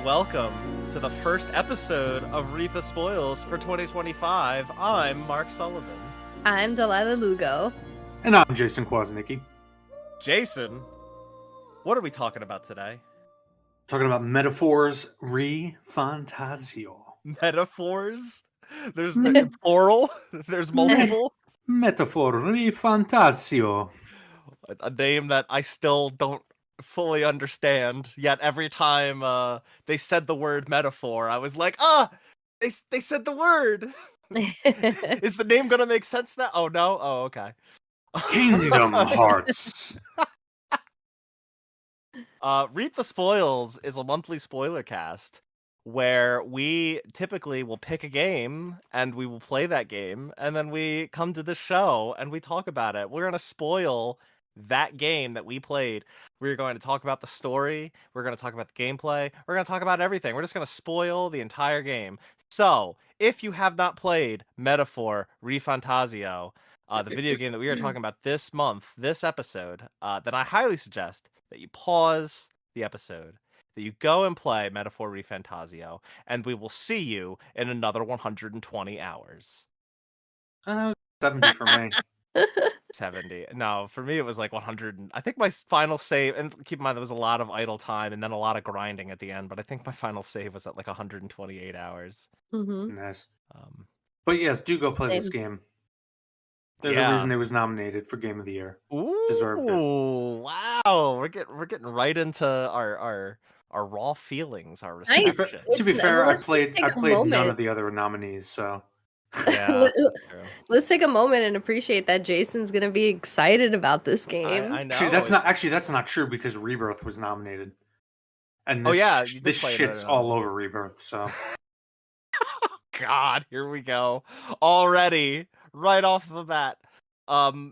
and welcome to the first episode of Reap the Spoils for 2025. I'm Mark Sullivan. I'm Delaila Lugo. And I'm Jason Kwasnicki. Jason, what are we talking about today? Talking about metaphors ReFantazio. Metaphors? There's plural? There's multiple? Metaphor ReFantazio. A name that I still don't fully understand, yet every time they said the word metaphor, I was like, they said the word. Is the name gonna make sense now? Oh no? Oh, okay. Kingdom Hearts. Reap the Spoils is a monthly spoiler cast where we typically will pick a game and we will play that game, and then we come to the show and we talk about it. We're gonna spoil that game that we played. We're going to talk about the story, we're going to talk about the gameplay, we're going to talk about everything. We're just going to spoil the entire game. So if you have not played Metaphor ReFantazio, the video game that we are talking about this month, this episode, then I highly suggest that you pause the episode, that you go and play Metaphor ReFantazio, and we will see you in another 120 hours. 70 for me. 70. No, for me it was like 100. I think my final save, and keep in mind there was a lot of idle time and then a lot of grinding at the end, but I think my final save was at like 128 hours. Mm-hmm. Nice. But yes, do go play this game. There's a reason it was nominated for Game of the Year. Ooh, deserved it. Wow. We're getting right into our raw feelings, our reception. Nice. To be fair, I played moment. none of the other nominees, so Yeah. Let's take a moment and appreciate that Jason's gonna be excited about this game. I know. That's not true because Rebirth was nominated. And this, this shit's all over Rebirth, so God, here we go. Already, right off the bat.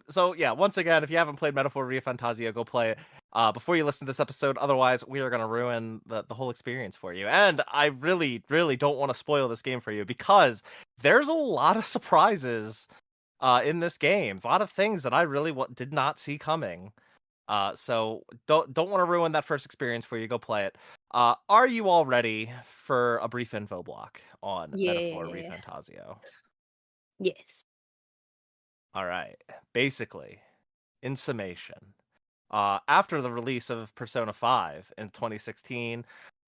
So yeah, once again, if you haven't played Metaphor ReFantazio, go play it before you listen to this episode. Otherwise, we are going to ruin the whole experience for you. And I really, really don't want to spoil this game for you because there's a lot of surprises in this game. A lot of things that I really did not see coming. So don't want to ruin that first experience for you. Go play it. Are you all ready for a brief info block on Metaphor ReFantazio? Yes. All right. Basically, in summation, after the release of Persona 5 in 2016,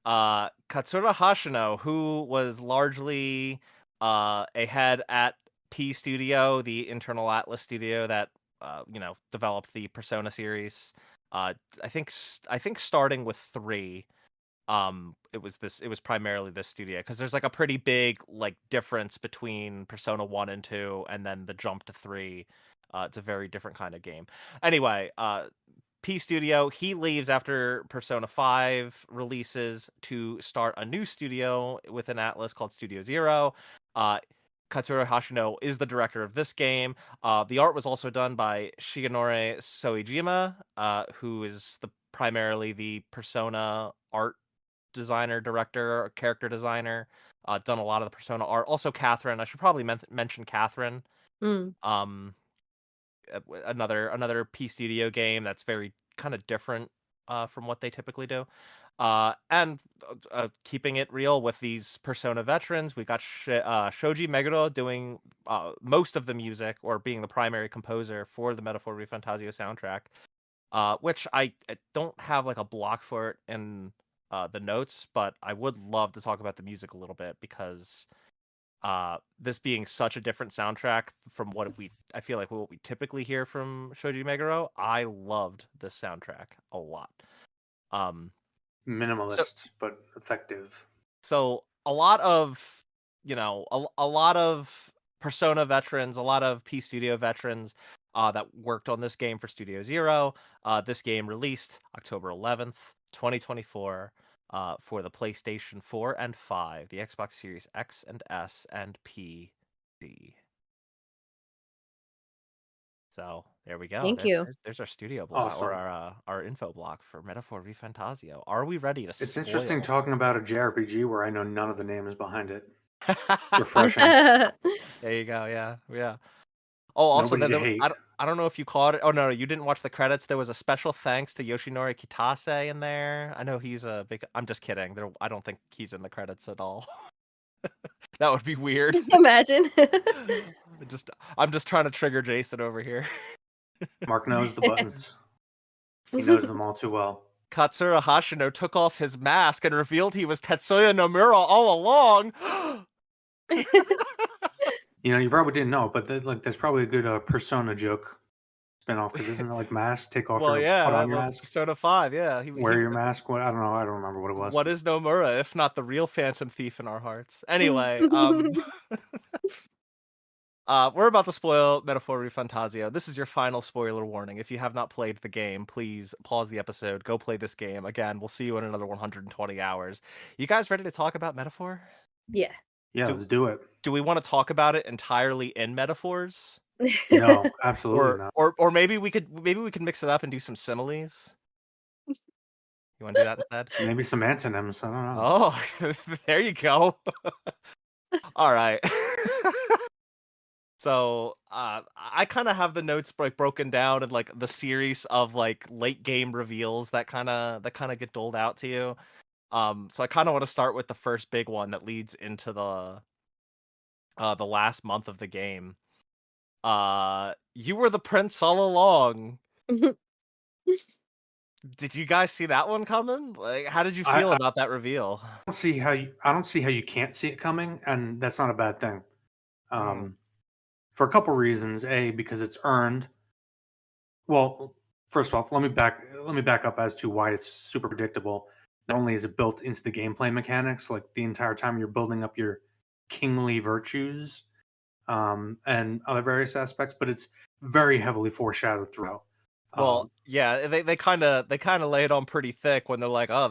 Katsura Hashino, who was largely a head at P Studio, the internal Atlas studio that developed the Persona series, I think starting with 3, it was primarily this studio, because there's like a pretty big like difference between Persona 1 and 2 and then the jump to 3. It's a very different kind of game. Anyway, P Studio, he leaves after Persona 5 releases to start a new studio within Atlas called Studio Zero. Katsura Hashino is the director of this game. The art was also done by Shigenori Soejima, who is primarily the Persona art designer, director, character designer. Done a lot of the Persona art. Also Catherine. I should probably mention Catherine. Another P Studio game that's very kind of different from what they typically do. And keeping it real with these Persona veterans, we got Shoji Meguro doing most of the music, or being the primary composer for the Metaphor ReFantazio soundtrack, which I don't have like a block for it in the notes, but I would love to talk about the music a little bit, because this being such a different soundtrack from what we typically hear from Shoji Meguro, I loved this soundtrack a lot. Minimalist but effective. So a lot of a lot of Persona veterans, a lot of P Studio veterans that worked on this game for Studio Zero. This game released October 11th, 2024. For the PlayStation 4 and 5, the Xbox Series X and S, and PC. So there we go. Thank you. There's our studio block, Awesome. or our info block for Metaphor ReFantazio. Are we ready to? It's spoil? interesting talking about a JRPG where I know none of the names behind it. It's refreshing. There you go. Yeah. Oh, also, Nobody to then hate. I don't know if you caught it. Oh no, you didn't watch the credits. There was a special thanks to Yoshinori Kitase in there. I know he's a big. I'm just kidding. I don't think he's in the credits at all. That would be weird. Imagine. I'm just trying to trigger Jason over here. Mark knows the buttons. He knows them all too well. Katsura Hashino took off his mask and revealed he was Tetsuya Nomura all along. You probably didn't know, but there's probably a good Persona joke spinoff because isn't it like mask, take off Well, your, yeah, put on your well, mask, Persona 5, yeah. wear your mask. What I don't know, I don't remember what it was. What is Nomura if not the real Phantom Thief in our hearts? Anyway, we're about to spoil Metaphor ReFantazio. This is your final spoiler warning. If you have not played the game, please pause the episode, go play this game. Again, we'll see you in another 120 hours. You guys ready to talk about Metaphor? Yeah. Yeah, let's do it. Do we want to talk about it entirely in metaphors? No, absolutely not. Or maybe we could mix it up and do some similes. You want to do that instead? Maybe some antonyms. I don't know. Oh, there you go. All right. So I kind of have the notes like broken down in like the series of like late game reveals that kind of get doled out to you. So I kind of want to start with the first big one that leads into the last month of the game. You were the prince all along. Did you guys see that one coming? Like, how did you feel about that reveal? I don't see how you can't see it coming, and that's not a bad thing. For a couple reasons. A, because it's earned. Well, first off, let me back up as to why it's super predictable. Not only is it built into the gameplay mechanics, like the entire time you're building up your kingly virtues, and other various aspects, but it's very heavily foreshadowed throughout. Well, yeah, they kind of lay it on pretty thick when they're like, oh,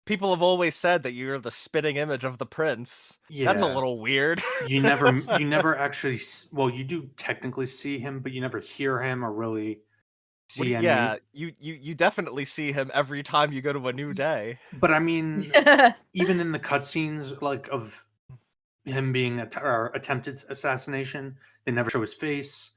people have always said that you're the spitting image of the prince. Yeah. That's a little weird. you never actually, well, you do technically see him, but you never hear him or really see any. Yeah, you definitely see him every time you go to a new day. But I mean, even in the cutscenes, like of him being attempted assassination, they never show his face.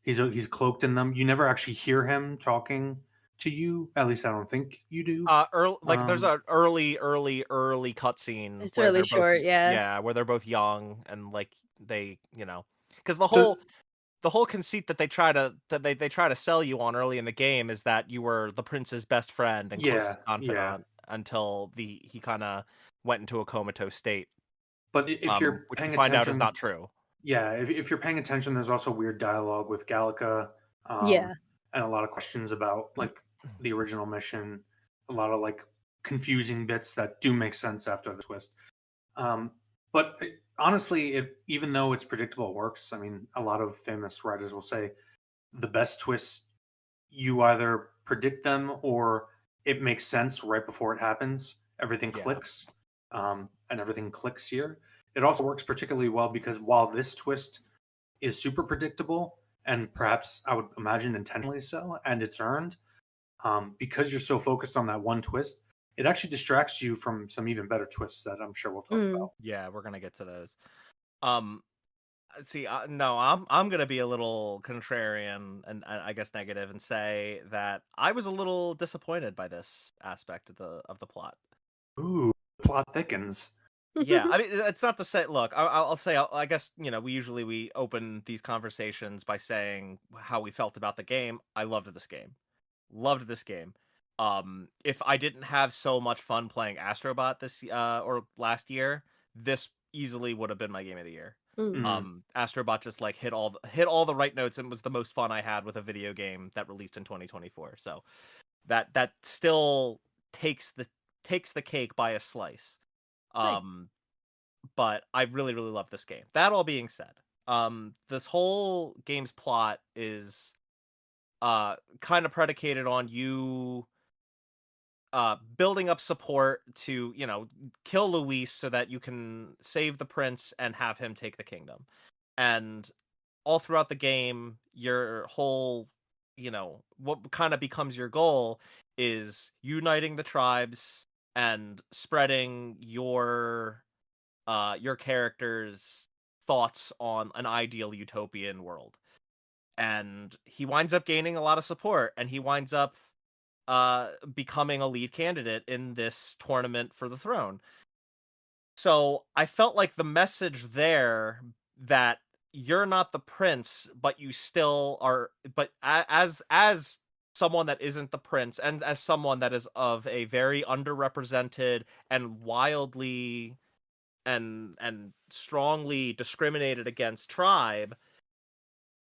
He's cloaked in them. You never actually hear him talking to you. At least I don't think you do. There's an early cutscene. It's really short, yeah, where they're both young and like they, because the whole conceit that they try to sell you on early in the game is that you were the prince's best friend and closest confidant until he kind of went into a comatose state. But if you're which paying you find attention, out is not true. Yeah, if you're paying attention, there's also weird dialogue with Gallica. And a lot of questions about like the original mission. A lot of like confusing bits that do make sense after the twist. But honestly, even though it's predictable, it works. I mean, a lot of famous writers will say the best twists, you either predict them or it makes sense right before it happens. Everything clicks, and everything clicks here. It also works particularly well because while this twist is super predictable, and perhaps I would imagine intentionally so, and it's earned, because you're so focused on that one twist, it actually distracts you from some even better twists that I'm sure we'll talk about. Yeah, we're gonna get to those. See, no, I'm gonna be a little contrarian and I guess negative and say that I was a little disappointed by this aspect of the plot. Ooh, plot thickens. Yeah, I mean, it's not to say. Look, I'll say. I guess we open these conversations by saying how we felt about the game. I loved this game. Loved this game. If I didn't have so much fun playing Astrobot this or last year, this easily would have been my game of the year. Astrobot just like hit all the right notes and was the most fun I had with a video game that released in 2024. So that still takes the cake by a slice. Nice. But I really, really love this game. That all being said, this whole game's plot is kind of predicated on you building up support to, kill Luis so that you can save the prince and have him take the kingdom. And all throughout the game, your whole, what kind of becomes your goal is uniting the tribes and spreading your character's thoughts on an ideal utopian world. And he winds up gaining a lot of support, and he winds up becoming a lead candidate in this tournament for the throne. So I felt like the message there, that you're not the prince, but you still are, but as someone that isn't the prince, and as someone that is of a very underrepresented and wildly and strongly discriminated against tribe,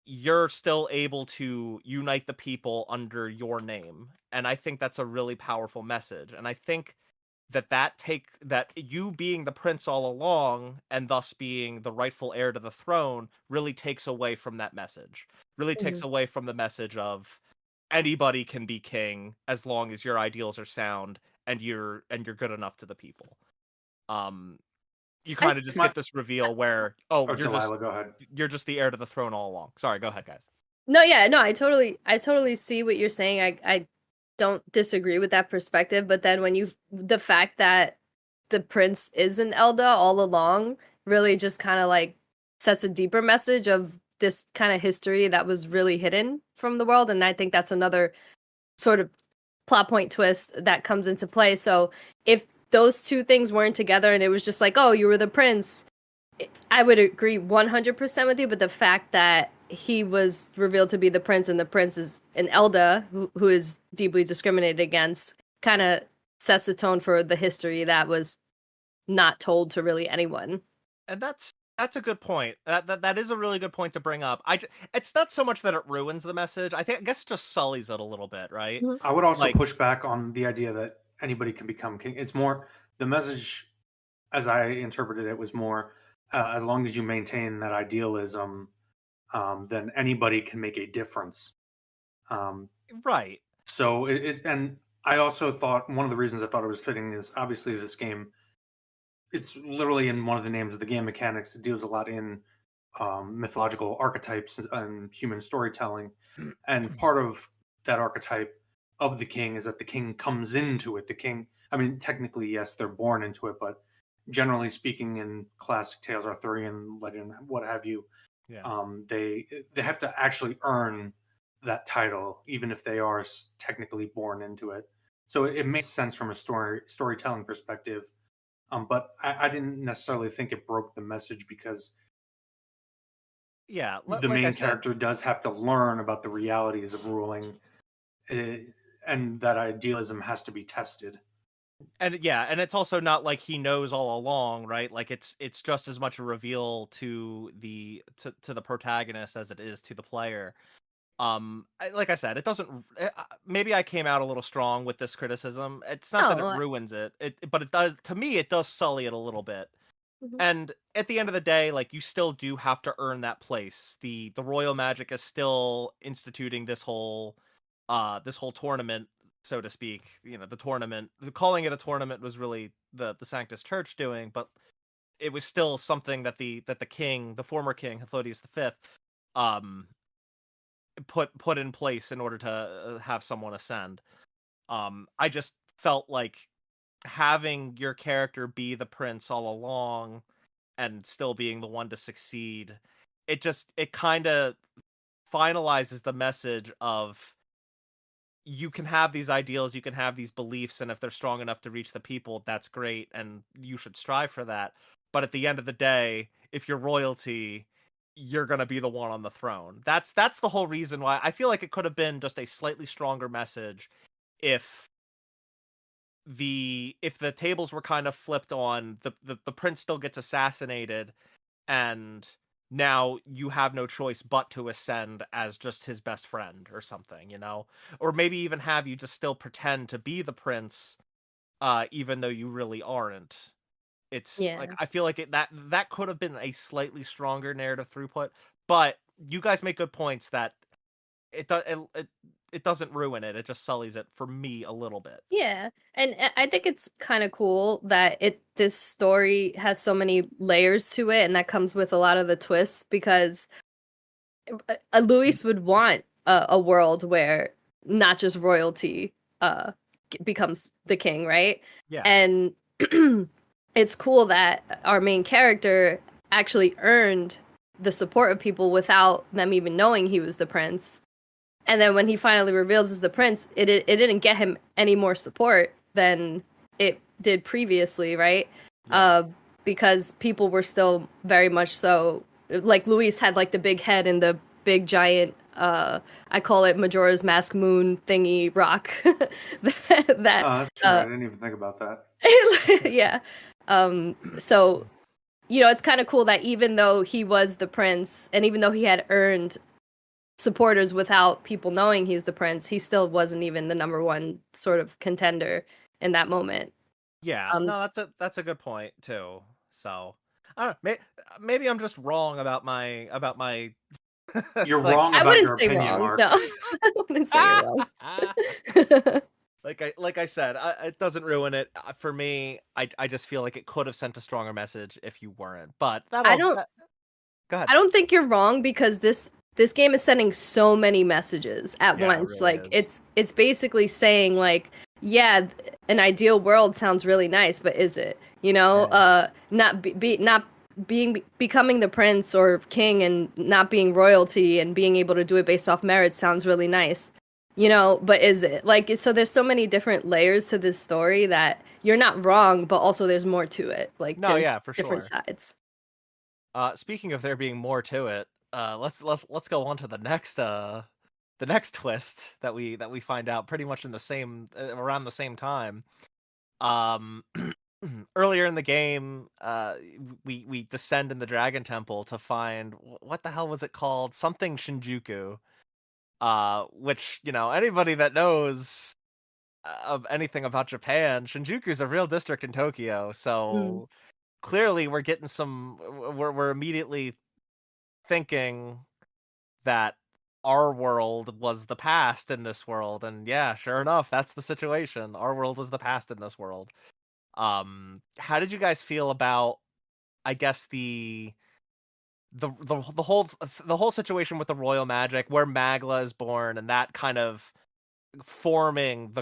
you're still able to unite the people under your name. And I think that's a really powerful message. And I think that you being the prince all along, and thus being the rightful heir to the throne, really takes away from that message. Really takes away from the message of anybody can be king as long as your ideals are sound and you're good enough to the people. You kind of just get this reveal where, Delaila, go ahead. You're just the heir to the throne all along. Sorry, go ahead, guys. No, yeah, no, I totally see what you're saying. I don't disagree with that perspective, but then the fact that the prince is an Elda all along really just kind of like sets a deeper message of this kind of history that was really hidden from the world, and I think that's another sort of plot point twist that comes into play. So if those two things weren't together and it was just like, oh, you were the prince, I would agree 100% with you, but the fact that he was revealed to be the prince and the prince is an Elda who is deeply discriminated against kind of sets the tone for the history that was not told to really anyone. And that's a good point. That is a really good point to bring up. It's not so much that it ruins the message. I guess it just sullies it a little bit, right? I would also push back on the idea that anybody can become king. It's more the message, as I interpreted it, was more as long as you maintain that idealism, then anybody can make a difference. Right. So and I also thought one of the reasons I thought it was fitting is obviously this game, it's literally in one of the names of the game mechanics. It deals a lot in mythological archetypes and human storytelling. And part of that archetype of the king is that the king comes into it. The king, I mean, technically, yes, they're born into it, but generally speaking, in classic tales, Arthurian legend, what have you, they have to actually earn that title, even if they are technically born into it. So it makes sense from a storytelling perspective. But I didn't necessarily think it broke the message, because the main character does have to learn about the realities of ruling, and that idealism has to be tested. And and it's also not like he knows all along, right? Like it's just as much a reveal to the protagonist as it is to the player. Like I said, it doesn't. Maybe I came out a little strong with this criticism. It's not that it ruins it, but it does. To me, it does sully it a little bit. And at the end of the day, like, you still do have to earn that place. The royal magic is still instituting this whole tournament, so to speak. You know, the tournament. Calling it a tournament was really the Sanctus Church doing, but it was still something that the king, the former king, Hethodius V, put in place in order to have someone ascend. I just felt like having your character be the prince all along and still being the one to succeed, it kind of finalizes the message of, you can have these ideals, you can have these beliefs, and if they're strong enough to reach the people, that's great, and you should strive for that. But at the end of the day, if you're royalty, you're going to be the one on the throne. That's the whole reason why I feel like it could have been just a slightly stronger message if the tables were kind of flipped on the prince still gets assassinated, and now you have no choice but to ascend as just his best friend or something, you know? Or maybe even have you just still pretend to be the prince, even though you really aren't. It's like, I feel like that could have been a slightly stronger narrative throughput, but you guys make good points that it doesn't ruin it. It just sullies it for me a little bit. Yeah, and I think it's kind of cool that this story has so many layers to it, and that comes with a lot of the twists, because Luis would want a world where not just royalty becomes the king, right? Yeah. And it's cool that our main character actually earned the support of people without them even knowing he was the prince. And then when he finally reveals as the prince, it didn't get him any more support than it did previously, right? Yeah. Because people were still very much so, like Luis had like the big head and the big giant, I call it Majora's Mask moon thingy rock. that That's true. I didn't even think about that. yeah. So, you know, it's kind of cool that even though he was the prince and even though he had earned supporters without people knowing he's the prince, he still wasn't even the number one sort of contender in that moment. Yeah, no, that's a good point too. So I don't know, maybe I'm just wrong about my You're like, wrong I about your wouldn't say opinion, wrong. Mark. No, I wouldn't say you're wrong. like I said, it doesn't ruin it for me. I just feel like it could have sent a stronger message if you weren't. But go ahead. I don't think you're wrong because this game is sending so many messages at Yeah, once. it really Like is. it's basically saying like, yeah, an ideal world sounds really nice, but is it? You know, not becoming the prince or king and not being royalty and being able to do it based off merit sounds really nice. You know, but is it? Like, so there's so many different layers to this story that you're not wrong, but also there's more to it. Like No, there's yeah, for different sure. sides. Speaking of there being more to it, let's go on to the next twist that we find out pretty much in the same around the same time. Um, earlier in the game, we descend in the Dragon Temple to find what the hell was it called? Something Shinjuku. Which, you know, anybody that knows of anything about Japan, Shinjuku's a real district in Tokyo. Mm. So clearly we're getting we're immediately thinking that our world was the past in this world, and yeah, sure enough, that's the situation. Our world was the past in this world. How did you guys feel about, I guess, the whole situation with the royal magic, where Magla is born, and that kind of forming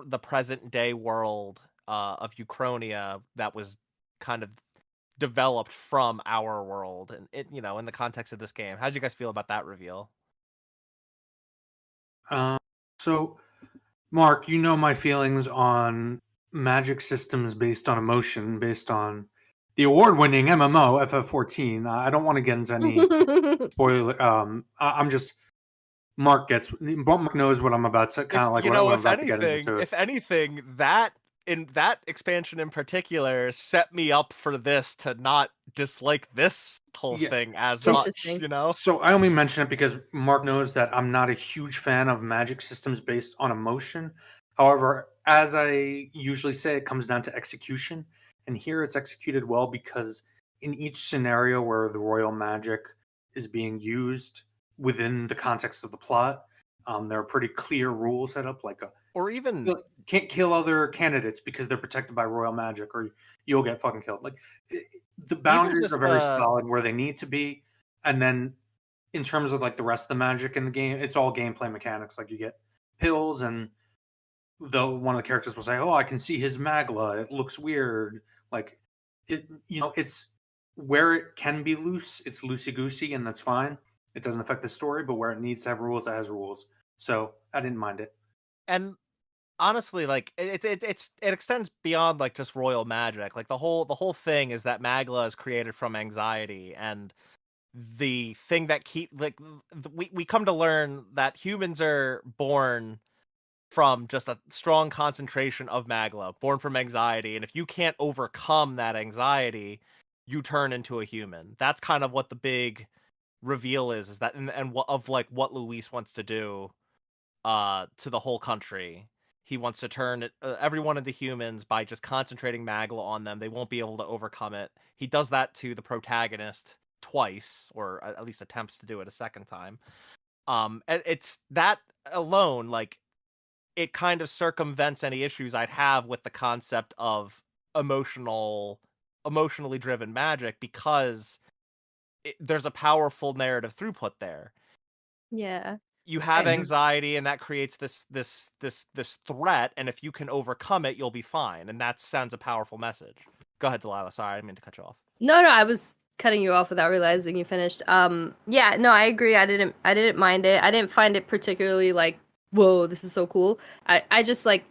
the present day world of Uchronia that was kind of developed from our world, and it, you know, in the context of this game? How did you guys feel about that reveal? So, Mark, you know my feelings on magic systems based on emotion, based on the award-winning MMO FF14. I don't want to get into any spoiler. I'm just Mark knows what I'm about to kind If of like you what know, I'm about to get into. if anything, that in that expansion in particular set me up for this to not dislike this whole Yeah. thing as So, much, you know? So I only mention it because Mark knows that I'm not a huge fan of magic systems based on emotion. However, as I usually say, it comes down to execution. And here it's executed well because in each scenario where the royal magic is being used within the context of the plot, there are pretty clear rules set up, like Or even can't kill other candidates because they're protected by royal magic, or you'll get fucking killed. Like the boundaries are just very solid where they need to be, and then in terms of like the rest of the magic in the game, it's all gameplay mechanics. Like you get pills, and though one of the characters will say, "Oh, I can see his magla. It looks weird." Like it's where it can be loose. It's loosey goosey, and that's fine. It doesn't affect the story, but where it needs to have rules, it has rules. So I didn't mind it. and honestly, like it extends beyond like just royal magic. Like the whole thing is that Magla is created from anxiety, and the thing that we come to learn that humans are born from just a strong concentration of Magla, born from anxiety, and if you can't overcome that anxiety, you turn into a human. That's kind of what the big reveal is that, and what of like what Luis wants to do to the whole country. He wants to turn everyone into humans by just concentrating Magla on them. They won't be able to overcome it. He does that to the protagonist twice, or at least attempts to do it a second time. And it's that alone, like, it kind of circumvents any issues I'd have with the concept of emotionally driven magic, because there's a powerful narrative throughput there. Yeah. You have And anxiety, and that creates this threat, and if you can overcome it, you'll be fine, and that sends a powerful message. Go ahead, Delilah. Sorry, I didn't mean to cut you off. No, I was cutting you off without realizing you finished. Yeah, no, I agree. I didn't mind it. I didn't find it particularly like, whoa, this is so cool. I just like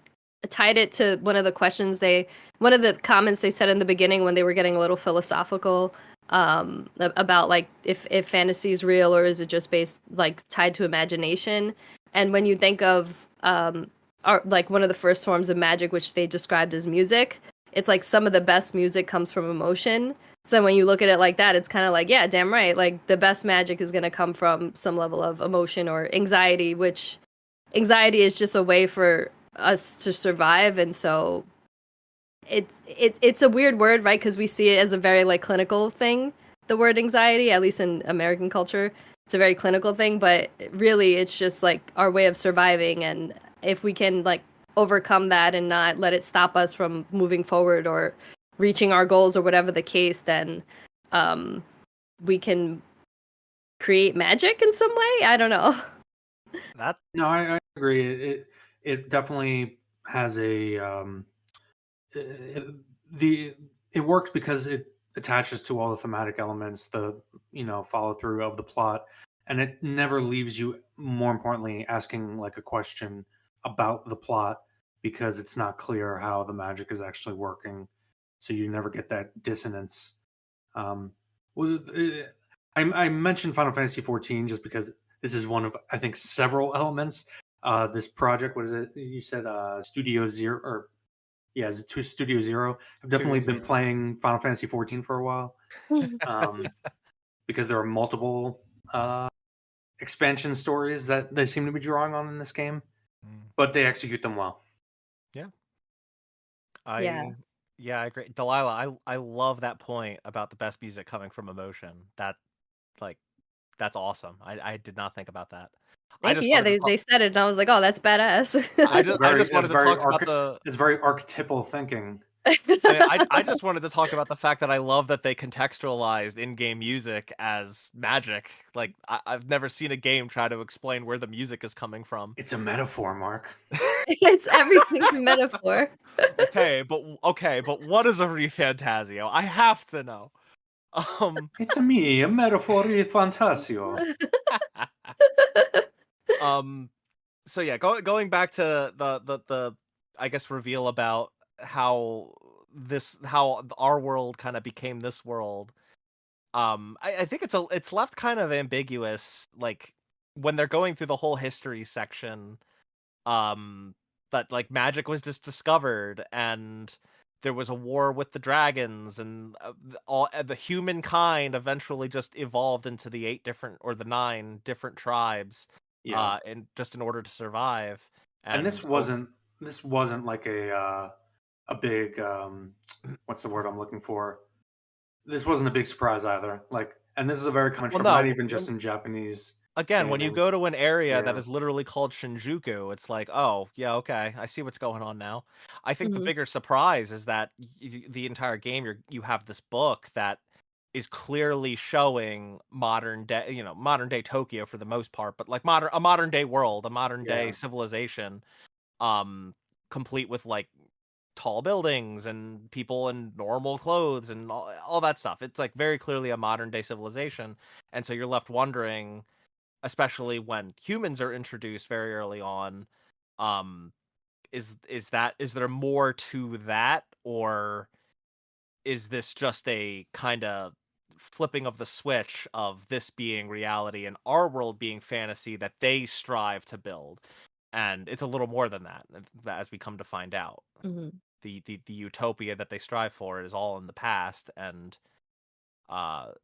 tied it to one of the comments they said in the beginning when they were getting a little philosophical about like if fantasy is real or is it just based like tied to imagination. And when you think of like one of the first forms of magic, which they described as music, it's like some of the best music comes from emotion. So when you look at it like that, it's kind of like, yeah, damn right. Like the best magic is going to come from some level of emotion or anxiety, which anxiety is just a way for us to survive. And so it's a weird word, right? Because we see it as a very like clinical thing, the word anxiety, at least in American culture. It's a very clinical thing, but really it's just like our way of surviving. And if we can like overcome that and not let it stop us from moving forward or reaching our goals or whatever the case, then we can create magic in some way. I don't know. No, I agree. It definitely has a it works because it attaches to all the thematic elements, the follow through of the plot, and it never leaves you, more importantly, asking like a question about the plot because it's not clear how the magic is actually working, so you never get that dissonance. Well, I mentioned Final Fantasy 14 just because this is one of, I think, several elements. This project, what is it? You said Studio Zero, or yeah, is it to Studio Zero? I've definitely been playing Final Fantasy 14 for a while, because there are multiple expansion stories that they seem to be drawing on in this game, but they execute them well. Yeah. Yeah, I agree. Delaila, I love that point about the best music coming from emotion. That like that's awesome. I did not think about that. I thank you. just Yeah, wanted to they said it, and I was like, oh, that's badass. I just wanted to talk about the. It's very archetypal thinking. I just wanted to talk about the fact that I love that they contextualized in-game music as magic. Like I've never seen a game try to explain where the music is coming from. It's a metaphor, Mark. It's everything's a metaphor. Okay, but what is a ReFantazio? I have to know. It's a metaphor ReFantazio. So yeah, going back to the I guess reveal about how our world kind of became this world. I think it's left kind of ambiguous, like when they're going through the whole history section, that like magic was just discovered and there was a war with the dragons and all the humankind eventually just evolved into the 9 different tribes, and just in order to survive. And this wasn't like a big what's the word I'm looking for? This wasn't a big surprise either. Like, and this is a very common trope, not even just in Japanese. Again, when you go to an area that is literally called Shinjuku, it's like, oh, yeah, okay, I see what's going on now. I think the bigger surprise is that the entire game, you have this book that is clearly showing modern day Tokyo for the most part, but like a modern day world, a modern day civilization, complete with like tall buildings and people in normal clothes and all that stuff. It's like very clearly a modern day civilization, and so you're left wondering, especially when humans are introduced very early on, is there more to that, or is this just a kind of flipping of the switch of this being reality and our world being fantasy that they strive to build? And it's a little more than that, as we come to find out. The utopia that they strive for is all in the past, and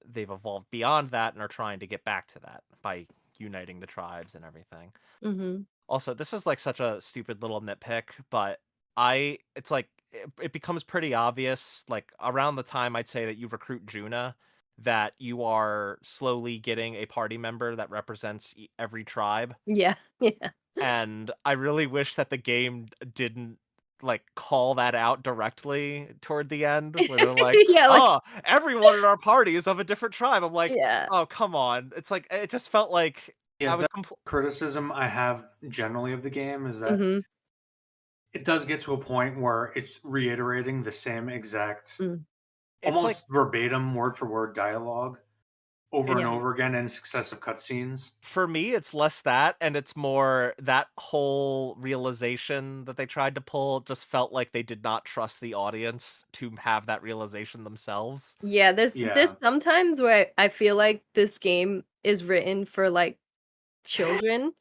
they've evolved beyond that and are trying to get back to that by uniting the tribes and everything. Also, this is like such a stupid little nitpick, but it's like it becomes pretty obvious, like around the time I'd say that you recruit Juna, that you are slowly getting a party member that represents every tribe. Yeah. And I really wish that the game didn't like call that out directly toward the end, where they're like, oh, everyone in our party is of a different tribe. I'm like, oh, come on. It's like, it just felt like I was criticism I have generally of the game is that it does get to a point where it's reiterating the same exact it's like almost verbatim, word for word dialogue over and it's over again in successive cutscenes. for me, it's less that, and it's more that whole realization that they tried to pull just felt like they did not trust the audience to have that realization themselves. Yeah, there's Yeah. sometimes where I feel like this game is written for like children.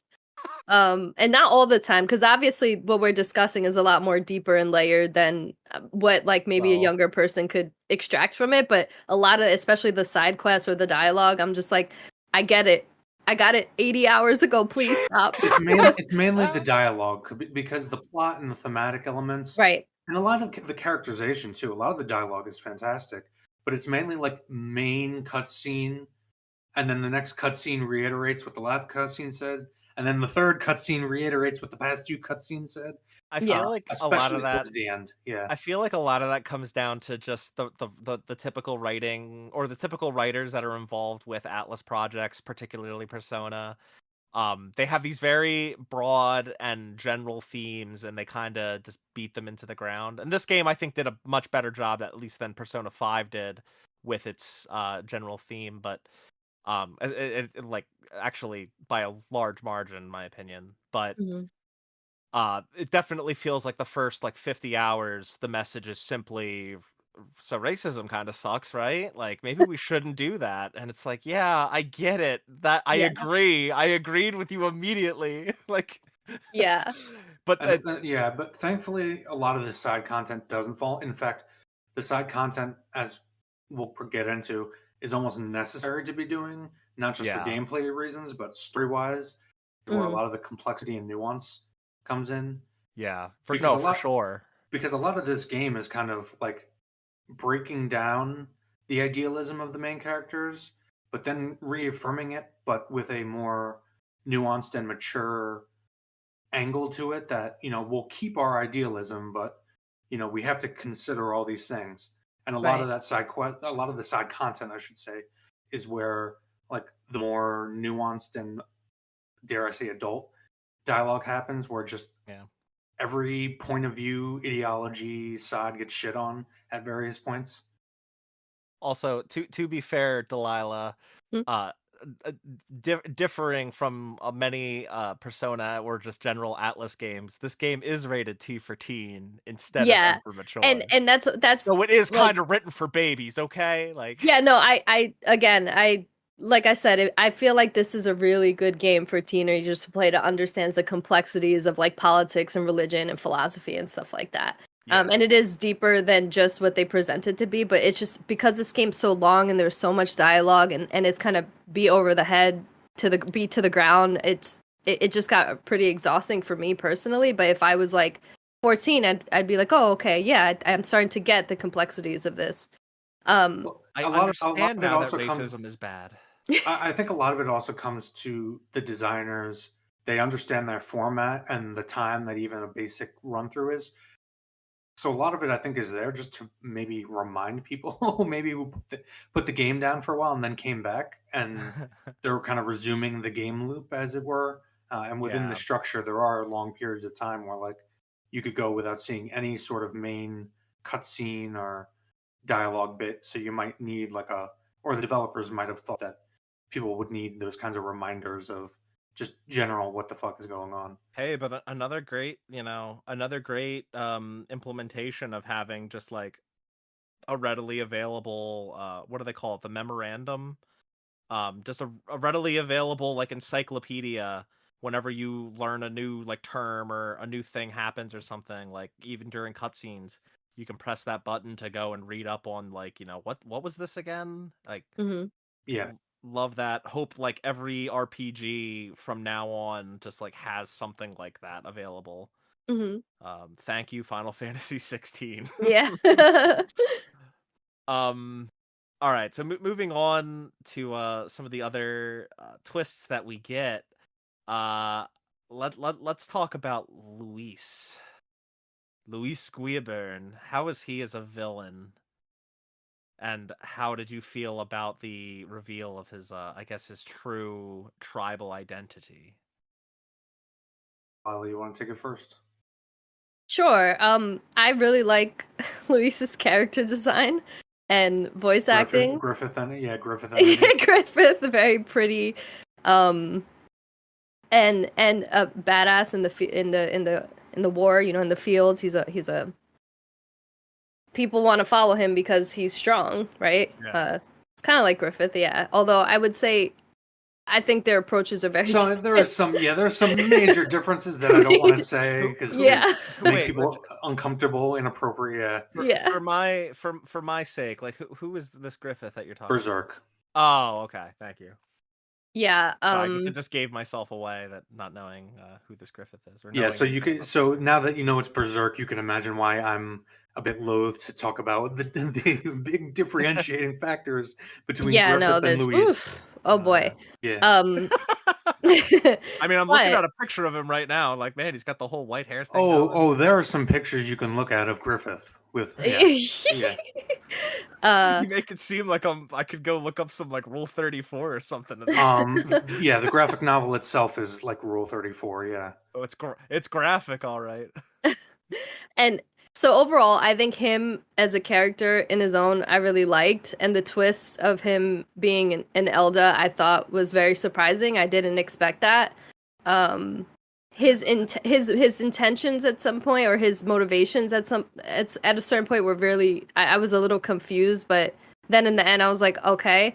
And not all the time, because obviously what we're discussing is a lot more deeper and layered than what like maybe a Well, younger person could extract from it. But a lot of, especially the side quests or the dialogue, I'm just like, I get it. I got it 80 hours ago. Please stop. It's mainly the dialogue because the plot and the thematic elements, Right. and a lot of the characterization too. A lot of the dialogue is fantastic, but it's mainly like main cutscene, and then the next cutscene reiterates what the last cutscene said, and then the third cutscene reiterates what the past two cutscenes said. I Yeah. feel like a lot of Especially that towards the end. Yeah. I feel like a lot of that comes down to just the typical writing or the typical writers that are involved with Atlas projects, particularly Persona. They have these very broad and general themes, and they kind of just beat them into the ground. And this game, I think, did a much better job, at least than Persona 5 did, with its general theme. But like actually by a large margin, in my opinion. But Mhm. it definitely feels like the first like 50 hours, the message is simply so racism kind of sucks, right? Like maybe we shouldn't do that. And it's like, yeah, I get it. That I Yeah. agree. I agreed with you immediately. Like Yeah. but And yeah, but thankfully, a lot of the side content doesn't fall. In fact, the side content, as we'll get into, is almost necessary to be doing, not just for yeah. gameplay reasons, but story wise, where a Mhm. lot of the complexity and nuance comes in. Yeah. For Because no, a for lot, sure. because a lot of this game is kind of like breaking down the idealism of the main characters, but then reaffirming it, but with a more nuanced and mature angle to it that we'll keep our idealism, but we have to consider all these things. And a lot Right. of that a lot of the side content, I should say, is where like the more nuanced and, dare I say, adult dialogue happens, where just Yeah. every point of view ideology side gets shit on at various points. Also, to be fair, Delilah, Mm. uh differing from many Persona or just general Atlas games, this game is rated T for teen instead of Yeah. M for And mature. that's So it is like, kind of written for babies, okay? Like yeah, no, I again, I like I said, I feel like this is a really good game for teenagers to play to understand the complexities of like politics and religion and philosophy and stuff like that. yeah. And it is deeper than just what they present it to be, but it's just because this game's so long and there's so much dialogue and it's kind of beat over the head to the beat to the ground. It just got pretty exhausting for me personally. But if I was like 14, I'd be like, oh, okay, yeah, I'm starting to get the complexities of this. Um, Well, I a lot understand of it now that also racism comes. is bad. I think a lot of it also comes to the designers. They understand their format and the time that even a basic run through is. So a lot of it, I think, is there just to maybe remind people maybe who put the game down for a while and then came back, and they're kind of resuming the game loop, as it were. And within the Yeah. structure, there are long periods of time where, like, you could go without seeing any sort of main cutscene or dialogue bit. So you might need or the developers might have thought that people would need those kinds of reminders of just general what the fuck is going on. Hey, but another great, another great implementation of having just like a readily available what do they call it? The memorandum. Just a readily available like encyclopedia whenever you learn a new like term or a new thing happens or something, like even during cutscenes, you can press that button to go and read up on like, what was this again? Like mhm, Yeah. love that. Hope like every RPG from now on just like has something like that available. mhm. Thank you, Final Fantasy 16. Yeah. um all right, so moving on to some of the other twists that we get. Uh let's talk about Luis Guillaburn. How is he as a villain? And how did you feel about the reveal of his I guess his true tribal identity? Lila, you want to take it first? Sure. I really like Luis's character design. and voice acting. Griffith energy. Griffith, very pretty, and a badass in the war. You know, in the fields, he's a. People want to follow him because he's strong, right? Yeah. It's kind of like Griffith, yeah. Although I would say, I think their approaches are very. So there are some major differences that I don't want to say because make people uncomfortable, inappropriate. For my sake, like who is this Griffith that you're talking? Berserk. Oh, okay, thank you. Yeah. I guess I just gave myself away that not knowing who this Griffith is. So you can. So now that you know it's Berserk, you can imagine why I'm a bit loath to talk about the big differentiating factors between Griffith and Luis. Oof. Oh boy. Yeah. I mean, I'm looking at a picture of him right now. Like, man, he's got the whole white hair thing. Oh, there are some pictures you can look at of Griffith with. Yeah. You make it seem like I could go look up some like Rule 34 or something. Yeah, the graphic novel itself is like Rule 34. Yeah. Oh, it's graphic, all right. And so overall, I think him as a character in his own, I really liked, and the twist of him being an Elda, I thought was very surprising. I didn't expect that. His intentions at some point, or his motivations at a certain point, were really, I was a little confused, but then in the end I was like, okay.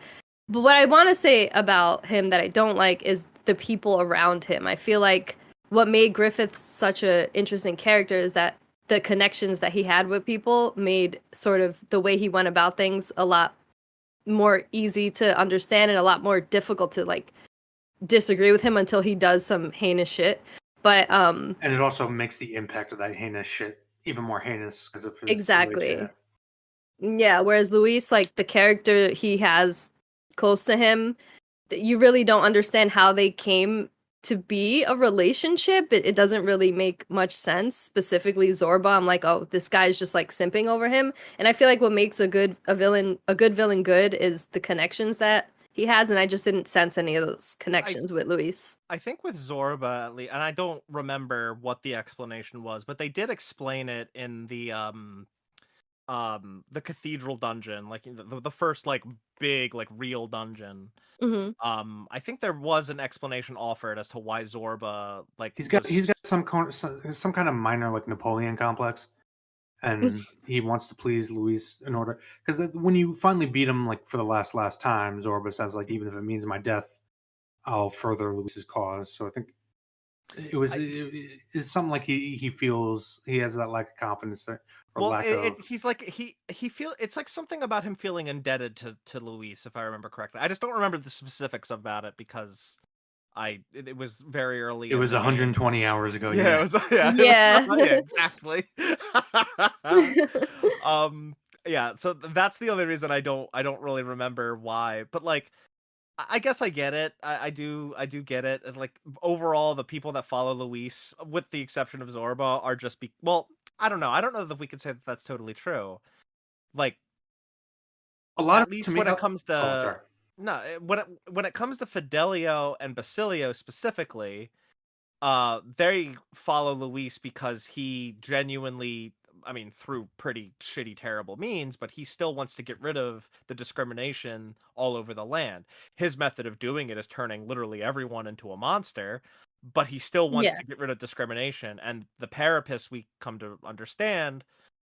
But what I want to say about him that I don't like is the people around him. I feel like what made Griffith such an interesting character is that the connections that he had with people made sort of the way he went about things a lot more easy to understand and a lot more difficult to like disagree with him until he does some heinous shit. But and it also makes the impact of that heinous shit even more heinous because of his exactly. Yeah, whereas Luis, like the character he has close to him, you really don't understand how they came to be a relationship. It doesn't really make much sense. Specifically Zorba, I'm like, oh, this guy's just like simping over him. And I feel like what makes a good villain good is the connections that he has, and I just didn't sense any of those connections with Luis. I think with Zorba, at least, and I don't remember what the explanation was, but they did explain it in the cathedral dungeon, like the first like big like real dungeon. Mm-hmm. I think there was an explanation offered as to why Zorba like he's got some kind of minor like Napoleon complex, and he wants to please Luis in order, because when you finally beat him like for the last time, Zorba says like, even if it means my death, I'll further Luis's cause. So I think it's something like he feels he has that lack of confidence there. He's like he feel it's like something about him feeling indebted to Luis, if I remember correctly. I just don't remember the specifics about it because it was very early. It was 120 hours ago. Yeah, yeah, exactly. Yeah, so that's the only reason I don't really remember why, but like I guess I get it. I do get it. And like overall, the people that follow Luis, with the exception of Zorba, are just well, I don't know. I don't know that we could say that that's totally true. Like a lot, at least when it comes to when it comes to Fidelio and Basilio specifically, they follow Luis because he genuinely, I mean, through pretty shitty, terrible means, but he still wants to get rid of the discrimination all over the land. His method of doing it is turning literally everyone into a monster, but he still wants to get rid of discrimination. And the Parapists, we come to understand,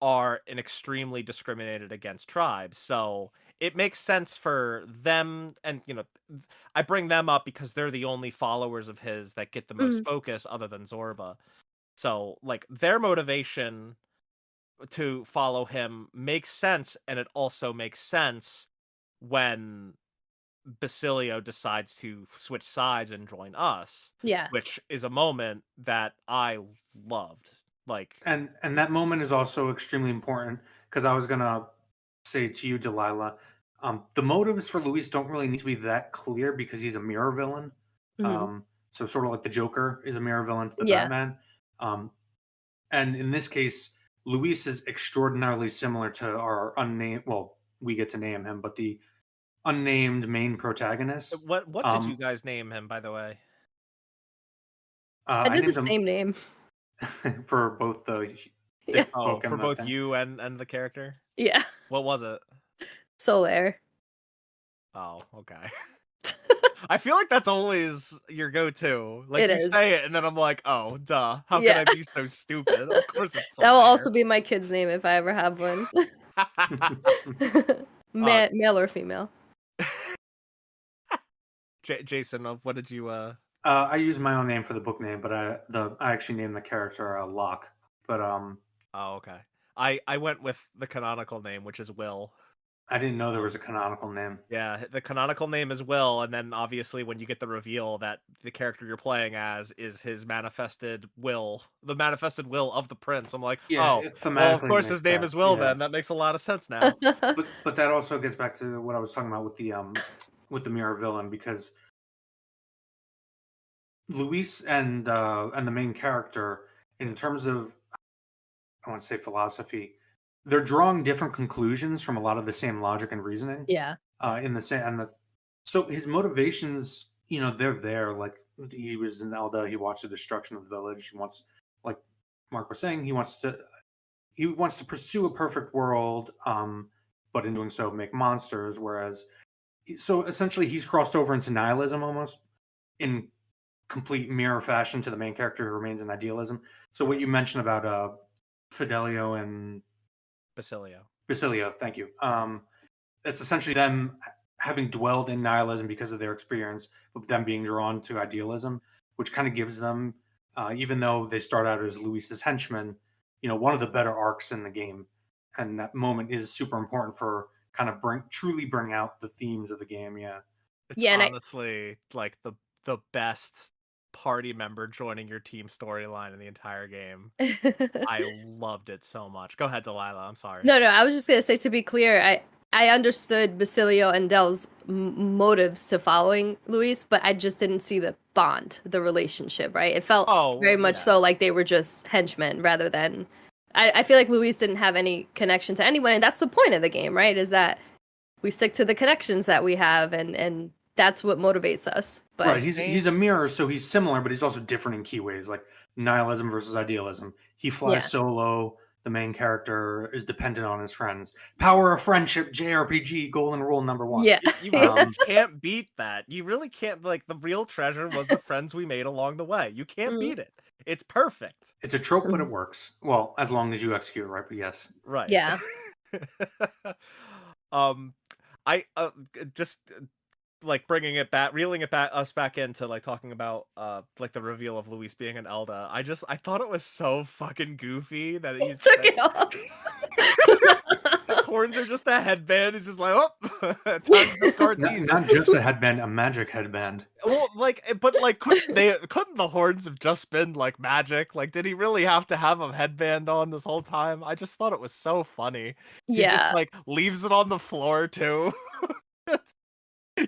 are an extremely discriminated against tribe. So it makes sense for them, and I bring them up because they're the only followers of his that get the most focus other than Zorba. So like their motivation to follow him makes sense, and it also makes sense when Basilio decides to switch sides and join us. Yeah, which is a moment that I loved. Like, and that moment is also extremely important, because I was gonna say to you, Delaila, the motives for Luis don't really need to be that clear because he's a mirror villain. So sort of like the Joker is a mirror villain to the Batman. And in this case, Luis is extraordinarily similar to our unnamed. Well, we get to name him, but the unnamed main protagonist. What did you guys name him, by the way? I did the same name for both the for both you and the character. Yeah. What was it? Solaire. Oh, okay. I feel like that's always your go-to. Like, It you is. say it, and then I'm like, oh, duh. How could Yeah. I be so stupid? Of course it's That will also Solaire. be my kid's name if I ever have one. Male or female. Jason, what did you I use my own name for the book name, but I actually named the character Locke. But Oh, okay. I went with the canonical name, which is Will. I didn't know there was a canonical name. Yeah, the canonical name is Will, and then obviously when you get the reveal that the character you're playing as is his manifested will, the manifested will of the prince, I'm like, Yeah, oh, it well, of thematically course makes his name sense. is Will. Yeah. Then that makes a lot of sense now. But that also gets back to what I was talking about with the mirror villain, because Luis and the main character, in terms of, I want to say, philosophy, they're drawing different conclusions from a lot of the same logic and reasoning. Yeah. In the same, so his motivations, they're there. Like, he was in Elda, he watched the destruction of the village. He wants, like Mark was saying, he wants to pursue a perfect world, but in doing so make monsters. Whereas, so essentially, he's crossed over into nihilism almost, in complete mirror fashion to the main character who remains in idealism. So what you mentioned about Fidelio and Basilio, thank you. It's essentially them having dwelled in nihilism because of their experience, but them being drawn to idealism, which kind of gives them, even though they start out as Luis's henchmen, one of the better arcs in the game. And that moment is super important for kind of truly bring out the themes of the game. Yeah. It's Yeah, and honestly like the best party member joining your team storyline in the entire game. I loved it so much. Go ahead, Delilah. I'm sorry. No, I was just gonna say, to be clear, I understood Basilio and Dell's motives to following Luis, but I just didn't see the bond, the relationship, right? It felt very much so like they were just henchmen rather than. I feel like Luis didn't have any connection to anyone, and that's the point of the game, right? Is that we stick to the connections that we have, and that's what motivates us. But right, he's a mirror, so he's similar, but he's also different in key ways, like nihilism versus idealism. He flies solo. The main character is dependent on his friends. Power of friendship, JRPG, golden rule number 1. Yeah. You really can't beat that. You really can't. Like, the real treasure was the friends we made along the way. You can't beat it. It's perfect. It's a trope, but it works. Well, as long as you execute it right, but yes. Right. Yeah. I just like bringing it back, reeling us back into like talking about like the reveal of Luis being an Elda. I thought it was so fucking goofy that he took it off. His horns are just a headband. He's just like, oh, time to discard these. Not just a headband, a magic headband. Well, but couldn't the horns have just been like magic? Like, did he really have to have a headband on this whole time? I just thought it was so funny. He just like leaves it on the floor too.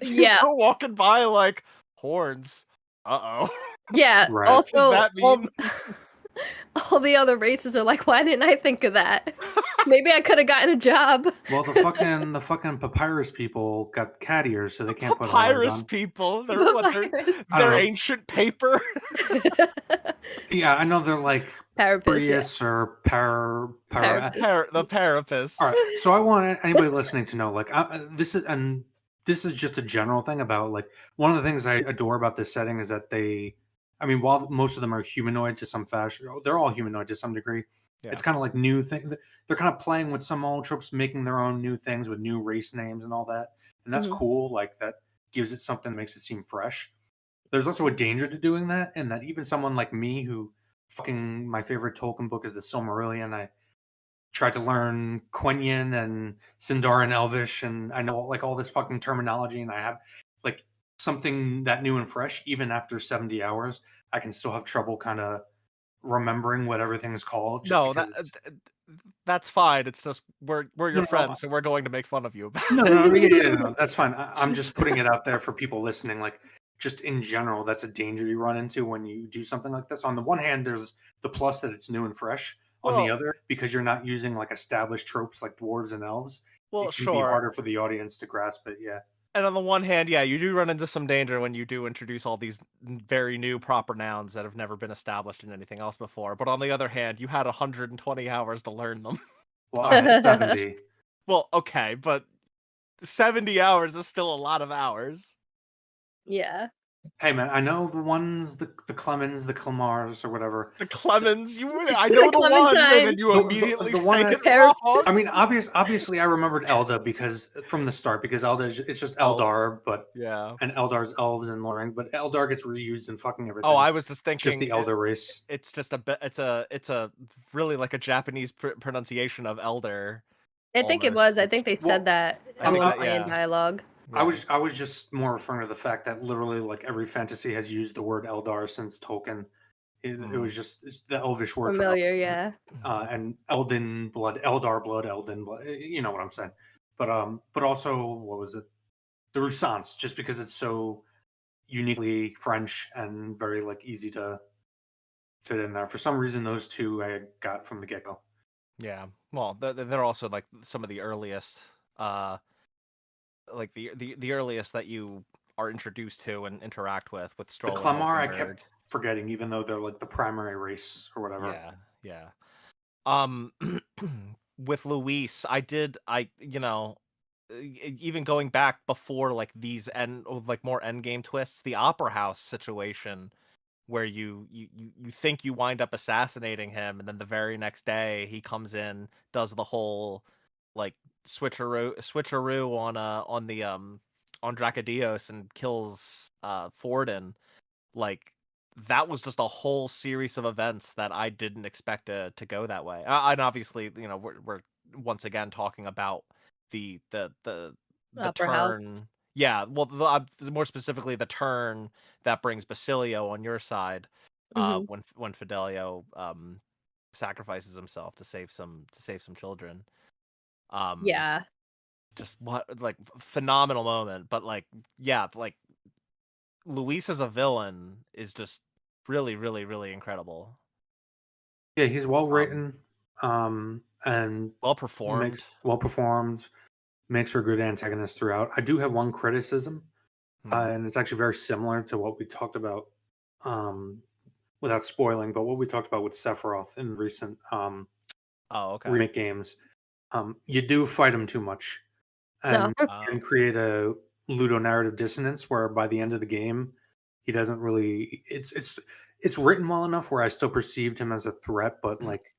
You go walking by like, horns. Uh-oh. Yeah. Right. Also, that mean? all the other races are like, why didn't I think of that? Maybe I could have gotten a job. Well, the fucking papyrus people got cat ears, so they can't put papyrus people. They're ancient paper. Yeah, I know they're like Parapus, or the Parapus. All right, so I want anybody listening to know, like, this is just a general thing about, like, one of the things I adore about this setting is that while most of them are humanoid to some fashion, they're all humanoid to some degree. Yeah. It's kind of like new thing. They're kind of playing with some old tropes, making their own new things with new race names and all that. And that's cool. Like, that gives it something that makes it seem fresh. There's also a danger to doing that, and that even someone like me, who my favorite Tolkien book is the Silmarillion, I tried to learn Quenya and Sindarin Elvish, and I know like all this fucking terminology, and I have like something that new and fresh. Even after 70 hours, I can still have trouble kind of remembering what everything's called. No, that's fine. It's just we're your friends, so we're going to make fun of you. No, that's fine. I'm just putting it out there for people listening. Like, just in general, that's a danger you run into when you do something like this. On the one hand, there's the plus that it's new and fresh. On the other, because you're not using like established tropes like dwarves and elves, it can be harder for the audience to grasp it. Yeah. And on the one hand, yeah, you do run into some danger when you do introduce all these very new proper nouns that have never been established in anything else before. But on the other hand, you had 120 hours to learn them. Well, I had 70. Well, okay, but 70 hours is still a lot of hours. Yeah. Hey man, I know the ones, the Clemens, the Clemars, or whatever. The Clemens, I know the one, and then you immediately the one say that- it wrong. I mean, obviously, I remembered Elda because from the start, because Elda it's just Eldar, but Yeah. and Eldar's elves and luring, but Eldar gets reused in fucking everything. Oh, I was just It's just thinking the Elder race. it's just a bit. It's a really like a Japanese pronunciation of elder. I think it almost, was. I think they said that I at think one that- point in yeah. dialogue. I was just more referring to the fact that literally like every fantasy has used the word Eldar since Tolkien. It was just it's the Elvish word Familiar, for yeah. and Elden blood, Eldar blood, Elden blood. You know what I'm saying. But also what was it? The Roussance, just because it's so uniquely French and very like easy to fit in there. For some reason, those two I got from the get go. Yeah. Well, they're also like some of the earliest, like the earliest that you are introduced to and interact with The Stroll and Clamar I Hulkenberg. kept forgetting, even though they're like the primary race or whatever. Yeah. With Luis, even going back before like these more end game twists, the Opera House situation where you think you wind up assassinating him, and then the very next day he comes in, does the whole like switcheroo on Dracodios and kills Forden. Like that was just a whole series of events that I didn't expect to go that way. And obviously, we're once again talking about the Opera House. turn. Yeah, well, more specifically, the turn that brings Basilio on your side, when Fidelio sacrifices himself to save some children. Yeah. Just like phenomenal moment, but like Luis as a villain is just really, really, really incredible. Yeah, he's well written, and well performed. Makes for a good antagonist throughout. I do have one criticism, and it's actually very similar to what we talked about, without spoiling, but what we talked about with Sephiroth in recent remake games. You do fight him too much, and can create a ludonarrative dissonance where by the end of the game, he doesn't really. It's written well enough where I still perceived him as a threat, but like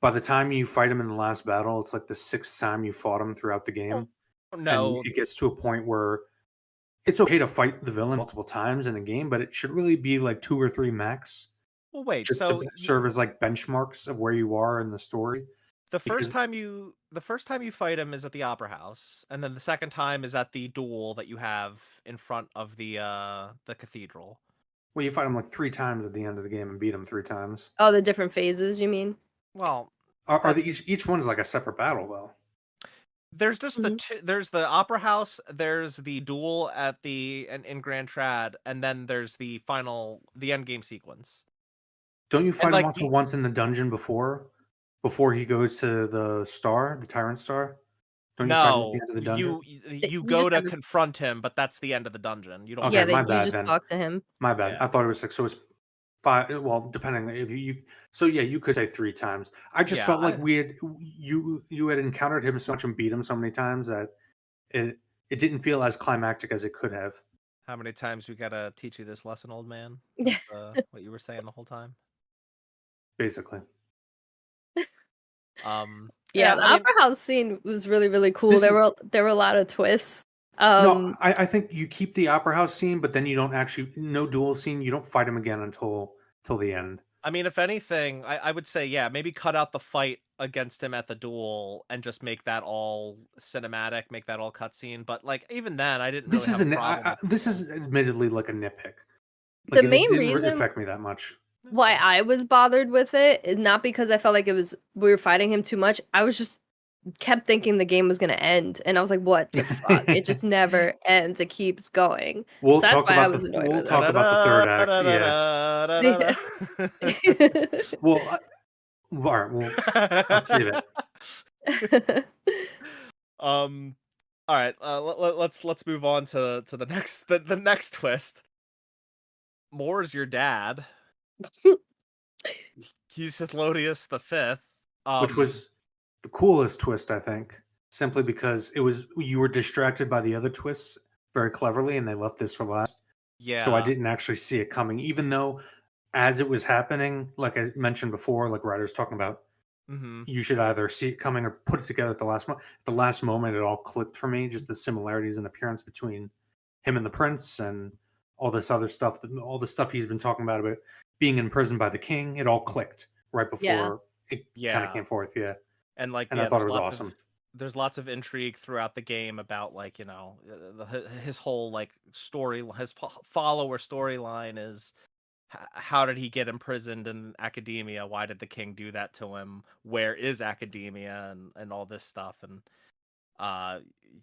by the time you fight him in the last battle, it's like the 6th time you fought him throughout the game. No, and it gets to a point where it's okay to fight the villain multiple times in a game, but it should really be like 2 or 3 max. Well, wait, just so to serve as like benchmarks of where you are in the story. The first time you fight him is at the Opera House, and then the second time is at the duel that you have in front of the cathedral. Well, you fight him like 3 times at the end of the game and beat him 3 times. Oh, the different phases, you mean? Well, are each one's like a separate battle though? There's just there's the Opera House, there's the duel at in Grand Trad, and then there's the end game sequence. Don't you fight him once in the dungeon before he goes to the Tyrant Star? Don't you fight him at the end of the dungeon? You go to confront him, but that's the end of the dungeon. You don't. Okay, my bad. You just talk to him. My bad. Yeah. I thought it was 6. So it's 5. Well, depending if you. So yeah, you could say 3 times. I just felt like you had encountered him so much and beat him so many times that it didn't feel as climactic as it could have. How many times we gotta teach you this lesson, old man? What you were saying the whole time. Basically. The Opera House scene was really, really cool. There were a lot of twists. No, I think you keep the Opera House scene, but then you don't no duel scene. You don't fight him again until the end. I mean, if anything, I would say, maybe cut out the fight against him at the duel and just make that all cinematic, make that all cutscene. But like even then, I didn't. This is admittedly like a nitpick. Like, the main reason really affect me that much. Why I was bothered with it is not because I felt like we were fighting him too much. I was just kept thinking the game was going to end, and I was like, "What the fuck?" It just never ends. It keeps going. We'll so that's talk why about I was annoyed with We'll talk about the third act. Yeah. Well, I'll save it. All right. Let's move on to the next twist. Moore's your dad. He's Hythlodeus the Fifth, which was the coolest twist, I think. simply because you were distracted by the other twists very cleverly, and they left this for last. So I Yeah. didn't actually see it coming, even though as it was happening, like I mentioned before, like writers talking about, Mm-hmm. you should either see it coming or put it together at the last moment. At the last moment, it all clicked for me. Just the similarities in appearance between him and the prince, and all this other stuff, all the stuff he's been talking about being imprisoned by the king. It all clicked right Yeah. before it kind of Yeah. came forth. Yeah, And like, and I yeah, thought it was awesome. there's lots of intrigue throughout the game about, like, you know, his whole like story, his follower storyline is how did he get imprisoned in academia? Why did the king do that to him? Where is academia? And all this stuff. And uh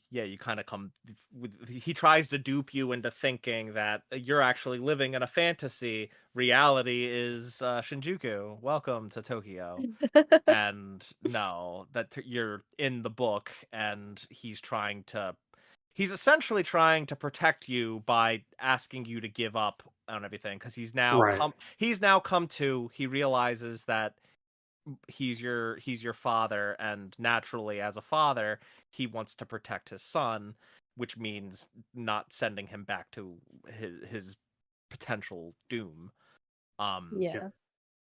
yeah, you kind of come with, he tries to dupe you into thinking that you're actually living in a fantasy. Reality is Shinjuku. Welcome to Tokyo. And no, that you're in the book, and he's essentially trying to protect you by asking you to give up on everything, because Right. he realizes that he's your father, and naturally, as a father, he wants to protect his son, which means not sending him back to his potential doom. Yeah. Yeah. And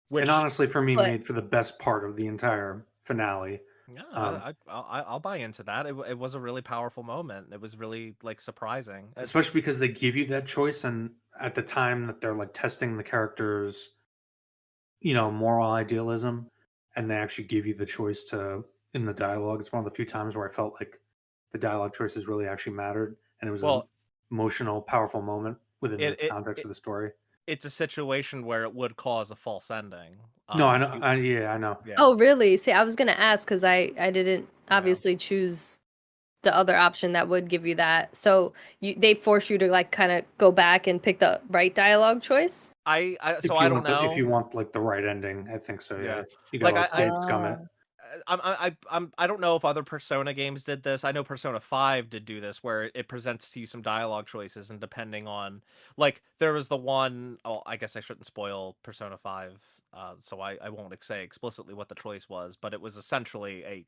Which honestly, for me, But made for the best part of the entire finale. Yeah, Um, I'll buy into that. It was a really powerful moment. It was really like surprising. Especially because they give you that choice, and at the time that they're like testing the characters, moral idealism, and they actually give you the choice to in the dialogue. It's one of the few times where I felt like the dialogue choices really actually mattered, and it was an Well, emotional, powerful moment within the it, it context it of the story. it's a situation where it would cause a false ending. No, I If know. you, Yeah, I know. yeah, oh, really? See, I was gonna ask because I didn't yeah. obviously choose the other option that would give you that. So they force you to like kind of go back and pick the right dialogue choice. So I don't If you know. want like the right ending, I think so. Yeah, Yeah, you gotta like like save scum it. I don't know if other Persona games did this. I know Persona 5 did do this, where it presents to you some dialogue choices, and depending on, like, there was the one, oh, I guess I shouldn't spoil Persona 5, so I won't say explicitly what the choice was, but it was essentially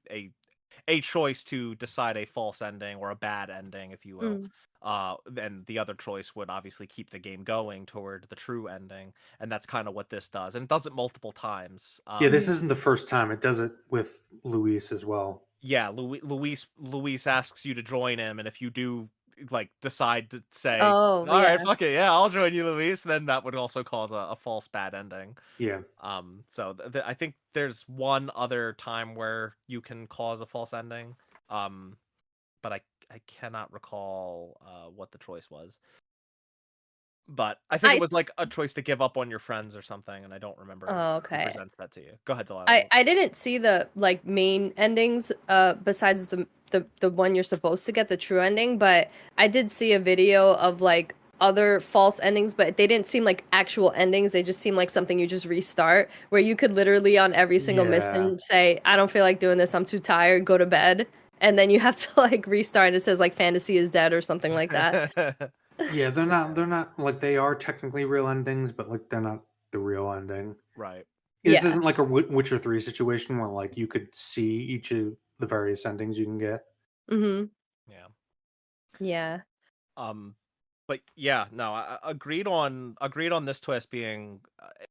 a choice to decide a false ending or a bad ending, if you will. Mm. Then the other choice would obviously keep the game going toward the true ending, and that's kind of what this does, and it does it multiple times. Yeah, this Mhm. isn't the first time. It does it with Luis as well. Yeah, Luis asks you to join him, and if you do, like, decide to say, Oh, "All right, yeah. fuck it, yeah, I'll join you, Luis," then that would also cause a false bad ending. Yeah. So I think there's one other time where you can cause a false ending, but I cannot recall what the choice was. But I think I it was s- like a choice to give up on your friends or something, and I don't remember oh, who okay. presents that to you. Go ahead, I Delilah. I didn't see the like main endings besides the one you're supposed to get, the true ending, but I did see a video of like other false endings, but they didn't seem like actual endings. They just seem like something you just restart, where you could literally on every single Yeah. mission say, I don't feel like doing this, I'm too tired, go to bed. And then you have to like restart and it says like fantasy is dead or something like that. Yeah, they're not like they are technically real endings, but like they're not the real ending. Right. This Yeah. isn't like a Witcher 3 situation where like you could see each of the various endings you can get. Mm-hmm. Yeah. Yeah. Um, but yeah, no, I agreed on this twist being,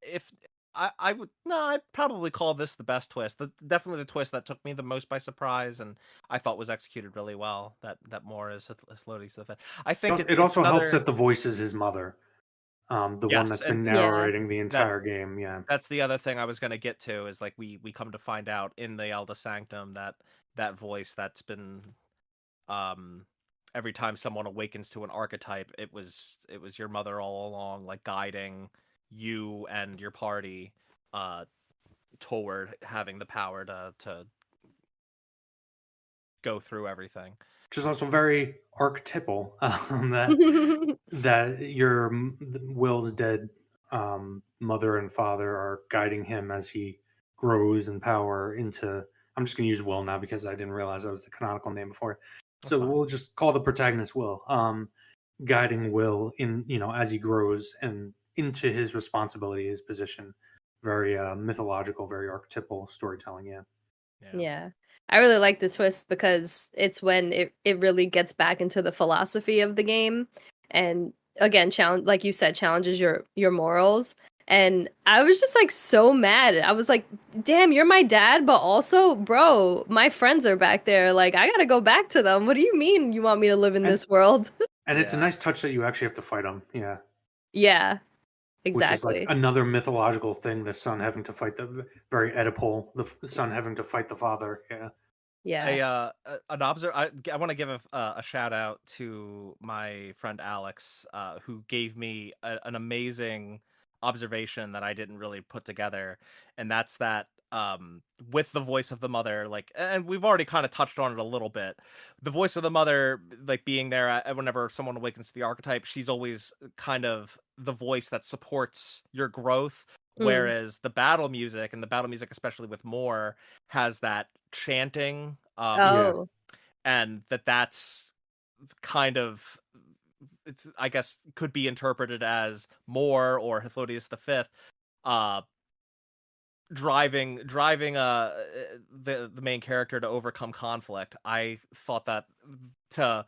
if I would, no, I'd probably call this the best twist. Definitely the twist that took me the most by surprise, and I thought was executed really well. That more is slowly to the fifth. I think It it's also helps another. that the voice is his mother, the one Yes, that's and been Yeah. narrating the that entire game. Yeah. that's the other thing I was gonna get to, is like we come to find out in the Elder Sanctum that that voice that's been, um every time someone awakens to an archetype, it was your mother all along, like guiding you and your party uh toward having the power to go through everything. Which is also very archetypal, that your Will's dead mother and father are guiding him as he grows in power into. I'm just going to use Will now because I didn't realize that was the canonical name before. That's So fine. we'll just call the protagonist Will. Guiding Will in as he grows and into his responsibility, his position. Very mythological, very archetypal storytelling. Yeah. Yeah. I really like the twist because it's when it really gets back into the philosophy of the game, and again, challenge, like you said, challenges your morals. And I was just like so mad. I was like, "Damn, you're my dad, but also, bro, my friends are back there. Like, I gotta go back to them. What do you mean you want me to live in this world?" And it's a nice touch that you actually have to fight them. Yeah. Yeah, Which is like exactly. another mythological thing, the son having to fight the very Oedipal, the son having to fight the father. Yeah. Yeah. I want to give a shout out to my friend Alex, who gave me an amazing observation that I didn't really put together, and that's that with the voice of the mother, like, and we've already kind of touched on it a little bit, the voice of the mother, like being there whenever someone awakens to the archetype, she's always kind of the voice that supports your growth. Mm. Whereas the battle music, and the battle music especially with more, has that chanting, Yeah. Oh. and that's kind of, it's, I guess, could be interpreted as Moore or Hythlodaeus V, uh driving the main character to overcome conflict. I thought that to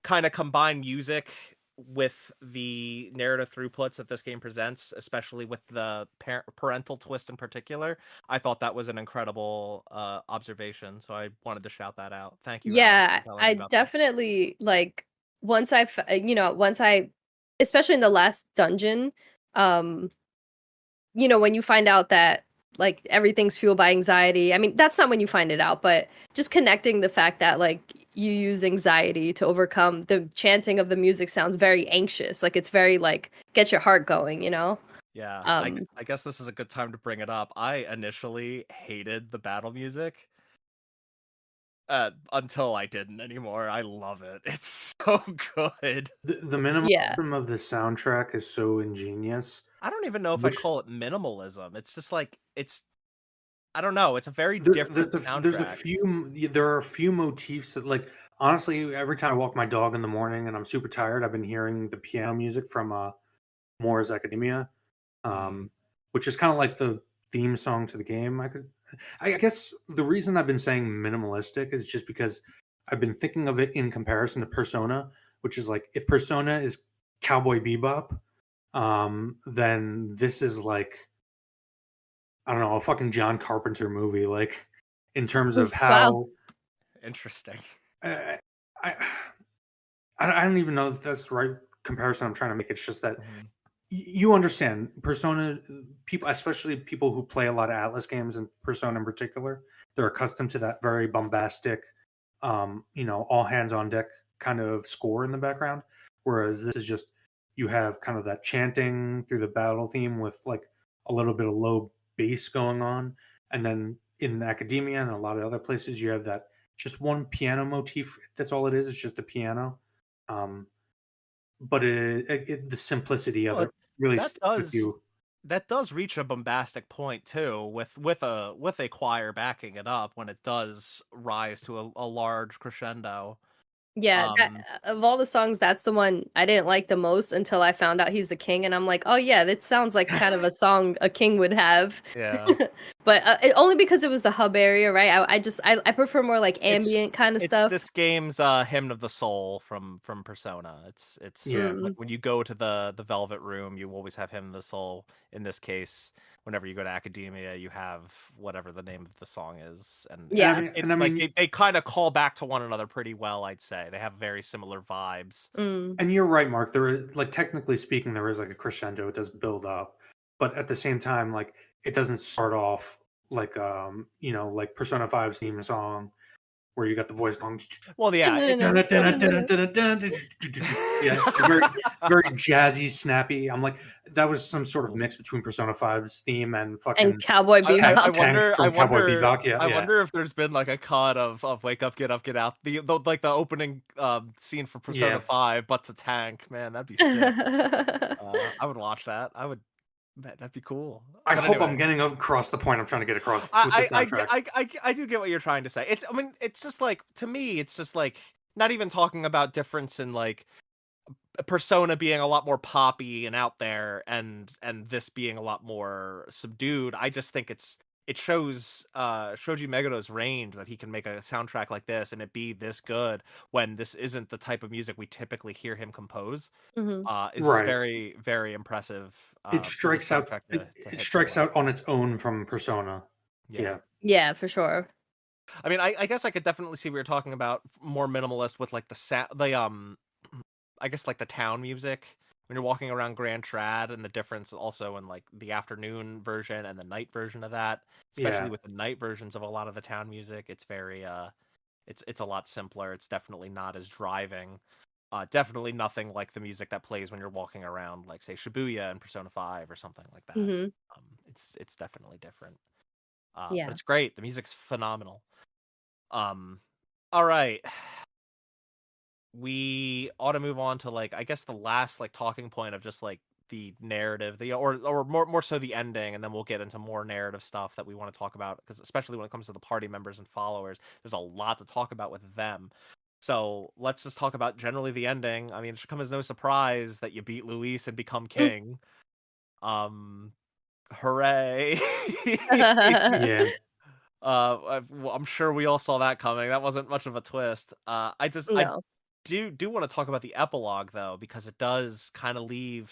kind of combine music with the narrative throughputs that this game presents, especially with the parental twist in particular, I thought that was an incredible observation. So I wanted to shout that out. Thank you, Alex, Yeah, for telling me I about that. definitely like once I especially in the last dungeon, um when you find out that like everything's fueled by anxiety. I mean, that's not when you find it out, but just connecting the fact that like you use anxiety to overcome the chanting of the music sounds very anxious. Like it's very like get your heart going, you know? Yeah, Um I guess this is a good time to bring it up. I initially hated the battle music, until I didn't anymore. I love it. It's so good. The yeah. minimalism of the soundtrack is so ingenious. I don't even know if I'd Which call it minimalism. It's just like, it's, I don't know. It's a very there, different there's a soundtrack. few there are a few motifs that, like, honestly, every time I walk my dog in the morning and I'm super tired, I've been hearing the piano music from Moore's Academia, Mm. um, which is kind of like the theme song to the game. I guess the reason I've been saying minimalistic is just because I've been thinking of it in comparison to Persona, which is like, if Persona is Cowboy Bebop, then this is like, I don't know, a fucking John Carpenter movie. Like, in terms of Wow. how Interesting. uh, I I don't even know if that's the right comparison I'm trying to make. It's just that Mhm. you understand Persona, people, especially people who play a lot of Atlas games, and Persona in particular, they're accustomed to that very bombastic, all hands on deck kind of score in the background. Whereas this is just, you have kind of that chanting through the battle theme with like a little bit of low bass going on, and then in Academia and a lot of other places, you have that just one piano motif. That's all it is. It's just the piano. Um, but the simplicity of Well, it really that sticks with does you. that does reach a bombastic point too, with a choir backing it up when it does rise to a large crescendo. Yeah, that Um, of all the songs, that's the one I didn't like the most until I found out he's the king, and I'm like, "Oh yeah, that sounds like kind of a song a king would have." yeah. But only because it was the hub area, right? I prefer more like It's ambient kind of it's stuff. this game's hymn of the soul from Persona. It's Yeah. like Mm, when you go to the Velvet Room, you always have hymn of the soul. In this case, whenever you go to Academia, you have whatever the name of the song is, and And I yeah. mean, it and I like mean, they kind of call back to one another pretty well. I'd say they have very similar vibes. Mm. and you're right, Mark. There is, like, technically speaking, there is like a crescendo. It does build up, but at the same time, like, it doesn't start off like like Persona 5's theme song, where you got the voice going. Well, yeah, it. Yeah, very very jazzy, snappy. I'm like, that was some sort of mix between Persona 5's theme and And fucking Cowboy I Bebop. Tank wonder, from Cowboy Bebop. Yeah, I yeah, wonder if there's been like a cut of Wake Up, Get Up, Get Out, the like the opening scene for Persona yeah. 5, but to Tank, man, that'd be sick. I would watch that. I would, man, that'd be cool. I But hope I'm anyway, getting across the point I'm trying to get across with the soundtrack. I do get what you're trying to say. It's, I mean, it's just like, to me, it's just like, not even talking about difference in like Persona being a lot more poppy and out there, and this being a lot more subdued. I just think it shows Shoji Meguro's range that he can make a soundtrack like this and it be this good when this isn't the type of music we typically hear him compose. Is just Right. very, very impressive It for his strikes out. soundtrack It, to it hit so strikes well. out on its own from Persona. Yeah. Yeah. Yeah, for sure. I mean, I guess I could definitely see what you're talking about more minimalist with like I guess like the town music when you're walking around Grand Trad, and the difference also in like the afternoon version and the night version of that, especially Yeah. with the night versions of a lot of the town music. It's very it's a lot simpler. It's definitely not as driving. Definitely nothing like the music that plays when you're walking around, like say Shibuya in Persona 5 or something like that. Hmm. It's definitely different. But Yeah. it's great. The music's phenomenal. All right. We ought to move on to like I guess the last like talking point of just like the narrative, or more so the ending, and then we'll get into more narrative stuff that we want to talk about because especially when it comes to the party members and followers, there's a lot to talk about with them. So let's just talk about generally the ending. I mean, it should come as no surprise that you beat Luis and become king. Hooray! Yeah. I'm sure we all saw that coming. That wasn't much of a twist. I No. do want to talk about the epilogue though, because it does kind of leave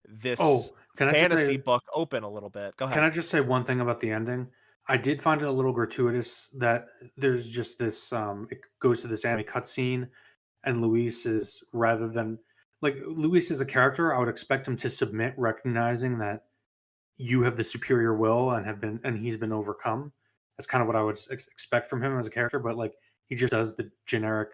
this Oh, fantasy book open a little bit. Go can ahead. I just say one thing about the ending? I did find it a little gratuitous that there's just this it goes to this anime cutscene, and Luis is, rather than, like, Luis is a character, I would expect him to submit, recognizing that you have the superior will and he's been overcome. That's kind of what I would expect from him as a character, but like he just does the generic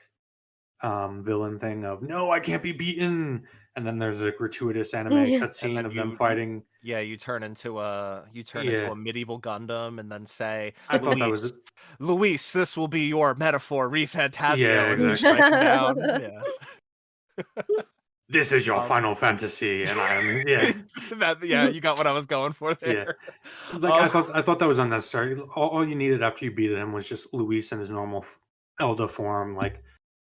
villain thing of no, I can't be beaten, and then there's a gratuitous anime And cutscene then of them fighting. you turn into Yeah, a medieval Gundam and then say, I thought that was Luis, this will be your metaphor, yeah, ReFantazio, and then you exactly. strike him down. Yeah. This is your Um, Final Fantasy, and I am, yeah, you got what I was going for yeah. there. Like I thought that was unnecessary. All you needed after you beat him was just Luis in his normal Elda form, like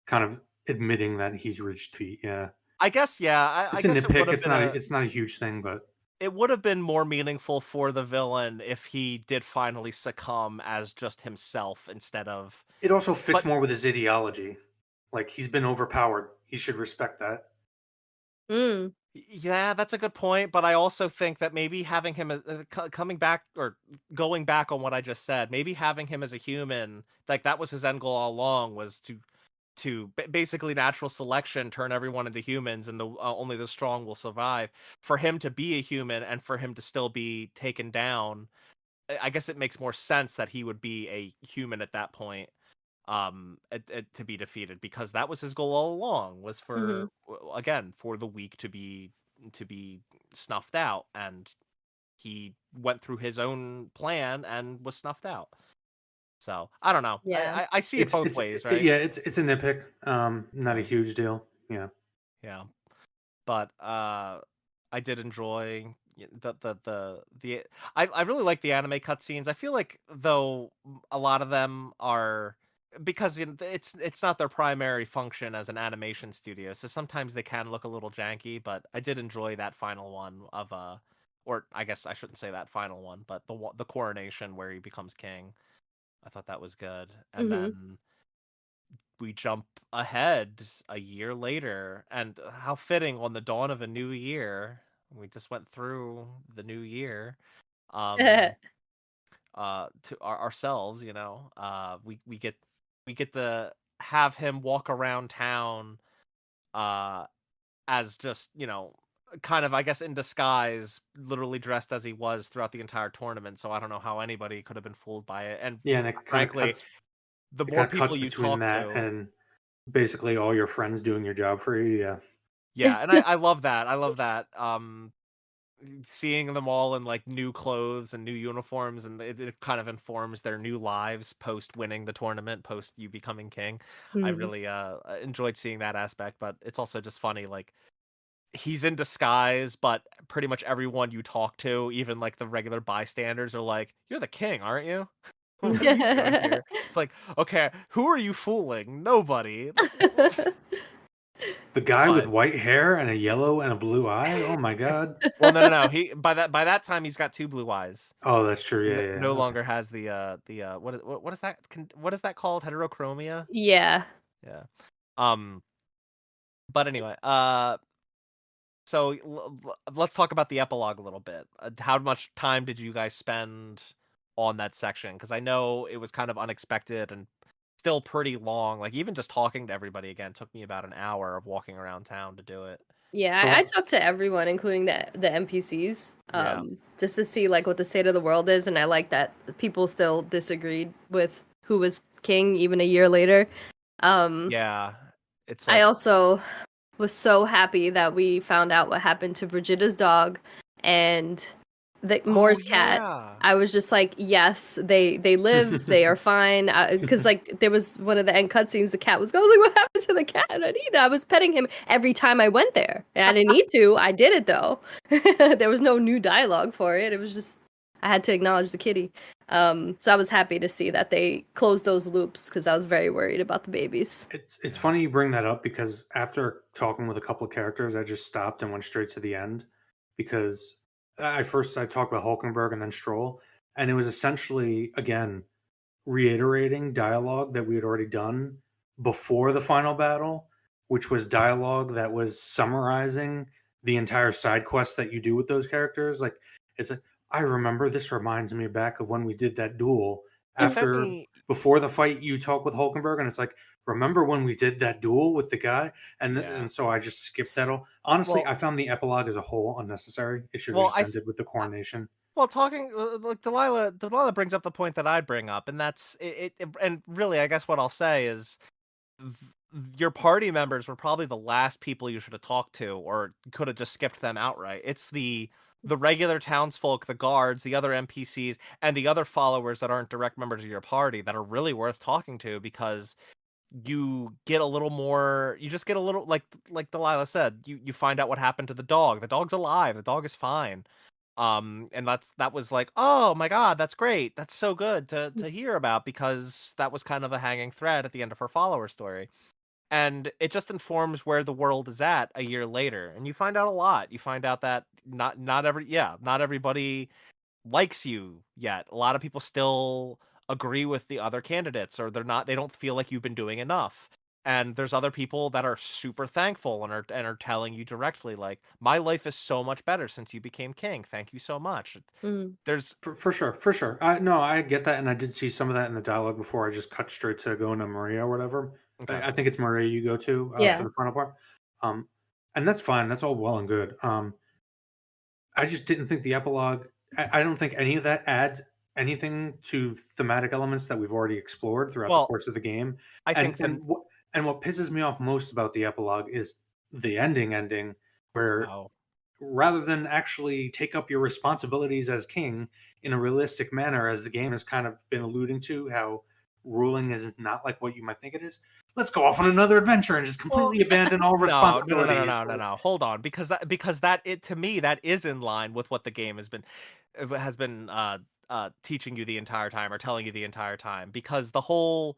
kind of admitting that he's reached peak. Yeah, I guess, yeah. I it's a guess it would nitpick. have been It's not a huge thing, but it would have been more meaningful for the villain if he did finally succumb as just himself instead of. it also fits But more with his ideology. Like he's been overpowered. He should respect that. Mm. yeah, that's a good point. But I also think that maybe having him coming back or going back on what I just said, maybe having him as a human, like that was his end goal all along, was to basically natural selection turn everyone into humans, and the only the strong will survive. For him to be a human and for him to still be taken down, I guess it makes more sense that he would be a human at that point, to be defeated, because that was his goal all along, was Hmm. for again for the weak to be snuffed out, and he went through his own plan and was snuffed out. So I don't know. Yeah. I see it both ways, right? Yeah, it's a nitpick. Not a Yeah. huge deal. Yeah. Yeah. But I did enjoy the I really like the anime cutscenes. I feel like though a lot of them are, because it's not their primary function as an animation studio, so sometimes they can look a little janky, but I did enjoy that final one of or I guess I shouldn't say that final one, but the coronation where he becomes king. I thought that was good. And Hmm. then we jump ahead a year later, and how fitting on the dawn of a new year. We just went through the new year, um, to ourselves, we get to have him walk around town, uh, as just, kind of, I guess, in disguise, literally dressed as he was throughout the entire tournament. So I don't know how anybody could have been fooled by it. And Yeah, and frankly, the it more kind of cuts people you between talk that to. and basically all your friends doing your job for you. Yeah. Yeah, and I love that. I love that. Seeing them all in like new clothes and new uniforms, and it kind of informs their new lives post winning the tournament, post you becoming king. I Hmm. really enjoyed seeing that aspect, but it's also just funny, like he's in disguise, but pretty much everyone you talk to, even like the regular bystanders, are like, "You're the king, aren't you? What are you doing here?" It's like, okay, who are you fooling? Nobody. Like, The guy with But white hair and a yellow and a blue eye? Oh my god. well, no. He by that time he's got two blue eyes. Oh, that's true. He Yeah, no yeah. Okay. longer has what is that what is that called? Heterochromia? Yeah. Yeah. Um but anyway, so let's talk about the epilogue a little bit. How much time did you guys spend on that section? Because I know it was kind of unexpected and still pretty long. Like even just talking to everybody again took me about an hour of walking around town to do it. Yeah, I So talked to everyone, including the NPCs, Yeah. just to see like what the state of the world is, and I like that people still disagreed with who was king even a year later. Um, Yeah. It's I like, also was so happy that we found out what happened to Brigitta's dog and the oh Moore's cat. yeah. I was just like, yes, they live, they are fine. Because like there was one of the end cutscenes, the cat was going, I was like, what happened to the cat? Anita, I was petting him every time I went there, and I didn't need to. I did it though. There was no new dialogue for it. It was just I had to acknowledge the kitty. So I was happy to see that they closed those loops because I was very worried about the babies. it's funny you bring that up because after talking with a couple of characters, I just stopped and went straight to the end because I talked about Hulkenberg and then Stroll, and it was essentially again reiterating dialogue that we had already done before the final battle, which was dialogue that was summarizing the entire side quest that you do with those characters. Like it's like I remember this reminds me back of when we did that duel If after any before the fight you talk with Hulkenberg and it's like remember when we did that duel with the guy yeah. and so I just skipped that all. Honestly, Well I found the epilogue as a whole unnecessary. It should have well just ended with the coronation. well, talking like Delilah brings up the point that I'd bring up, and that's and really, I guess what I'll say is, your party members were probably the last people you should have talked to, or could have just skipped them outright. It's the regular townsfolk, the guards, the other NPCs, and the other followers that aren't direct members of your party that are really worth talking to because you get a little more. You just get a little like Delilah said. You find out what happened to the dog. The dog's alive. The dog is fine. And that was like, oh my god, that's great, that's so good to hear about, because that was kind of a hanging thread at the end of her follower story, and it just informs where the world is at a year later, and you find out a lot. You find out that not everybody likes you yet. A lot of people still agree with the other candidates, or they don't feel like you've been doing enough. And there's other people that are super thankful and are telling you directly, like, my life is so much better since you became king. Thank you so much. Mm. There's For sure, for sure. I get that, and I did see some of that in the dialogue before. I just cut straight to going to Maria or whatever. okay. I think it's Maria you go to for Yeah. the final part, um, and that's fine. That's all well and good. I just didn't think the epilogue. I don't think any of that adds anything to thematic elements that we've already explored throughout the Well, course of the game. I And think the and what and what pisses me off most about the epilogue is the ending where oh rather than actually take up your responsibilities as king in a realistic manner, as the game has kind of been alluding to, how ruling is not like what you might think it is. Let's go off on another adventure and just well completely abandon all responsibilities. hold on, because it to me that is in line with what the game has been teaching you the entire time, or telling you the entire time, because the whole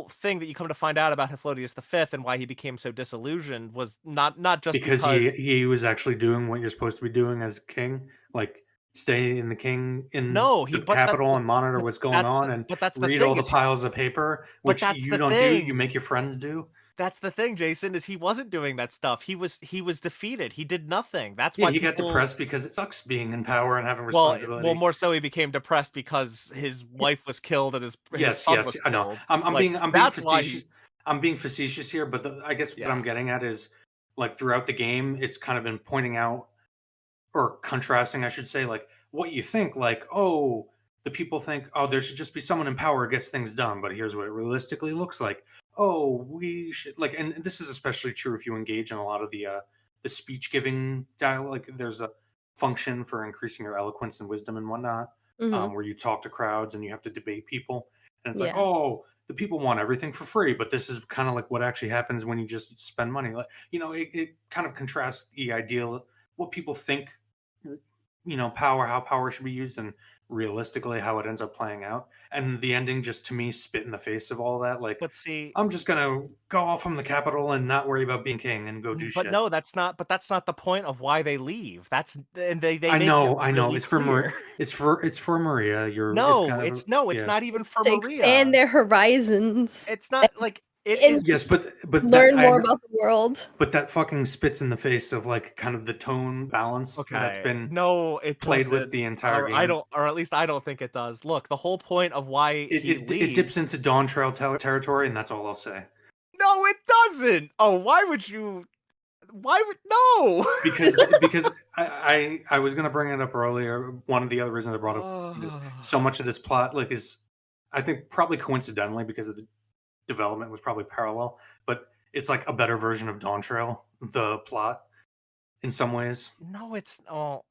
thing that you come to find out about Hyphlodius V and why he became so disillusioned was not just Because because he was actually doing what you're supposed to be doing as king, like stay in the king in no the he capital and monitor but what's going on and that's the read all thing the is piles of paper, but which that's you the don't do. You thing make your friends do. That's the thing, Jason, is he wasn't doing that stuff. He was defeated. He did nothing. That's Yeah, why he got people depressed because it sucks being in power and having well, responsibility. more so he became depressed because his wife was killed and his Yes, son yes, was I know. killed. I'm Like being that's why he facetious. I'm being facetious here, but I guess what I'm yeah. getting at is like throughout the game, it's kind of been pointing out or contrasting, I should say, like what you think, like, oh, the people think, oh, there should just be someone in power who gets things done, but here's what it realistically looks like. Oh, we should like, and this is especially true if you engage in a lot of the speech giving dialogue. Like, there's a function for increasing your eloquence and wisdom and whatnot, Hmm. where you talk to crowds and you have to debate people, and it's like, Yeah. oh, the people want everything for free, but this is kind of like what actually happens when you just spend money. Like, it kind of contrasts the ideal what people think, power, how power should be used, and realistically how it ends up playing out. And the ending just to me spit in the face of all that. Like, But see, I'm just gonna go off from the capital and not worry about being king and go do but shit. no, that's not. But that's not the point of why they leave. And they I make it know. really It's for clear. it's for Maria. It's No, kind of it's yeah. not even It's for to expand Maria. their horizons It's not like it and is. Yes, but that learn more about the world. but that fucking spits in the face of like kind of the tone balance that's Okay. been No, it played with doesn't. the entire Or I game. don't, or at least I don't think it does. Look, the whole point of why he It dips leaves. into Dawn Trail territory, and that's all I'll say. No, it doesn't. Oh, why would you? Why would no? Because I was gonna bring it up earlier. One of the other reasons I brought up is so much of this plot like is I think probably coincidentally because of the development was probably parallel, but it's like a better version of Dawn Trail, the plot in some ways. No, it's oh.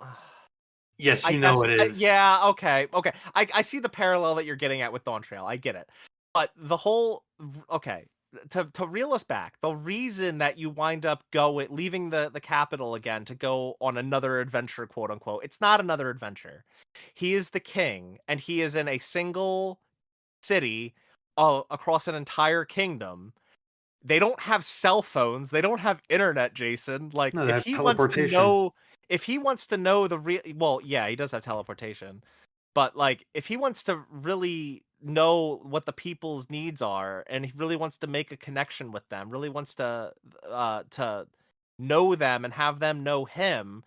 Yes, I you know guess, it is. yeah, okay, okay. I see the parallel that you're getting at with Dawn Trail. I get it, but the whole okay. To reel us back, the reason that you wind up leaving the capital again to go on another adventure, quote unquote, it's not another adventure. He is the king, and he is in a single city across an entire kingdom. They don't have cell phones. They don't have internet, Jason. Like No, that's teleportation. if he wants to know the real, well, yeah, he does have teleportation. But like if he wants to really know what the people's needs are and he really wants to make a connection with them, really wants to know them and have them know him,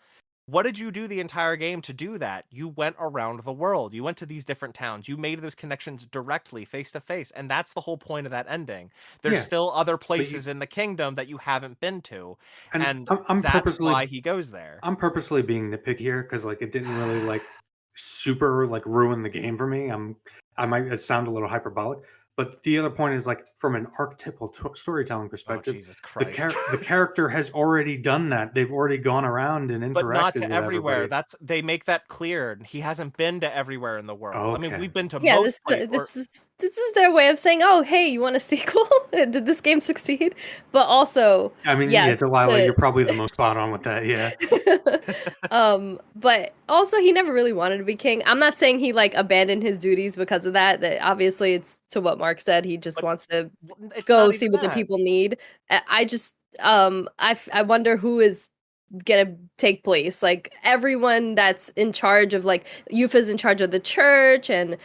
what did you do the entire game to do that? You went around the world. You went to these different towns. You made those connections directly, face to face. And that's the whole point of that ending. There's Yeah, still other but you, places in the kingdom that you haven't been to. and And I'm that's purposely why he goes there. I'm purposely being nitpicky here because like it didn't really like super like ruin the game for me. I might sound a little hyperbolic, but the other point is like from an archetypal storytelling Oh, perspective, Jesus Christ. the character has already done that. They've already gone around and But not interacted to with everywhere. everybody. They make that clear. He hasn't been to everywhere in the world. I mean, Okay, we've been to Yeah, most places. this is their way of saying, "Oh, hey, you want a sequel? Did this game succeed?" But also, I mean, yeah, yes, Delilah, to you're probably the most spot on with that. Yeah, but also he never really wanted to be king. I'm not saying he like abandoned his duties because of that. That obviously it's to what Mark said. He just But wants to it's go not see even what the that. people need. I just I wonder who is gonna take place. Like everyone that's in charge of like Yufa's in charge of the church and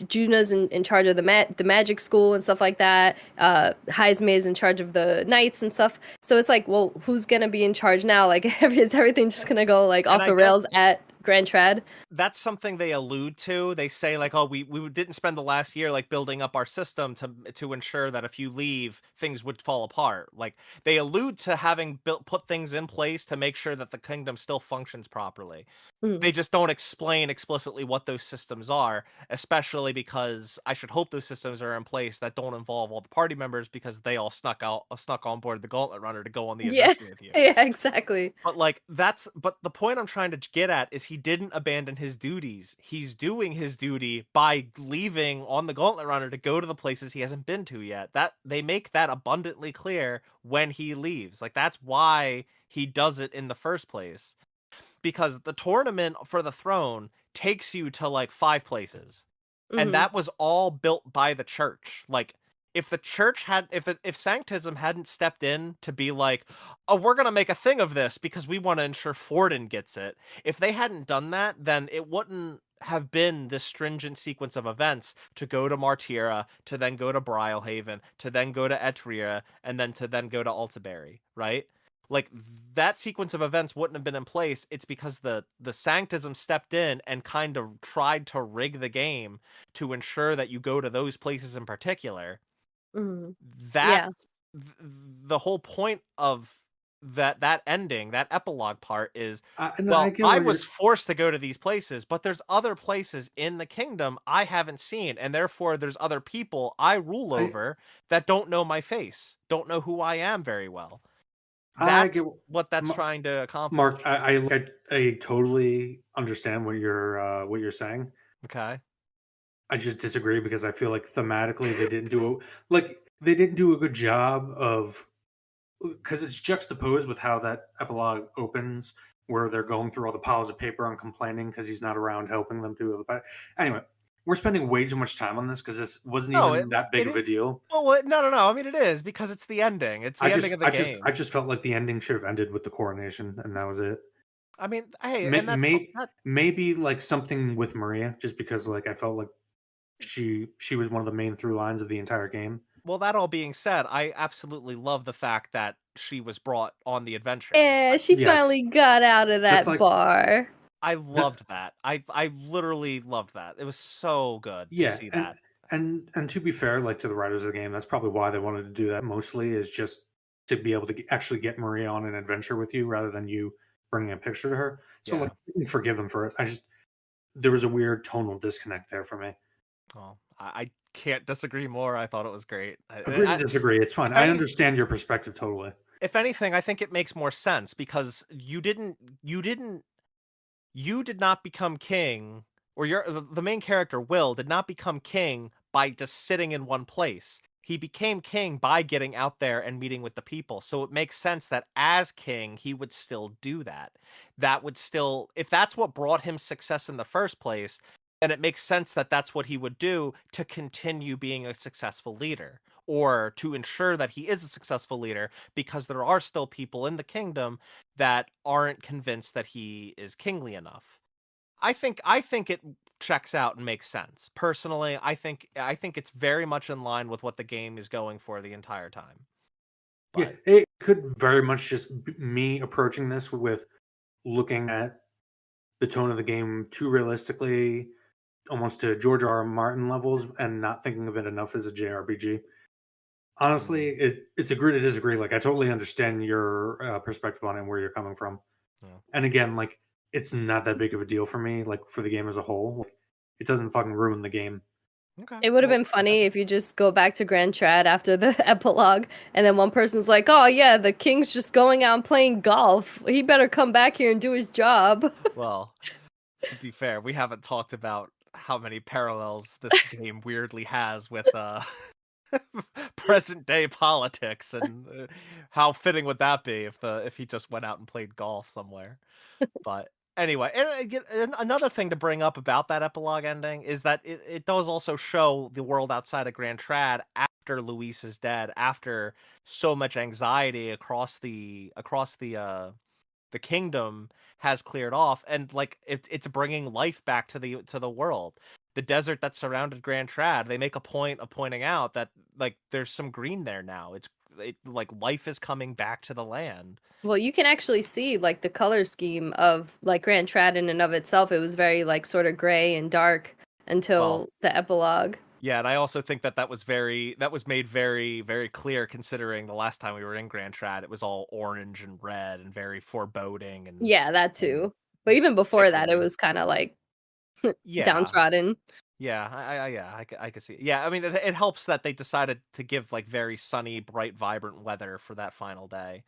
Juna's in charge of the magic school and stuff like that. Heisme is in charge of the knights and stuff. So it's like, well, who's gonna be in charge now? Like is everything just gonna go like And off I the guess rails at Grand Trad? that's something they allude to. They say like, "Oh, we didn't spend the last year like building up our system to ensure that if you leave, things would fall apart." Like they allude to having put things in place to make sure that the kingdom still functions properly. Mm. They just don't explain explicitly what those systems are, especially because I should hope those systems are in place that don't involve all the party members because they all snuck on board the Gauntlet Runner to go on the Yeah, adventure with you. yeah, exactly. But but the point I'm trying to get at is he didn't abandon his duties. He's doing his duty by leaving on the Gauntlet Runner to go to the places he hasn't been to yet. That they make that abundantly clear when he leaves. Like that's why he does it in the first place. Because the tournament for the throne takes you to like 5 places. And Hmm. that was all built by the church. Like if the church had if Sanctism hadn't stepped in to be like, "Oh, we're going to make a thing of this because we want to ensure Forden gets it." If they hadn't done that, then it wouldn't have been this stringent sequence of events to go to Martira, to then go to Brilehaven, to then go to Etria, and then go to Altaberry, right? Like that sequence of events wouldn't have been in place. It's because the Sanctism stepped in and kind of tried to rig the game to ensure that you go to those places in particular. Hmm. That's Yeah. the whole point of that ending, that epilogue part is, and I well, get I where was you're. forced to go to these places, but there's other places in the kingdom I haven't seen, and therefore there's other people I rule I over that don't know my face, don't know who I am very well. I get That's what that's Ma- trying to accomplish. Mark. I totally understand what you're saying. Okay. I just disagree because I feel like thematically they didn't do a good job of because it's juxtaposed with how that epilogue opens where they're going through all the piles of paper and complaining because he's not around helping them do the. Anyway, we're spending way too much time on this because this wasn't No, even that big of a deal. Well, no. I mean, it is because it's the ending. It's the ending of the game. I just felt like the ending should have ended with the coronation, and that was it. I mean, hey, and maybe like something with Maria, just because like I felt like she was one of the main through lines of the entire game. Well, that all being said, I absolutely love the fact that she was brought on the adventure. Yeah, she finally got out of that bar. I loved that. I literally loved that. It was so good to see that. And to be fair, like to the writers of the game, that's probably why they wanted to do that mostly, is just to be able to actually get Maria on an adventure with you rather than you bringing a picture to her. So like, you can forgive them for it. There was a weird tonal disconnect there for me. Oh, I can't disagree more. I thought it was gret. Agree to disagree. It's fine. I understand your perspective totally. If anything, I think it makes more sense because you did not become king, or the main character, Will, did not become king by just sitting in one place. He became king by getting out there and meeting with the people. So it makes sense that as king, he would still do that. That would still, if that's what brought him success in the first place, then it makes sense that that's what he would do to continue being a successful leader, or to ensure that he is a successful leader, because there are still people in the kingdom that aren't convinced that he is kingly enough. I think it checks out and makes sense. Personally, I think it's very much in line with what the game is going for the entire time. But yeah, it could very much just be me approaching this with looking at the tone of the game too realistically, almost to George R. R. Martin levels, and not thinking of it enough as a JRPG. Honestly, it's agree to disagree. Like, I totally understand your perspective on it and where you're coming from. Yeah. And again, like, it's not that big of a deal for me, like, for the game as a whole. Like, it doesn't fucking ruin the game. Okay. It would have been funny if you just go back to Grand Trad after the epilogue, and then one person's like, oh yeah, the king's just going out and playing golf. He better come back here and do his job. Well, to be fair, we haven't talked about how many parallels this game weirdly has with present day politics, and how fitting would that be if he just went out and played golf somewhere. But anyway, and another thing to bring up about that epilogue ending is that it does also show the world outside of Grand Trad after Luis is dead, after so much anxiety across the kingdom has cleared off, and like it's bringing life back to the world. The desert that surrounded Grand Trad, they make a point of pointing out that like there's some green there now. Like life is coming back to the land. Well, you can actually see like the color scheme of like Grand Trad in and of itself. It was very like sort of gray and dark until the epilogue. Yeah, and I also think that was made very, very clear, considering the last time we were in Grand Trad, it was all orange and red and very foreboding. And yeah, that too. But even before that, it was kind of like downtrodden. Yeah, I could see. Yeah, I mean, it helps that they decided to give like very sunny, bright, vibrant weather for that final day.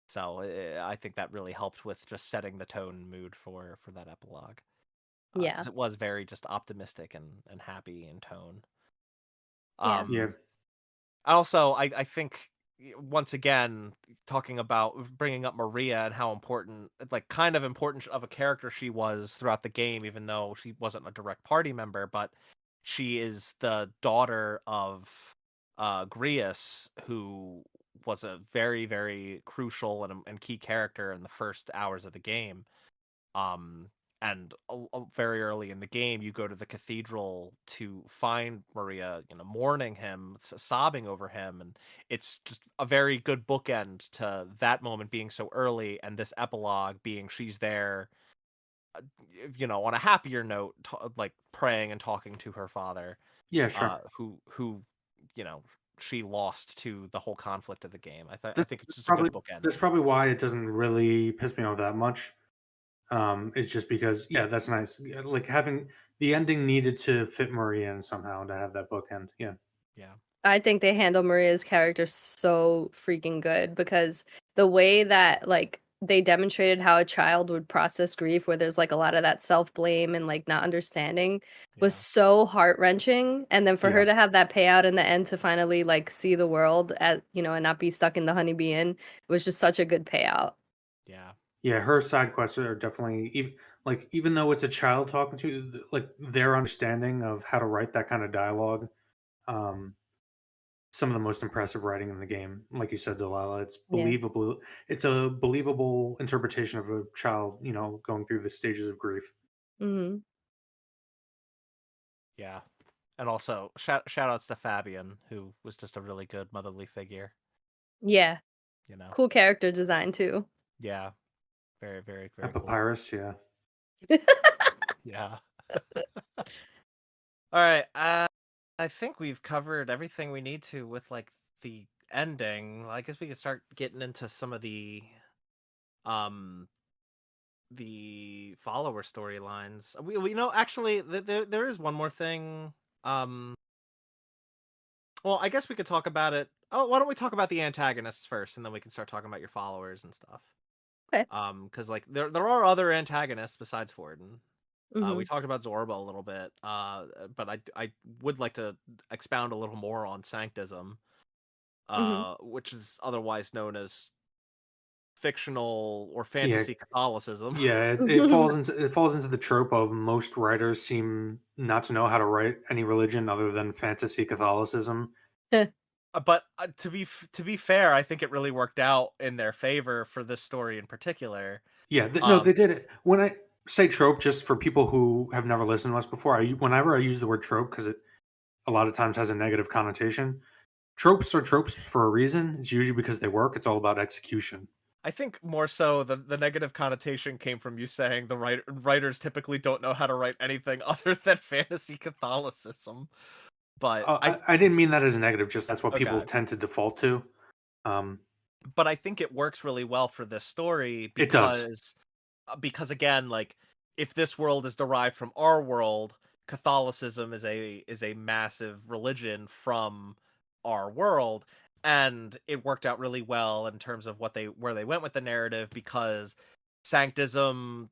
So I think that really helped with just setting the tone and mood for that epilogue. Yeah, because it was very just optimistic and happy in tone. Yeah. Also, I think, once again, talking about bringing up Maria and how important, like kind of important of a character she was throughout the game, even though she wasn't a direct party member, but she is the daughter of Grius, who was a very, very crucial and key character in the first hours of the game. And very early in the game, you go to the cathedral to find Maria, mourning him, sobbing over him, and it's just a very good bookend to that moment being so early, and this epilogue being she's there, on a happier note, like praying and talking to her father. Yeah, sure. Who she lost to the whole conflict of the game. I think it's just a good bookend. That's probably why it doesn't really piss me off that much. It's just because, that's nice. Like, having the ending needed to fit Maria in somehow to have that bookend. Yeah. I think they handle Maria's character so freaking good, because the way that like they demonstrated how a child would process grief, where there's like a lot of that self-blame and like not understanding, was so heart-wrenching. And then for her to have that payout in the end to finally like see the world and not be stuck in the honeybee inn, was just such a good payout. Yeah, her side quests are definitely even though it's a child talking to you, like their understanding of how to write that kind of dialogue. Um, some of the most impressive writing in the game, like you said, Delilah. It's Yeah. believable. It's a believable interpretation of a child, going through the stages of grief. Hmm. Yeah. And also shout outs to Fabian, who was just a really good motherly figure. Yeah. You know. Cool character design too. Yeah. Very, very, And very cool. Papyrus, yeah. Yeah. All right. I think we've covered everything we need to with like the ending. I guess we can start getting into some of um the follower storylines. We actually there is one more thing. Um well, I guess we could talk about it. Oh, why don't we talk about the antagonists first, and then we can start talking about your followers and stuff. Okay. Because like there are other antagonists besides Forden. We Hmm. talked about Zorba a little bit, but I would like to expound a little more on Sanctism, Hmm. which is otherwise known as fictional or Yeah, fantasy Catholicism. yeah. It falls into the trope of most writers seem not to know how to write any religion other than fantasy Catholicism. But to be fair, I think it really worked out in their favor for this story in particular. Yeah, no, they did it. When I say trope, just for people who have never listened to us before, whenever I use the word trope, because it a lot of times has a negative connotation. Tropes are tropes for a reason. It's usually because they work. It's all about execution. I think more so the negative connotation came from you saying the writers typically don't know how to write anything other than fantasy Catholicism. But I didn't mean that as a negative. Just that's what people okay. tend to default to. But I think it works really well for this story It does. because again, like if this world is derived from our world, Catholicism is a massive religion from our world, and it worked out really well in terms of where they went with the narrative because Sanctism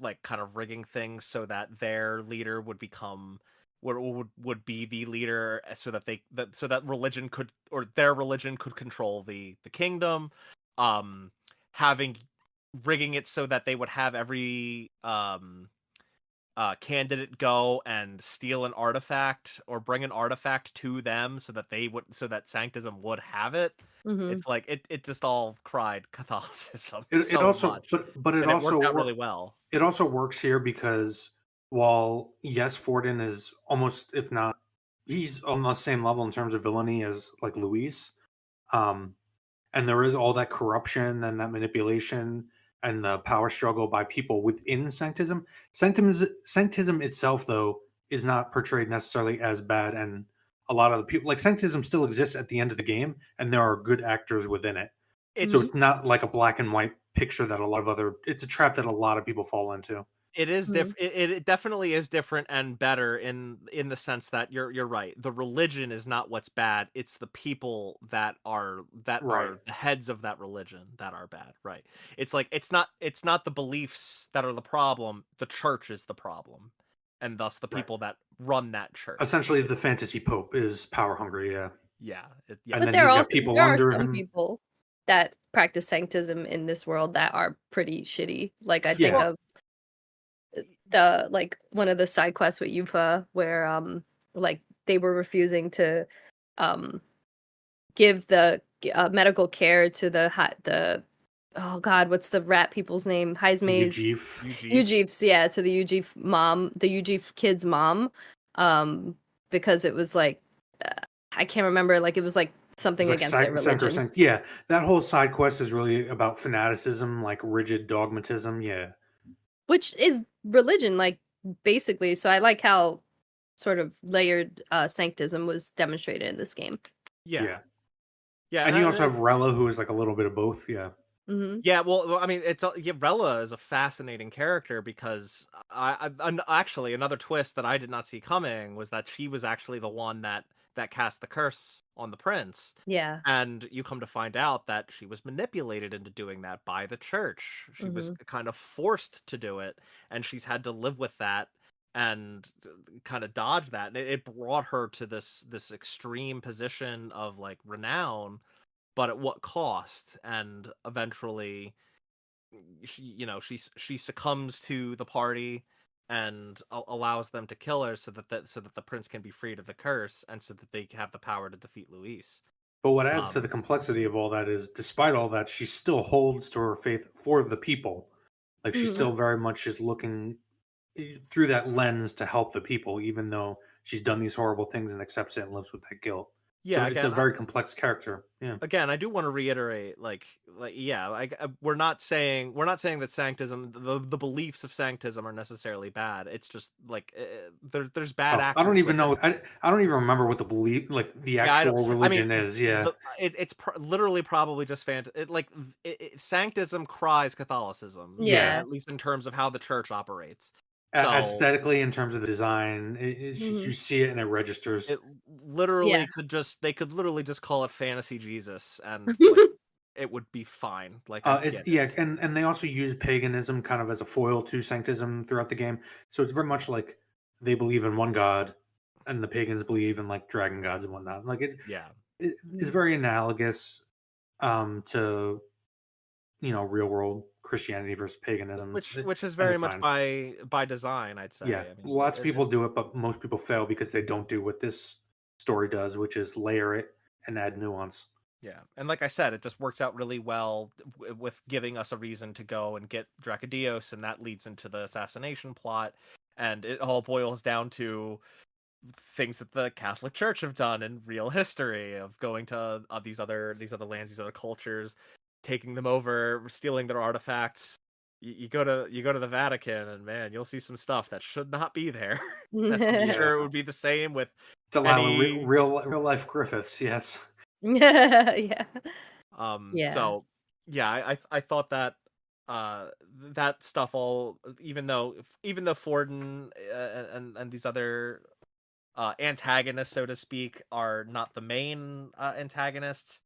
like kind of rigging things so that their leader would become would be the leader so that so that religion could or their religion could control the kingdom, um having rigging it so that they would have every candidate go and steal an artifact or bring an artifact to them so that Sanctism would have it. Hmm. It's like it just all cried Catholicism It so also, much, but it and it also worked out really well. it also works here because while yes, Forden is almost, if not, he's on the same level in terms of villainy as like Luis. Um, and there is all that corruption and that manipulation and the power struggle by people within Sanctism. Sanctism itself, though, is not portrayed necessarily as bad, and a lot of the people like Sanctism still exists at the end of the game, and there are good actors within it. So Hmm. It's it's not like a black and white picture that a lot of other. It's a trap that a lot of people fall into. It is Hmm. it definitely is different and better in the sense that you're right. The religion is not what's bad. It's the people that Right, are the heads of that religion that are bad. Right. It's like it's not the beliefs that are the problem. The church is the problem, and thus the right. people that run that church. Essentially, the fantasy pope is power hungry, yeah, Yeah. and But then he's got there people are under some him. people that practice sanctism in this world that are pretty shitty. Like I think Yeah, Well, of the like one of the side quests with Yufa where like they were refusing to um give the medical care to the oh god, what's the rat people's name? Heismei's Ujif. Eugene. Ujif's, yeah, to the Ujif mom, the Ujif kid's mom, because it was like uh, I can't remember, like it was like It's something like against their religion, sacrosanct. Yeah, that whole side quest is really about fanaticism, like rigid dogmatism. Yeah, which is religion, like basically. So I like how sort of layered sanctism was demonstrated in this game. Yeah. yeah. Yeah, And you also have Rella, who is like a little bit of both. Yeah, Hmm. yeah, well, I mean, Rella is a fascinating character because actually another twist that I did not see coming was that she was actually the one that cast the curse on the prince, Yeah. and you come to find out that she was manipulated into doing that by the church. She was Hmm. kind of forced to do it, and she's had to live with that and kind of dodge that. And it brought her to this extreme position of like renown, but at what cost? And eventually she succumbs to the party and allows them to kill her so that the prince can be freed of the curse and so that they have the power to defeat Luis. But what adds to the Um, complexity of all that is, despite all that, she still holds to her faith for the people. Like she Mhm. still very much is looking through that lens to help the people, even though she's done these horrible things and accepts it and lives with that guilt. So yeah, it's a very complex character. Yeah. again, I do want to reiterate, yeah, we're not saying that sanctism, the beliefs of sanctism, are necessarily bad. It's just like there's bad Oh, I don't actors even with it. know. I don't even remember what the belief, like the Yeah, I don't. actual I mean, religion is. Yeah. literally probably just sanctism cries Catholicism, Yeah. Yeah. at least in terms of how the church operates. So Aesthetically, in terms of the design, it's just, you Mhm. see it and it registers. it literally Yeah. they could literally just call it fantasy Jesus, and like it would be fine. Like, I It's get it. yeah, and they also use paganism kind of as a foil to sanctism throughout the game. So it's very much like they believe in one god, and the pagans believe in like dragon gods and whatnot. Like Yeah. it's very analogous to real world Christianity versus paganism. Which is And very it's much fine. by design, I'd Yeah, say. I mean, lots of people do it, but most people fail because they don't do what this story does, which is layer it and add nuance. yeah, and like I said, it just works out really well with giving us a reason to go and get Dracodios, and that leads into the assassination plot, and it all boils down to things that the Catholic Church have done in real history of going to these other lands, these other cultures, taking them over, stealing their artifacts. You go to the Vatican, and man, you'll see some stuff that should not be there. And I'm Yeah, sure it would be the same with Delilah, any real life Griffiths. Yes. Yeah. Yeah. so yeah, I thought that that stuff all, even though Forden and these other antagonists, so to speak, are not the main antagonists,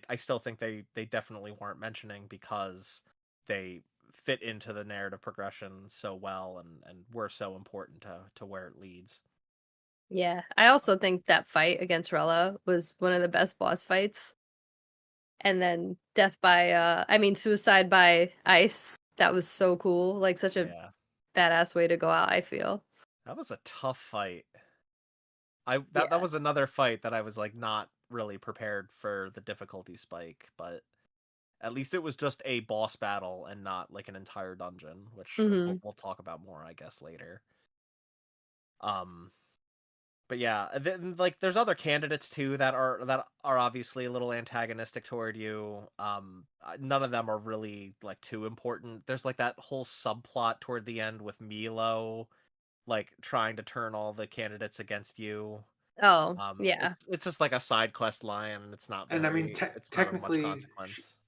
I still think they definitely weren't mentioning because they fit into the narrative progression so well and were so important to where it leads. Yeah. I also think that fight against Rella was one of the best boss fights. And then suicide by ice. That was so cool. Like such a Yeah, badass way to go out, I feel. that was a tough fight. That Yeah. was another fight that I was like not really prepared for the difficulty spike, but at least it was just a boss battle and not like an entire dungeon, which Mhm. we'll talk about more, I guess, later. Um, but yeah, then like there's other candidates too that are obviously a little antagonistic toward you. None of them are really like too important. There's like that whole subplot toward the end with Milo, like trying to turn all the candidates against you. Oh, yeah. It's just like a side quest line. And I mean, It's not of much consequence.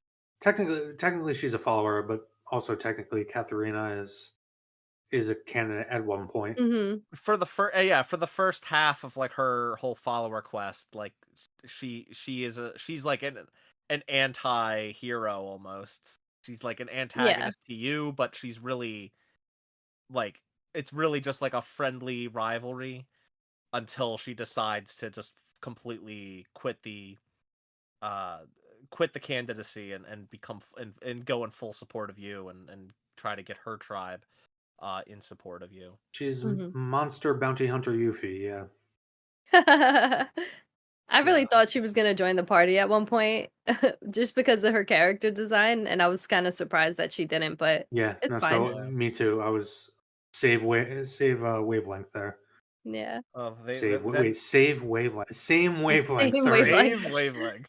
technically she's a follower, but also technically Katharina is a candidate at one point. Mhm. For the first, yeah, for the first half of like her whole follower quest, like she's like an anti-hero almost. She's like an Yeah. antagonist to you, but she's really like it's really just like a friendly rivalry until she decides to just completely uh quit the candidacy and become and go in full support of you and try to get her tribe in support of you. She's Mhm. monster bounty hunter Yuffie. Yeah, I Yeah. really thought she was gonna join the party at one point, just because of her character design, and I was kind of surprised that she didn't, but yeah. it's No, fine. so Yeah. me too. I was save wavelength there. Yeah. Oh, Wait, save wavelength. Same wavelength. Same Sorry. wavelength. save wavelength.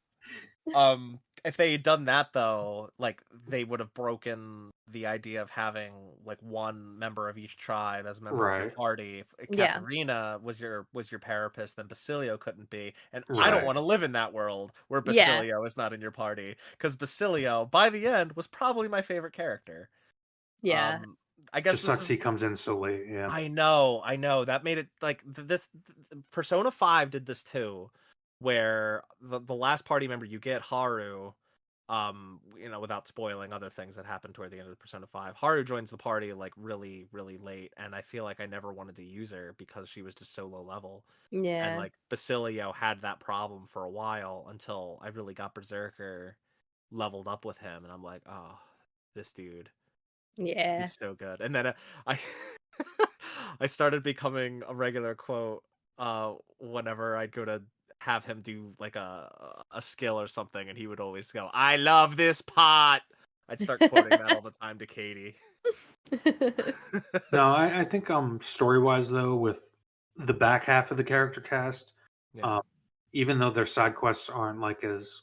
If they had done that though, like they would have broken the idea of having like one member of each tribe as a member of your Right. party. If Yeah. Katharina was your parapist, then Basilio couldn't be. And I don't Right. want to live in that world where Yeah. Basilio is not in your party because Basilio, by the end, was probably my favorite character. Yeah. Um, I guess Just this sucks he is. comes in so late. Yeah. I know. That made it like Persona 5 did this too, where the last party member you get, Haru, without spoiling other things that happen toward the end of Persona 5, Haru joins the party like really, really late, and I feel like I never wanted to use her because she was just so low level. And Yeah. like Basilio had that problem for a while until I really got Berserker leveled up with him, and I'm like, oh, this dude. Yeah. He's so good. And then I I started becoming a regular quote whenever I'd go to have him do like a skill or something, and he would always go, "I love this pot." I'd start quoting that all the time to Katie. No, I think story wise though, with the back half of the character cast, Yeah. um, even though their side quests aren't like as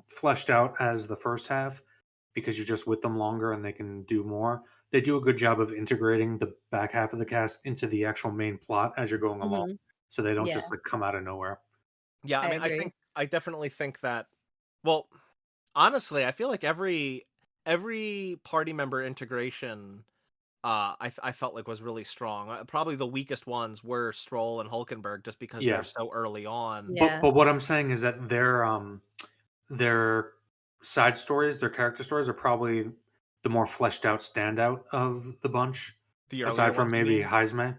fleshed out as the first half, because you're just with them longer and they can do more. They do a good job of integrating the back half of the cast into the actual main plot as you're going along, Mhm. so they don't Yeah, just like come out of nowhere. Yeah, I I mean, agree. I definitely think that, well, honestly, I feel like every party member integration I felt like was really strong. Probably the weakest ones were Stroll and Hulkenberg just because they're Yeah, so early on. Yeah. but what I'm saying is that their side stories, their character stories, are probably the more fleshed out standout of the bunch, The earlier aside from ones, you maybe mean? Heisman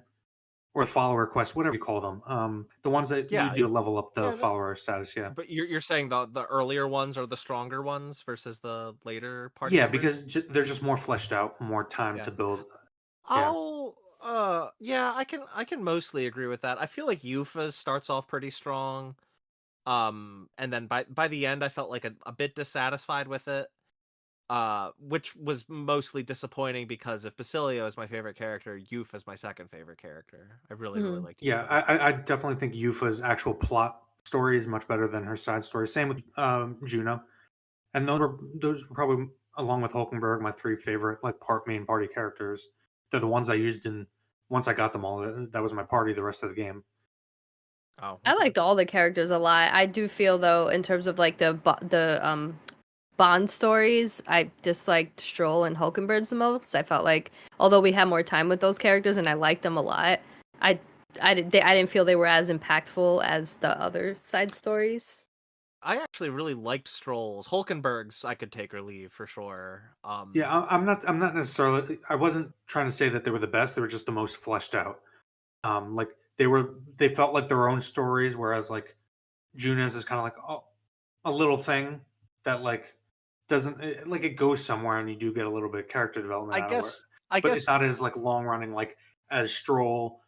or follower quest, whatever you call them. The ones that you Yeah, do level up the yeah, follower status. Yeah, but you're saying the earlier ones are the stronger ones versus the later party yeah, members? because they're just more fleshed out, more time Yeah. to build. Yeah, I'll yeah, I can mostly agree with that. I feel like Yufa starts off pretty strong. And then by the end I felt like a bit dissatisfied with it. Which was mostly disappointing because if Basilio is my favorite character, Yufa is my second favorite character. I really, really Mhm. liked yeah, Yufa. I definitely think Yufa's actual plot story is much better than her side story. Same with Juno, and those were probably, along with Hulkenberg, my three favorite like main party characters. They're the ones I used in once I got them all. That was my party the rest of the game. Oh, I okay. liked all the characters a lot. I do feel though, in terms of like the Bond stories, I disliked Stroll and Hulkenberg the most. I felt like although we had more time with those characters and I liked them a lot, I I didn't feel they were as impactful as the other side stories. I actually really liked Stroll's. Hulkenberg's I could take or leave for sure. Yeah, I'm not necessarily. I wasn't trying to say that they were the best. They were just the most fleshed out. Like they felt like their own stories, whereas like Juno's is kind of like a little thing that like doesn't like it goes somewhere, and you do get a little bit of character development I out of it, guess I but it's guess not as like long running like as Stroll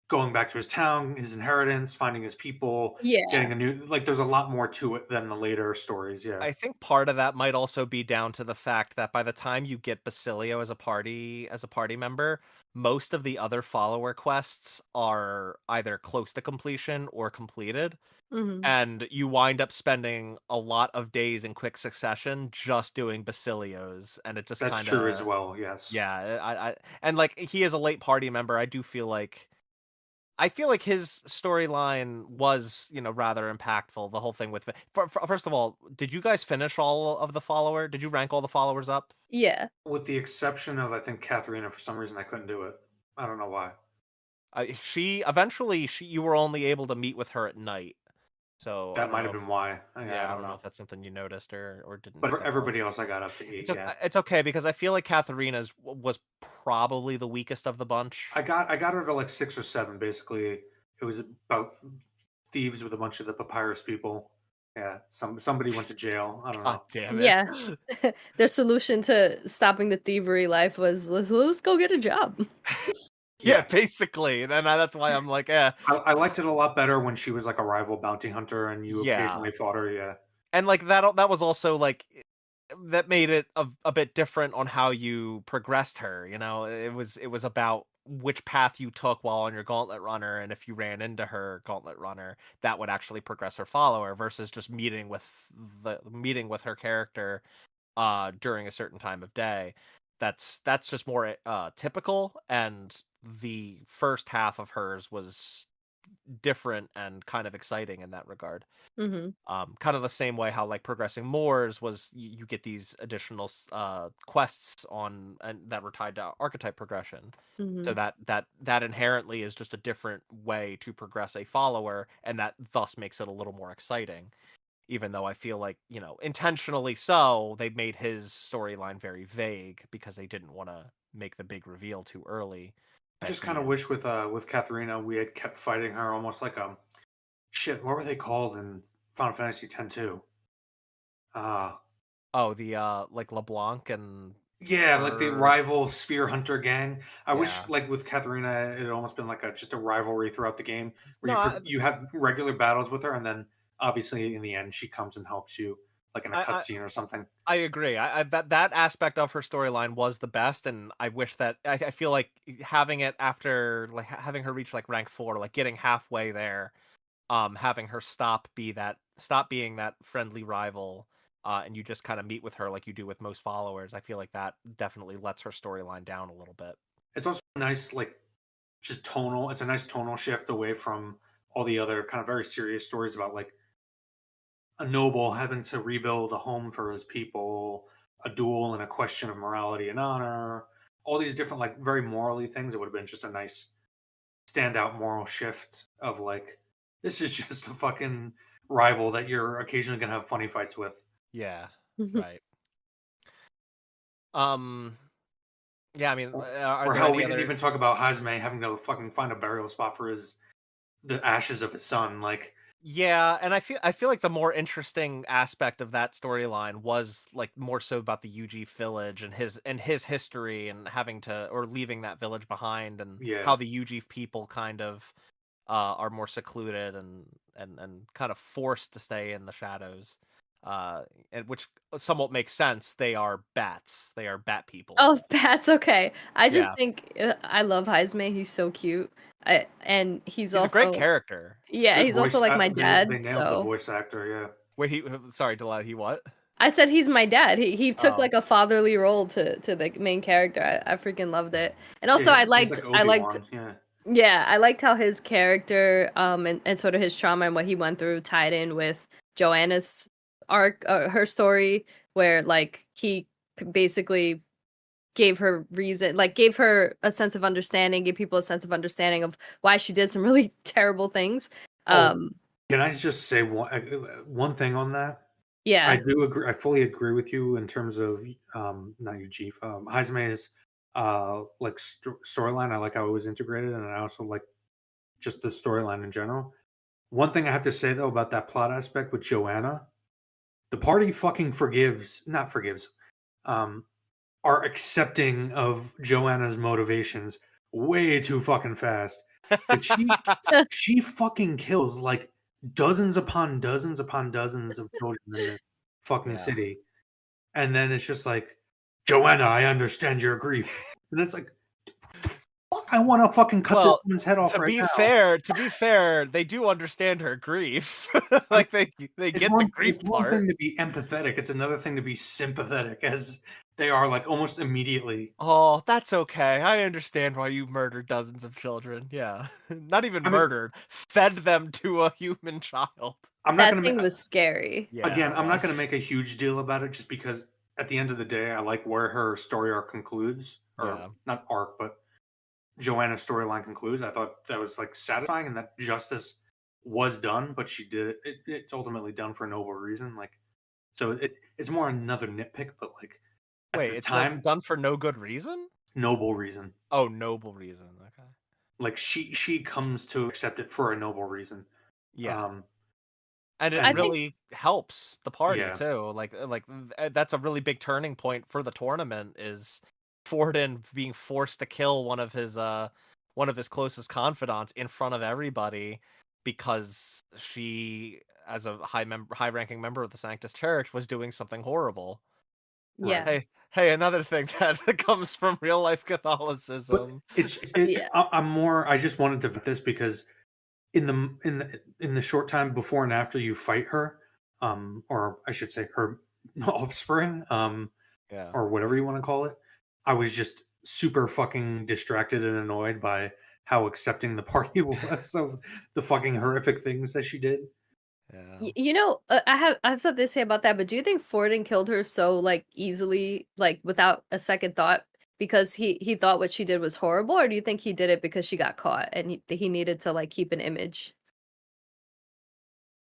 going back to his town, his inheritance, finding his people, Yeah. getting a new like. There's a lot more to it than the later stories. Yeah, I think part of that might also be down to the fact that by the time you get Basilio as a party member, most of the other follower quests are either close to completion or completed. Hmm. And you wind up spending a lot of days in quick succession just doing Basilios, and it just that's kind true as of well. Yes. yeah, I and like he is a late party member. I feel like his storyline was, rather impactful. The whole thing with first of all, did you guys finish all of the follower? Did you rank all the followers up? Yeah. With the exception of, I think, Katharina, for some reason I couldn't do it. I don't know why. She eventually you were only able to meet with her at night. So I That don't might know have if been why. Yeah, I yeah, I don't don't know know. if that's something you noticed or didn't But pick for up on. everybody else, I got up to eight. Yeah, It's okay because I feel like Katharina's was probably the weakest of the bunch. I got her to like 6 or 7. Basically, it was about thieves with a bunch of the papyrus people. Yeah, somebody went to jail. I don't God know. damn it. Yeah. Their solution to stopping the thievery life was let's go get a job. Yeah, Yeah, basically. Then that's why I'm like, I liked it a lot better when she was like a rival bounty hunter and you yeah. occasionally fought her. Yeah, And like that was also like that made it a bit different on how you progressed her, it was about which path you took while on your gauntlet runner, and if you ran into her gauntlet runner, that would actually progress her follower versus just meeting with her character during a certain time of day. That's just more typical, and the first half of hers was different and kind of exciting in that regard. Hmm. Kind of the same way how like progressing Moors was you get these additional quests on and that were tied to archetype progression. So Hmm. that inherently is just a different way to progress a follower, and that thus makes it a little more exciting. Even though I feel like, intentionally so, they made his storyline very vague because they didn't want to make the big reveal too early I that just he kind of wish is. with Katharina we had kept fighting her almost like shit. What were they called in Final Fantasy X too? Oh, the like LeBlanc and Yeah, like the her. rival Spear Hunter gang. I wish, Yeah. like with Katharina, it had almost been like just a rivalry throughout the game, where No, you have regular battles with her, and then obviously in the end she comes and helps you, like in a I cutscene or something. I agree. That aspect of her storyline was the best, and I wish that I feel like having it after like having her reach like rank 4, like getting halfway there, having her stop being that friendly rival, and you just kind of meet with her like you do with most followers. I feel like that definitely lets her storyline down a little bit. It's also nice, like just tonal. It's a nice tonal shift away from all the other kind of very serious stories about like a noble having to rebuild a home for his people, a duel and a question of morality and honor, all these different like very morally things. It would have been just a nice standout moral shift of like this is just a fucking rival that you're occasionally gonna have funny fights with. Yeah, right. Um, yeah. I mean, are Or there hell, any we didn't other? even talk about Hazme having to fucking find a burial spot for his the ashes of his son. Like, Yeah, and I feel like the more interesting aspect of that storyline was like more so about the UG village and his history and having to or leaving that village behind and yeah, how the UG people kind of are more secluded and kind of forced to stay in the shadows. And which somewhat makes sense. They are bats. They are bat people. Oh, that's okay. I just Yeah. think I love Heisme. He's so cute. And he's He's a great also character. yeah, good he's also voice. like my They dad. nailed the So voice actor. Yeah, Wait, he sorry, Delilah, he what? I said he's my dad. He took Oh. like a fatherly role to the main character. I freaking loved it. And yeah, also he's like I Obi liked Wan. Yeah, yeah, I liked how his character and sort of his trauma and what he went through tied in with Joanna's arc, her story, where like he basically gave her reason, like gave her a sense of understanding, gave people a sense of understanding of why she did some really terrible things. oh, Um, can I just say one thing on that? I yeah, do agree. I fully agree with you in terms of not you, Chief. Heisme's like storyline. I like how it was integrated, and I also like just the storyline in general. One thing I have to say though about that plot aspect with Joanna, the party fucking not forgives, um, are accepting of Joanna's motivations way too fucking fast. 'Cause she fucking kills like dozens upon dozens of children in the fucking Yeah. city. And then it's just like, Joanna, I understand your grief. And it's like, fuck, I want to fucking cut this Well, woman's head off right now. to be fair, they do understand her grief. I mean, Like they get the it's grief one part. thing to be empathetic. It's another thing to be sympathetic, as they are like almost immediately. Oh, that's okay. I understand why you murdered dozens of children. Yeah. Not even I mean, murdered, fed them to a human child. I'm not that gonna. thing was scary. Yeah, Again, it I'm not gonna was. make a huge deal about it, just because at the end of the day, I like where her story arc concludes, or Yeah. not arc, but Joanna's storyline concludes. I thought that was like satisfying and that justice was done, but she did it. It's ultimately done for a noble reason. Like, so it's more another nitpick, but like at Wait, the it's time, done for no good reason? noble reason. Oh, noble reason. Okay. Like she comes to accept it for a noble reason. Yeah. Um, And it I and think really helps the party yeah, too. That's a really big turning point for the tournament is Forden being forced to kill one of his closest confidants in front of everybody because she as a high ranking member of the Sanctus Church was doing something horrible. right. yeah, Hey, another thing that comes from real life But Catholicism. yeah, I'm more. I just wanted to vet this because in the short time before and after you fight her, or I should say her offspring, Yeah. or whatever you want to call it, I was just super fucking distracted and annoyed by how accepting the party was of the fucking horrific things that she did. Yeah. You know, I have something to say about that. But do you think Forden killed her so like easily, like without a second thought, because he thought what she did was horrible, or do you think he did it because she got caught and he needed to like keep an image?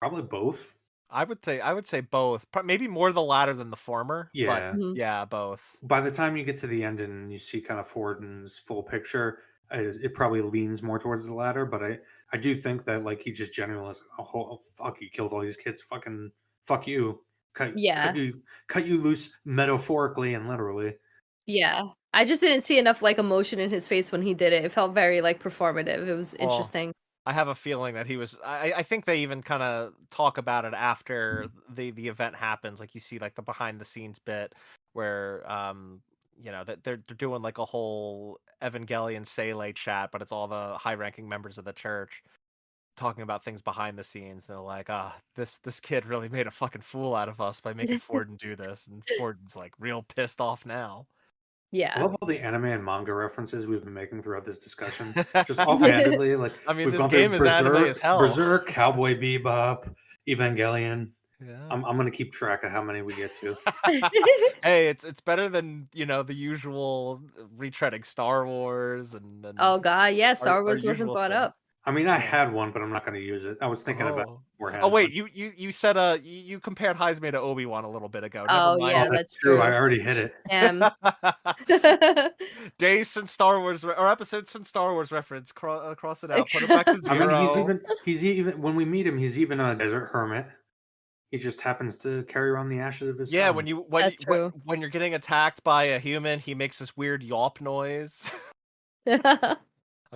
Probably both. I would say both. Maybe more the latter than the former, but Yeah. Mhm. yeah, both. By the time you get to the end and you see kind of Forden's full picture, it probably leans more towards the latter. But I do think that like he just genuinely was like, oh fuck, you killed all these kids, fucking fuck you. cut Yeah. you loose metaphorically and literally. Yeah. I just didn't see enough, like, emotion in his face when he did it. It felt very, like, performative. It was Well, interesting. I have a feeling that he was. I think they even kind of talk about it after the event happens. Like you see, like the behind the scenes bit where that they're doing like a whole Evangelion Sele chat, but it's all the high ranking members of the church talking about things behind the scenes. They're like, this kid really made a fucking fool out of us by making Forden do this, and Forden's like real pissed off now. I Yeah. love all the anime and manga references we've been making throughout this discussion. Just offhandedly, like I mean, we've this gone game through is anime as hell. Berserk, Cowboy Bebop, Evangelion. Yeah. I'm gonna keep track of how many we get to. Hey, it's better than the usual retreading Star Wars and Oh god, yeah, Star our Wars wasn't usual brought things. up. I mean, I Yeah. had one, but I'm not gonna use it. I was thinking about it Oh. beforehand. Oh wait, you said you compared Heisman to Obi-Wan a little bit ago. Never Oh, mind. yeah, that's that's true. I true. already hit it. Damn. Days since Star Wars or episodes since Star Wars reference. Cross it out. Put it back to I mean, 0. he's even when we meet him, he's even a desert hermit. He just happens to carry around the ashes of his Yeah, son. That's true. when you're getting attacked by a human, he makes this weird yawp noise. I'm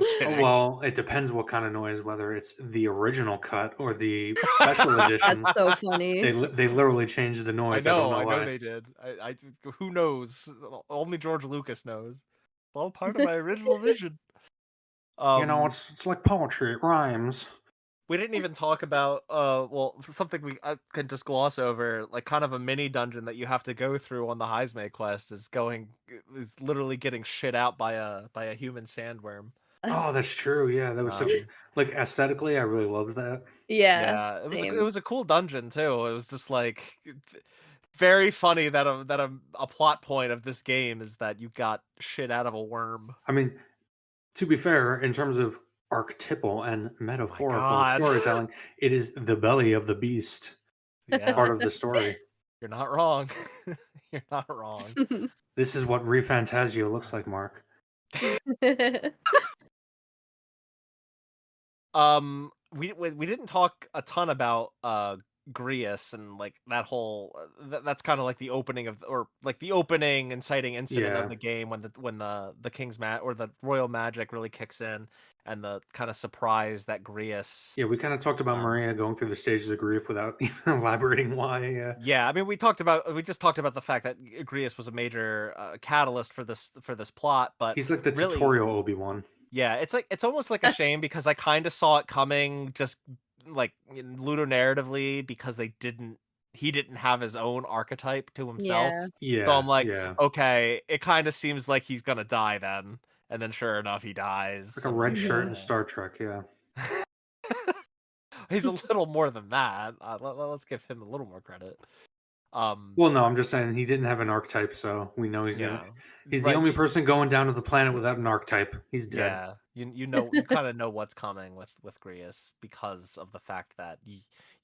Oh, kidding. well, it depends what kind of noise, whether it's the original cut or the special edition. That's so funny. They literally changed the noise. I don't know I why. know they did. Who knows? Only George Lucas knows. It's all part of my original vision. It's like poetry. It rhymes. We didn't even talk about something we can just gloss over, like kind of a mini dungeon that you have to go through on the Heisme quest is literally getting shit out by a human sandworm. Oh, that's true. Yeah, that was such like aesthetically, I really loved that. Yeah, it same. was a cool dungeon too. It was just like very funny that a plot point of this game is that you got shit out of a worm. I mean, to be fair, in terms of archetypal and metaphorical storytelling, it is the belly of the beast. Yeah. Part of the story. You're not wrong. You're not wrong. This is what ReFantazio looks like, Mark. We didn't talk a ton about Grius and like that whole that's kind of like the opening or like the opening inciting incident of the game when the King's or the Royal Magic really kicks in, and the kind of surprise that Grius. Yeah, we kind of talked about Maria going through the stages of grief without even elaborating why. Yeah, I mean, we just talked about the fact that Grius was a major catalyst for this plot, but he's like the tutorial Obi-Wan. Yeah, it's almost like a shame because I kind of saw it coming, just like ludonarratively, because he didn't have his own archetype to himself. Yeah. So I'm like, okay, it kind of seems like he's gonna die then, and then sure enough, he dies. Like a red shirt in Star Trek, yeah. He's a little more than that. Let's give him a little more credit. Well, no, I'm just saying he didn't have an archetype, so we know he's the only person going down to the planet without an archetype. He's dead. Yeah, you kind of know what's coming with Grius because of the fact that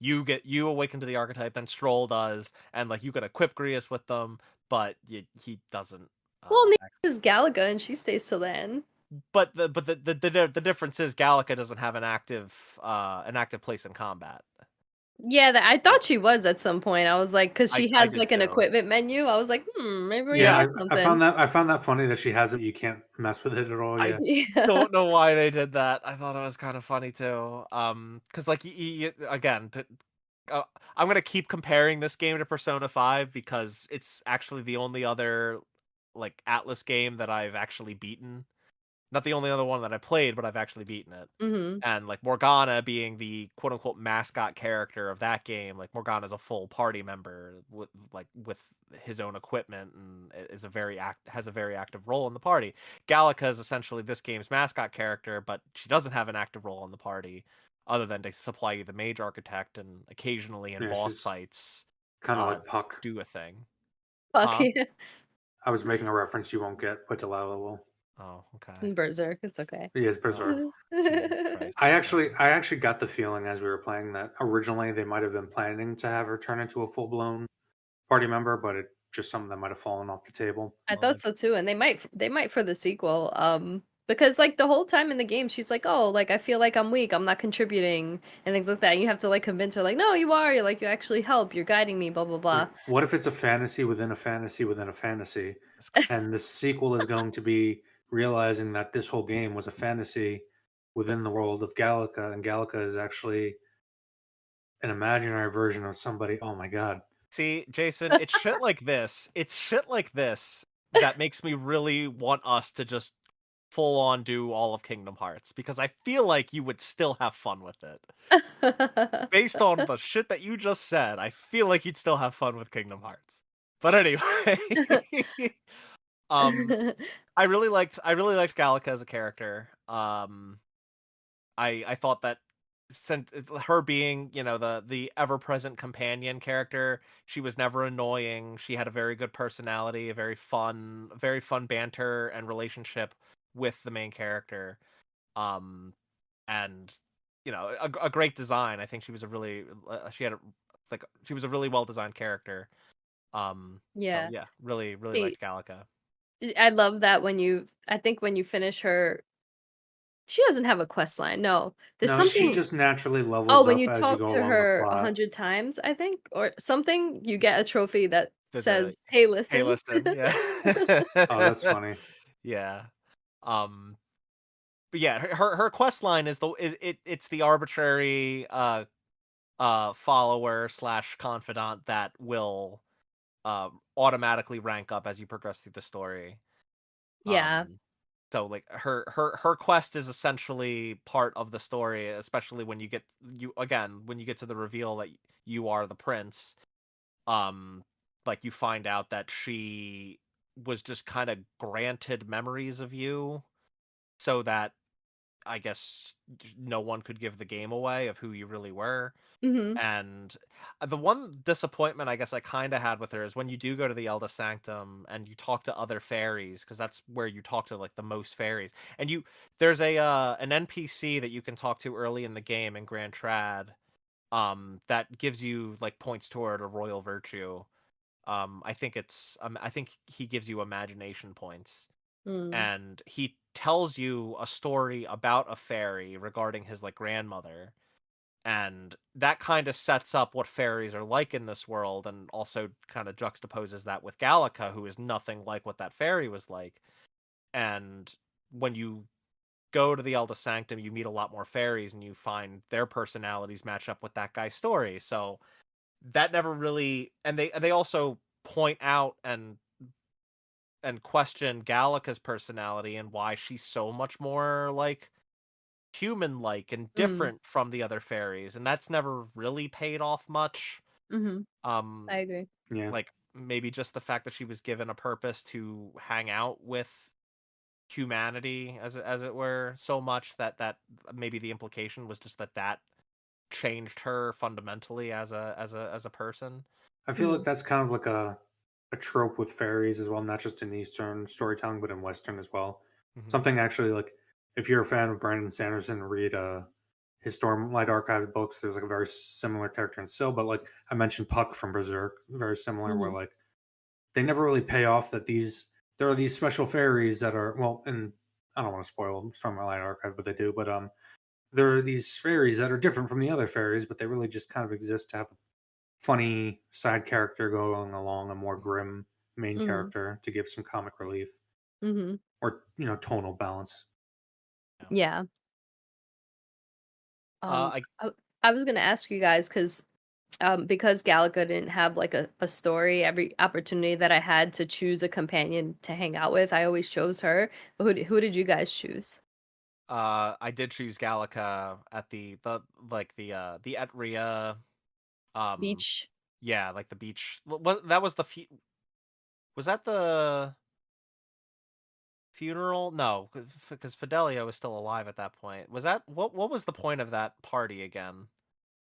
you awaken to the archetype, then Stroll does, and like you can equip Grius with them, but he doesn't. Well, neither does Galaga, and she stays till then. But the difference is Galaga doesn't have an active place in combat. Yeah, I thought she was at some point. I was like, because she has like an equipment menu. I was like, maybe we got something. I found that funny that she has it. You can't mess with it at all. Yeah. I don't know why they did that. I thought it was kind of funny too. Because like again, I'm gonna keep comparing this game to Persona 5 because it's actually the only other like Atlas game that I've actually beaten. Not the only other one that I played, but I've actually beaten it. Mm-hmm. And like Morgana being the quote unquote mascot character of that game, like Morgana's a full party member with his own equipment and has a very active role in the party. Galaga is essentially this game's mascot character, but she doesn't have an active role in the party other than to supply you the mage architect and occasionally in boss fights kind of like Puck do a thing. Puck, yeah. I was making a reference you won't get, but Delaila will. Oh, okay. Berserk, it's okay. Yes, Berserk. I actually got the feeling as we were playing that originally they might have been planning to have her turn into a full-blown party member, but it just something that might have fallen off the table. I thought so too, and they might for the sequel. Because like the whole time in the game, she's like, "Oh, like I feel like I'm weak. I'm not contributing," and things like that. And you have to like convince her, like, "No, you are. You're like you actually help. You're guiding me." Blah blah blah. Like, what if it's a fantasy within a fantasy within a fantasy, and the sequel is going to be realizing that this whole game was a fantasy within the world of Gallica, and Gallica is actually an imaginary version of somebody. Oh my god! See, Jason, it's shit like this. It's shit like this that makes me really want us to just full on do all of Kingdom Hearts because I feel like you would still have fun with it. Based on the shit that you just said, I feel like you'd still have fun with Kingdom Hearts. But anyway, um I really liked Gallica as a character. I thought that since her being, the ever-present companion character, she was never annoying. She had a very good personality, a very fun banter and relationship with the main character. And a great design. I think she was a really she was a really well-designed character. So Yeah. yeah, really really See, liked Gallica. I love that I think when you finish her, she doesn't have a quest line. No, there's No, she something. just naturally Oh, levels when up you as you talk go to along the her a plot. 100 times, I think, or something, you get a trophy that The says, "Hey, Hey, listen." listen, yeah. Oh, that's funny. Yeah. Um, but yeah, her quest line is it's the arbitrary follower slash confidant that will automatically rank up as you progress through the story. Yeah. So like her quest is essentially part of the story, especially when you get to the reveal that you are the prince. Um, like you find out that she was just kind of granted memories of you so that I guess no one could give the game away of who you really were. Mhm. And the one disappointment I guess I kind of had with her is when you do go to the Elder Sanctum and you talk to other fairies, because that's where you talk to like the most fairies. And there's an NPC that you can talk to early in the game in Grand Trad, that gives you like points toward a royal virtue. I think he gives you imagination points, Mm. and he tells you a story about a fairy regarding his like grandmother, and that kind of sets up what fairies are like in this world, and also kind of juxtaposes that with Gallica, who is nothing like what that fairy was like. And when you go to the Elder Sanctum, you meet a lot more fairies, and you find their personalities match up with that guy's story. So that never really, and they also point out and question Gallica's personality and why she's so much more like human-like and Mm. different from the other fairies, and that's never really paid off much. Mhm. I Um, agree. Yeah. like maybe just the fact that she was given a purpose to hang out with humanity, as it were, so much that maybe the implication was just that changed her fundamentally as a person. I feel like Mhm. that's kind of like a trope with fairies as well, not just in Eastern storytelling, but in Western as well. Hmm. Something actually like if you're a fan of Brandon Sanderson, read his Stormlight Archive books. There's like a very similar character in Syl, but like I mentioned Puck from Berserk, very similar, where Mhm. like they never really pay off that there are these special fairies that are well, and I don't want to spoil Stormlight Archive, but they do. But there are these fairies that are different from the other fairies, but they really just kind of exist to have a funny side character going along a more grim main Mhm. character to give some comic relief Mhm. or tonal balance. Yeah. Yeah. Uh, Um, I I, I was gonna ask you guys because Galaga didn't have like a story. Every opportunity that I had to choose a companion to hang out with, I always chose her. But who did you guys choose? I did choose Gallica at the Etria. Um, Beach. yeah, like the beach. That was was that the funeral? No, because Fidelia was still alive at that point. Was that what was the point of that party again?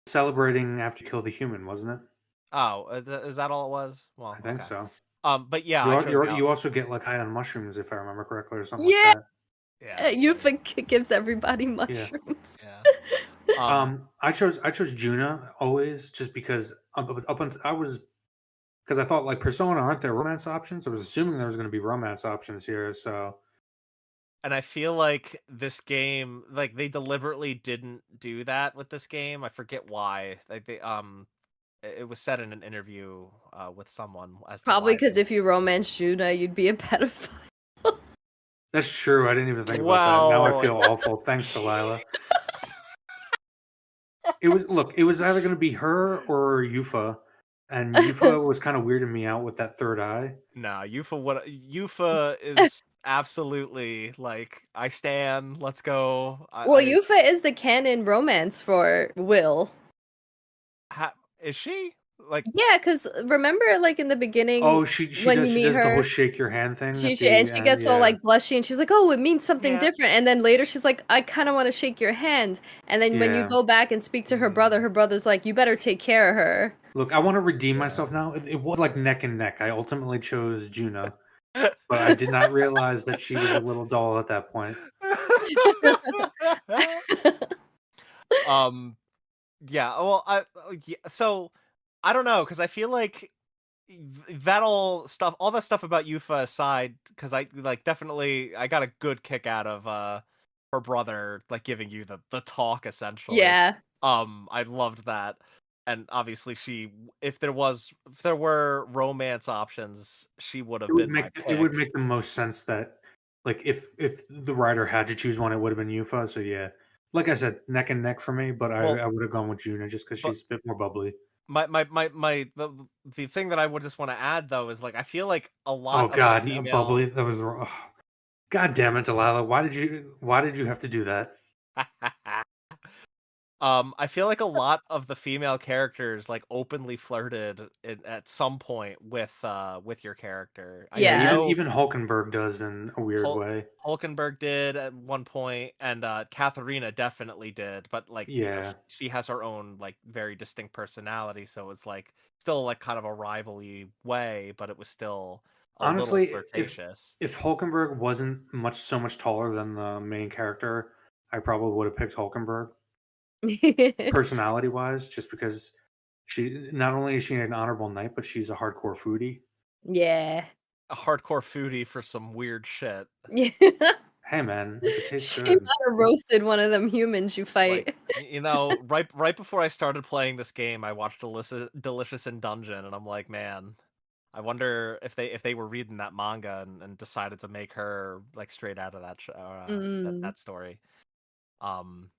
Celebrating after you kill the human, wasn't it? Oh, is that all it was? I Well, think okay. so. But yeah, I chose You Gal. also get like high on mushrooms if I remember correctly or something like Yeah, that. Yeah, that's right. Yuffie gives everybody Yeah. mushrooms. Yeah. I chose Juna always just because up until I was because I thought like Persona aren't there romance options. I was assuming there was going to be romance options here, so And I feel like this game, like they deliberately didn't do that with this game. I forget why. Like it was said in an interview with someone as to Probably why because they. if you romance Juna, you'd be a pedophile. That's true. I didn't even think about that. Now I Well, feel awful. Thanks, Delilah. It was either going to be her or Yufa, and Yufa was kind of weirding me out with that third eye. nah, Yufa is absolutely like I stand. Let's go. Well, Yufa is the canon romance for Will. Is she like? Yeah, because remember, like in the beginning, Oh, she when you does meet the whole her, shake your hand thing at she the and she end. gets all Yeah, like blushy, and she's like, "Oh, it means something Yeah. different." And then later, she's like, "I kind of want to shake your hand." And then when you yeah. go back and speak to her brother's like, "You better take care of her." Look, I want to redeem Yeah. myself now. It was like neck and neck. I ultimately chose Juna, but I did not realize that she was a little doll at that point. um. Yeah. Well, yeah, so I don't know because I feel like all that stuff about Yufa aside, because I like definitely I got a good kick out of her brother like giving you the talk essentially. Yeah. I loved that. And obviously if there were romance options, she would have been my It would pick. make the most sense that like if the writer had to choose one, it would have been Yufa. So yeah, like I said, neck and neck for me. But Well, I would have gone with Juna just because but she's a bit more bubbly. the thing that I would just want to add though is like I feel like a Oh lot of the God, female bubbly. That was wrong. God damn it, Delilah. Why did you have to do that? I feel like a lot of the female characters like openly flirted at some point with your character. I Yeah, Yeah. know even Hulkenberg does in a weird way. Hulkenberg did at one point, and Katharina definitely did, but like Yeah. she has her own like very distinct personality, so it's like still like kind of a rivalry way, but it was still a little Honestly, flirtatious. if Hulkenberg wasn't so much taller than the main character, I probably would have picked Hulkenberg personality wise, just because she not only is she an honorable knight, but she's a hardcore foodie. Yeah. A hardcore foodie for some weird shit. Yeah. Hey man, if it tastes She might good. have roasted one of them humans you Like, fight. right before I started playing this game, I watched Delicious in Dungeon, and I'm like, man, I wonder if they were reading that manga and decided to make her like straight out of that Mm. that story. Um,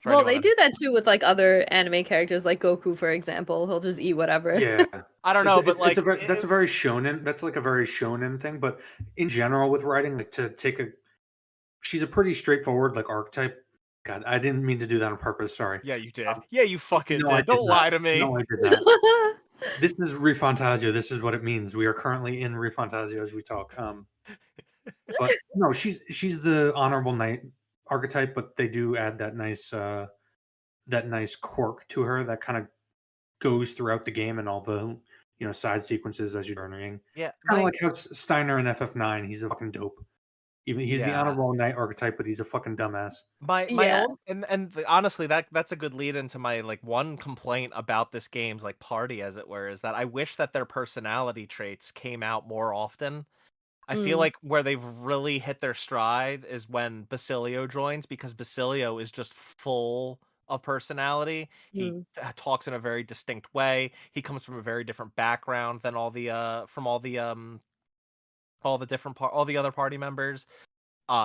for Well, anyone they that do that too with like other anime characters, like Goku, for example. He'll just eat whatever. Yeah. I don't know, but It's a like that's a very shonen. That's like a very shonen thing. But in general, with writing, like to take a, she's a pretty straightforward like archetype. God, I didn't mean to do that on purpose. Sorry. yeah, you did. Yeah, you fucking No, I did. did Don't not. lie to me. No, I did not. This is ReFantazio. This is what it means. We are currently in ReFantazio as we talk. But no, she's the honorable knight archetype, but they do add that nice quirk to her that kind of goes throughout the game and all the side sequences as you're learning. Yeah, Kind of like how Steiner in FF9. He's a fucking dope. Even he's the yeah. honorable knight archetype, but he's a fucking dumbass. My Yeah. own honestly that's a good lead into my like one complaint about this game's like party as it were is that I wish that their personality traits came out more often. I feel Mm. like where they've really hit their stride is when Basilio joins because Basilio is just full of personality. He Mm. talks in a very distinct way. He comes from a very different background than all the other party members.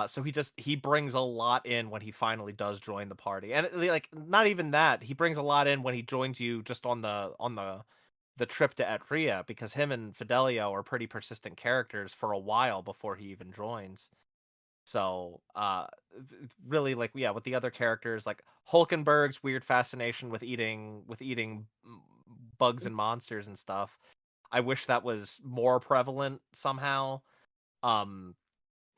So he brings a lot in when he finally does join the party. And like not even that, he brings a lot in when he joins you just on the trip to Etria because him and Fidelio are pretty persistent characters for a while before he even joins. So, really like yeah, with the other characters like Hulkenberg's weird fascination with eating bugs and monsters and stuff. I wish that was more prevalent somehow. Um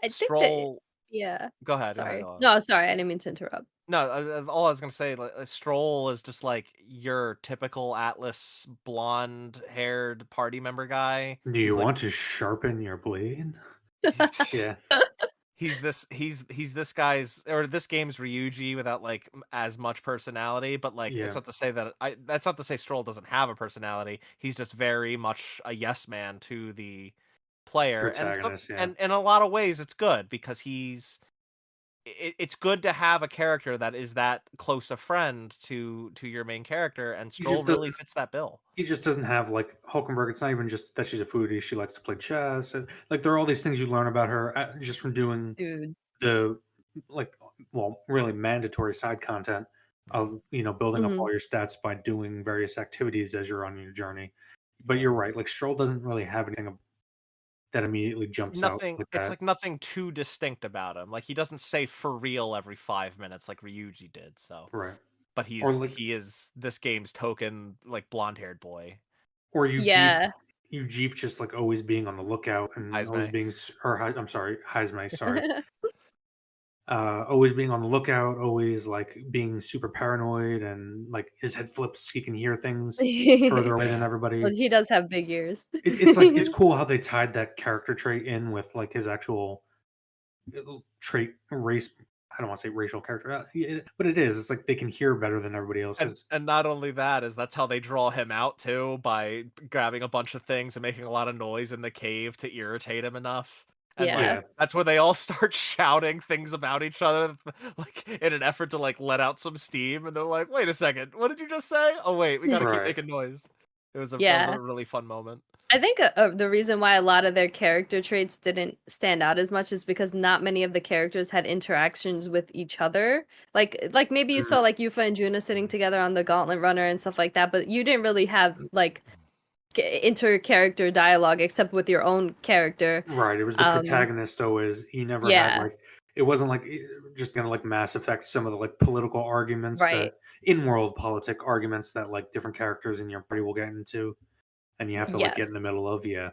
I think that Stroll yeah. Go ahead, go ahead, Sorry. Noah. No, sorry, I didn't mean to interrupt. No, all I was gonna say, like, Stroll is just like your typical Atlas blonde-haired party member guy. Do you want to sharpen your blade? He's Yeah, he's this guy's or this game's Ryuji without like as much personality, but like it's yeah. not to say that that's not to say Stroll doesn't have a personality. He's just very much a yes man to the player, Protagonist. Yeah, and in a lot of ways it's good because it's good to have a character that is that close a friend to your main character, and He Stroll just really doesn't. fits that bill. He just doesn't have like Hulkenberg. It's not even just that she's a foodie. She likes to play chess. And, like there are all these things you learn about her just from doing Dude. the like well really mandatory side content of building up Hmm. all your stats by doing various activities as you're on your journey. But you're right. Like Stroll doesn't really have anything that immediately jumps out Nothing like it's that. like nothing too distinct about him. Like he doesn't say "for real" every 5 minutes like Ryuji did, so Right. but Or like he is this game's token, like, blonde-haired boy. or Yeah. you Jeep just like always being on the lookout and always Izme. being I'm sorry, Heismay, sorry. Always being on the lookout, always like being super paranoid and like his head flips, he can hear things further away than Yeah. Well, everybody. he does have big ears. It's like it's cool how they tied that character trait in with like his actual trait race. I don't want to say racial character, but it is. It's like they can hear better than everybody else because And not only that, is that's how they draw him out too, by grabbing a bunch of things and making a lot of noise in the cave to irritate him enough. And, like, Yeah. yeah, that's where they all start shouting things about each other, like, in an effort to, like, let out some steam, and they're like, "Wait a second, what did you just say? Oh, wait, we gotta keep right. making noise." That was Yeah. a really fun moment. I think the reason why a lot of their character traits didn't stand out as much is because not many of the characters had interactions with each other. Like maybe you saw Mm, like Yufa and Juna sitting together on the Gauntlet Runner and stuff like that, but you didn't really have like inter-character dialogue except with your own character. right. It was the Um, protagonist always. He never had yeah, like it wasn't like just gonna like Mass Effect some of the like political arguments right. that in world politic arguments that like different characters in your party will get into, and you have to like get Yes. in the middle of. Yeah,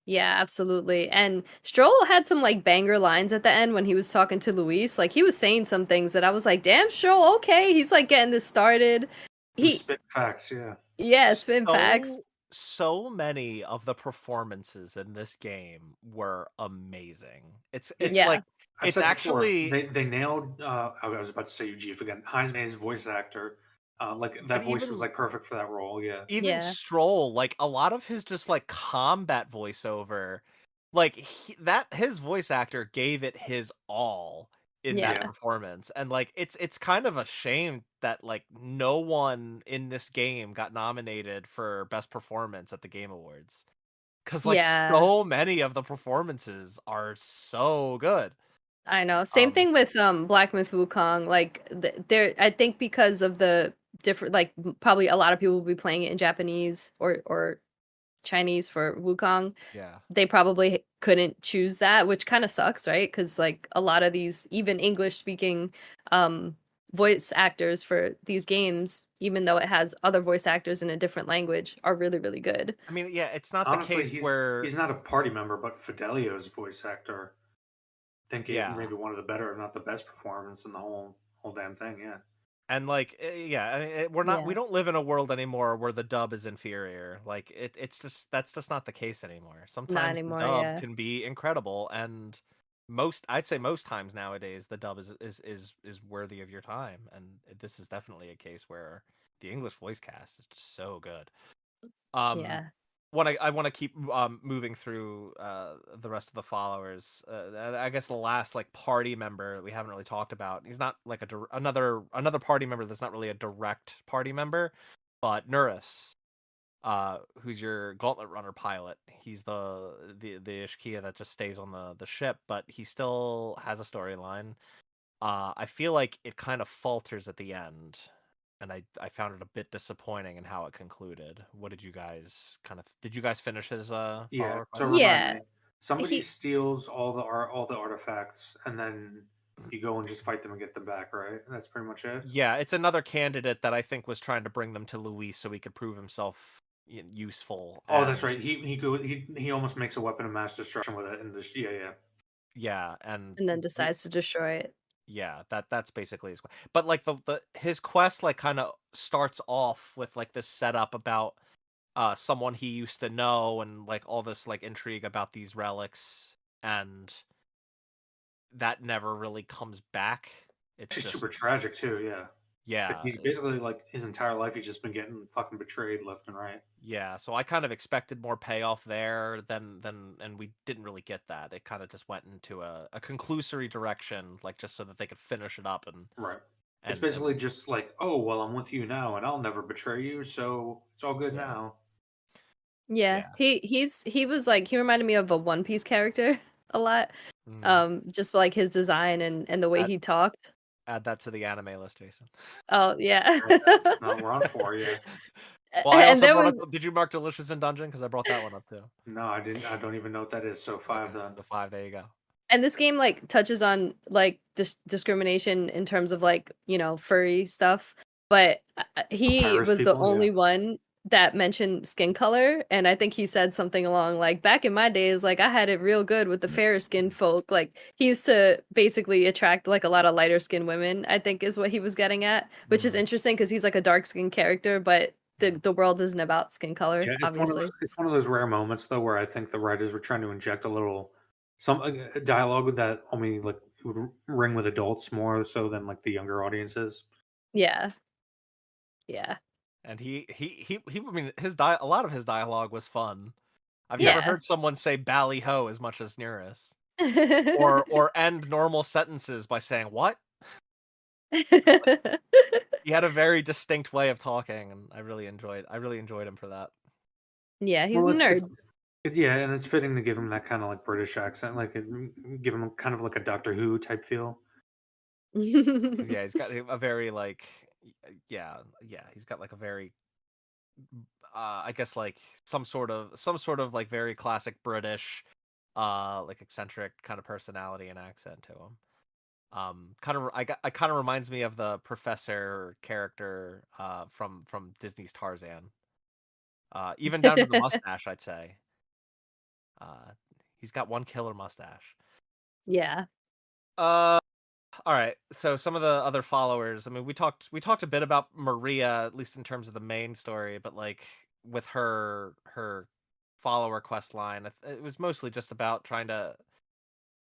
Yeah, absolutely. And Stroll had some like banger lines at the end when he was talking to Luis. Like he was saying some things that I was like, "Damn, Stroll, okay." He's like getting this started. he was He spitting facts. Yeah, Yeah, spin facts. So many of the performances in this game were amazing. It's Yeah. like I it's said before actually they nailed. I was about to say Eugene again. Heisman's voice actor, like but that voice was like perfect for that role. Yeah, even Yeah. Stroll, like a lot of his just like combat voiceover, like his voice actor gave it his all in that yeah. Yeah. performance. And like it's kind of a shame that like no one in this game got nominated for best performance at the Game Awards. Cause like Yeah. so many of the performances are so good. I know. Same Um thing with Black Myth Wukong. Like there I think because of the different like probably a lot of people will be playing it in Japanese or Chinese for Wukong. yeah. They probably couldn't choose that, which kind of sucks, right? Because like a lot of these even English speaking um voice actors for these games, even though it has other voice actors in a different language, are really, really good. I mean, yeah, it's not the Honestly, case where he's not a party member, but Fidelio's voice actor, I think gave yeah. maybe one of the better, if not the best performance in the whole damn thing. Yeah, And like yeah, I mean, we Yeah. don't live in a world anymore where the dub is inferior. Like it's just that's just not the case anymore. Not Sometimes the anymore, dub yeah. can be incredible, and I'd say most times nowadays the dub is worthy of your time, and this is definitely a case where the English voice cast is just so good. Um, Yeah. I want to keep moving through the rest of the followers. I guess the last like party member that we haven't really talked about. He's not like another party member that's not really a direct party member, but Nuris, who's your Gauntlet Runner pilot. He's the Ishkia that just stays on the ship, but he still has a storyline. I feel like it kind of falters at the end, and I found it a bit disappointing in how it concluded. What did you guys did you guys finish his yeah. follower So quest? remind Yeah. me, somebody He steals all the artifacts, and then you go and just fight them and get them back, right? That's pretty much it. Yeah, it's another candidate that I think was trying to bring them to Luis so he could prove himself useful. Oh, that's And right. He almost makes a weapon of mass destruction with it, and this yeah. yeah, and and then the decides to destroy it. yeah, that's basically his but like the his quest like kind of starts off with like this setup about someone he used to know, and like all this like intrigue about these relics, and that never really comes back. It's She's just super tragic too. Yeah. Yeah, He's basically like his entire life he's just been getting fucking betrayed left and right. yeah. So I kind of expected more payoff there and we didn't really get that. It kind of just went into a conclusory direction, like just so that they could finish it up Right. It's and basically just like, oh well, I'm with you now, and I'll never betray you, so it's all good yeah, now. Yeah, yeah. he was like he reminded me of a One Piece character a lot. Mm. Just like his design and the way Add, he talked. add that to the anime list, Jason. Oh yeah. No, we're on 4, yeah. Well, I And also there brought was up. Did you mark Delicious in Dungeon? Because I brought that one up too. No, I didn't. I don't even know what that is. So Okay, 5 then. so 5. There you go. and this game like touches on like discrimination in terms of like, you know, furry stuff, but he Papyrus was the people, yeah. only one that mentioned skin color, and I think he said something along like back in my days like I had it real good with the fairer skinned folk. Like he used to basically attract like a lot of lighter skinned women, I think is what he was getting at, which is interesting because he's like a dark skinned character, but the world isn't about skin color, Yeah, obviously. it's one of those rare moments though where I think the writers were trying to inject a little some dialogue that only like would ring with adults more so than like the younger audiences. Yeah. Yeah. And he. I mean, a lot of his dialogue was fun. I've never Yeah. heard someone say "bally ho" as much as Nearest, or end normal sentences by saying "what." He had a very distinct way of talking, and I really enjoyed him for that. Yeah, he's Well, a nerd. yeah, and it's fitting to give him that kind of like British accent, like give him kind of like a Doctor Who type feel. Yeah, he's got a very like, yeah, he's got like a very, I guess like some sort of like very classic British, like eccentric kind of personality and accent to him. I kind of reminds me of the professor character, from Disney's Tarzan. Even down to the mustache, I'd say. Uh, he's got one killer mustache. Yeah. Uh, all right. So some of the other followers. I mean, we talked a bit about Maria, at least in terms of the main story, but like with her follower quest line, it was mostly just about trying to.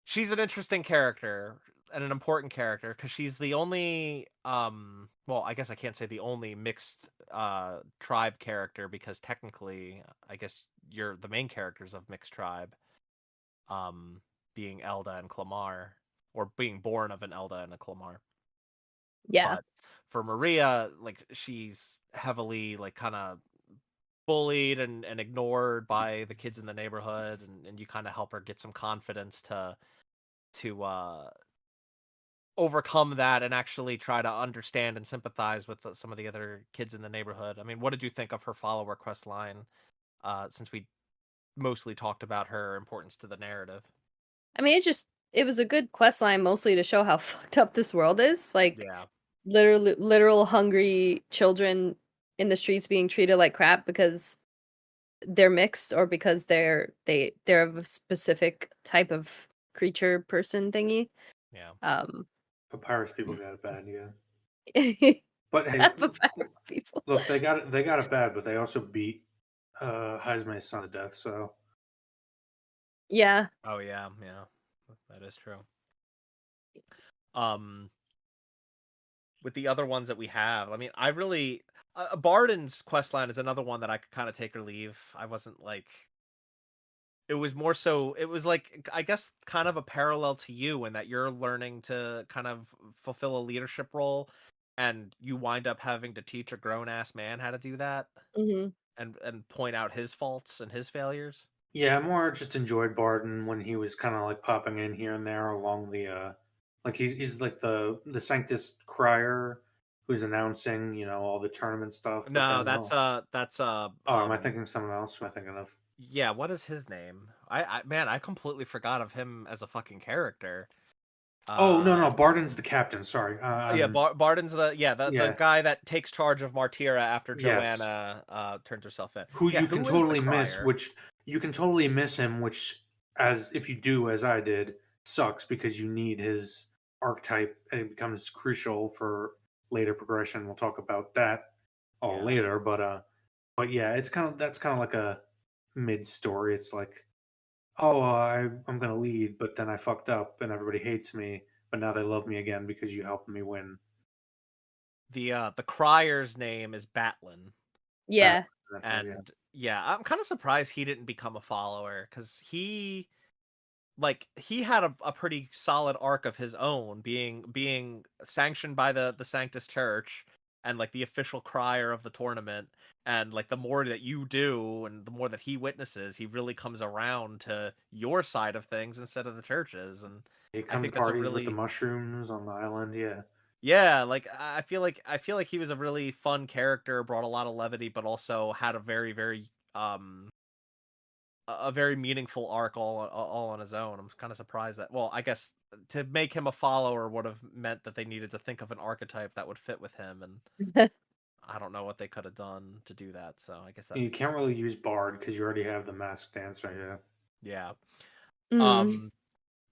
She's an interesting character and an important character because she's the only well, I guess I can't say the only mixed tribe character because technically I guess you're the main characters of mixed tribe, um being Elda and Clamar, or being born of an Elda and a Clamar. Yeah. But for Maria, like she's heavily like kind of bullied and ignored by the kids in the neighborhood, and you kind of help her get some confidence to overcome that and actually try to understand and sympathize with some of the other kids in the neighborhood. I mean, what did you think of her follower quest line? Since we mostly talked about her importance to the narrative. I mean, it was a good quest line mostly to show how fucked up this world is. Like Yeah, literal hungry children in the streets being treated like crap because they're mixed or because they're of a specific type of creature person thingy. yeah. Um Papyrus people got it bad, yeah. But hey, papyrus people. look, they got it bad, but they also beat Haizume's son to death. So Yeah. Oh yeah, yeah. That is true. Um, with the other ones that we have, I mean, I really Barden's quest line is another one that I could kind of take or leave. I wasn't like it was more so it was like I guess kind of a parallel to you in that you're learning to kind of fulfill a leadership role and you wind up having to teach a grown ass man how to do that Mhm. and point out his faults and his failures. yeah, I more just enjoyed Barden when he was kind of like popping in here and there along the like he's like the Sanctus Crier who's announcing, you know, all the tournament stuff. But No, then that's oh, am I thinking of someone else? Who am I thinking of? yeah, what is his name? I man, I completely forgot of him as a fucking character. Oh no, Uh no, Barden's the captain. Sorry, yeah, Barden's the yeah, guy that takes charge of Martira after yes, Joanna turns herself in. who Yeah, you can who is the totally miss, crier? which you can totally miss him, which as if you do as I did, sucks because you need his archetype and it becomes crucial for later progression. We'll talk about that all Yeah. later, but yeah, it's kind of that's kind of like a mid story. It's like, oh, I'm gonna lead, but then I fucked up and everybody hates me, but now they love me again because you helped me win. the crier's name is Batlin. Yeah. And yeah, I'm kind of surprised he didn't become a follower, because he had a pretty solid arc of his own, being sanctioned by the Sanctus Church, and like the official crier of the tournament. And like the more that you do and the more that he witnesses, he really comes around to your side of things instead of the church's. And He I comes think to that's a parties with the really, mushrooms on the island. yeah, like I feel like he was a really fun character, brought a lot of levity, but also had a very, very a very meaningful arc all on his own. I'm kind of surprised that, well, I guess to make him a follower would have meant that they needed to think of an archetype that would fit with him, and I don't know what they could have done to do that. So I guess that You can't really use Bard because you already have the masked dancer. yeah. Mm.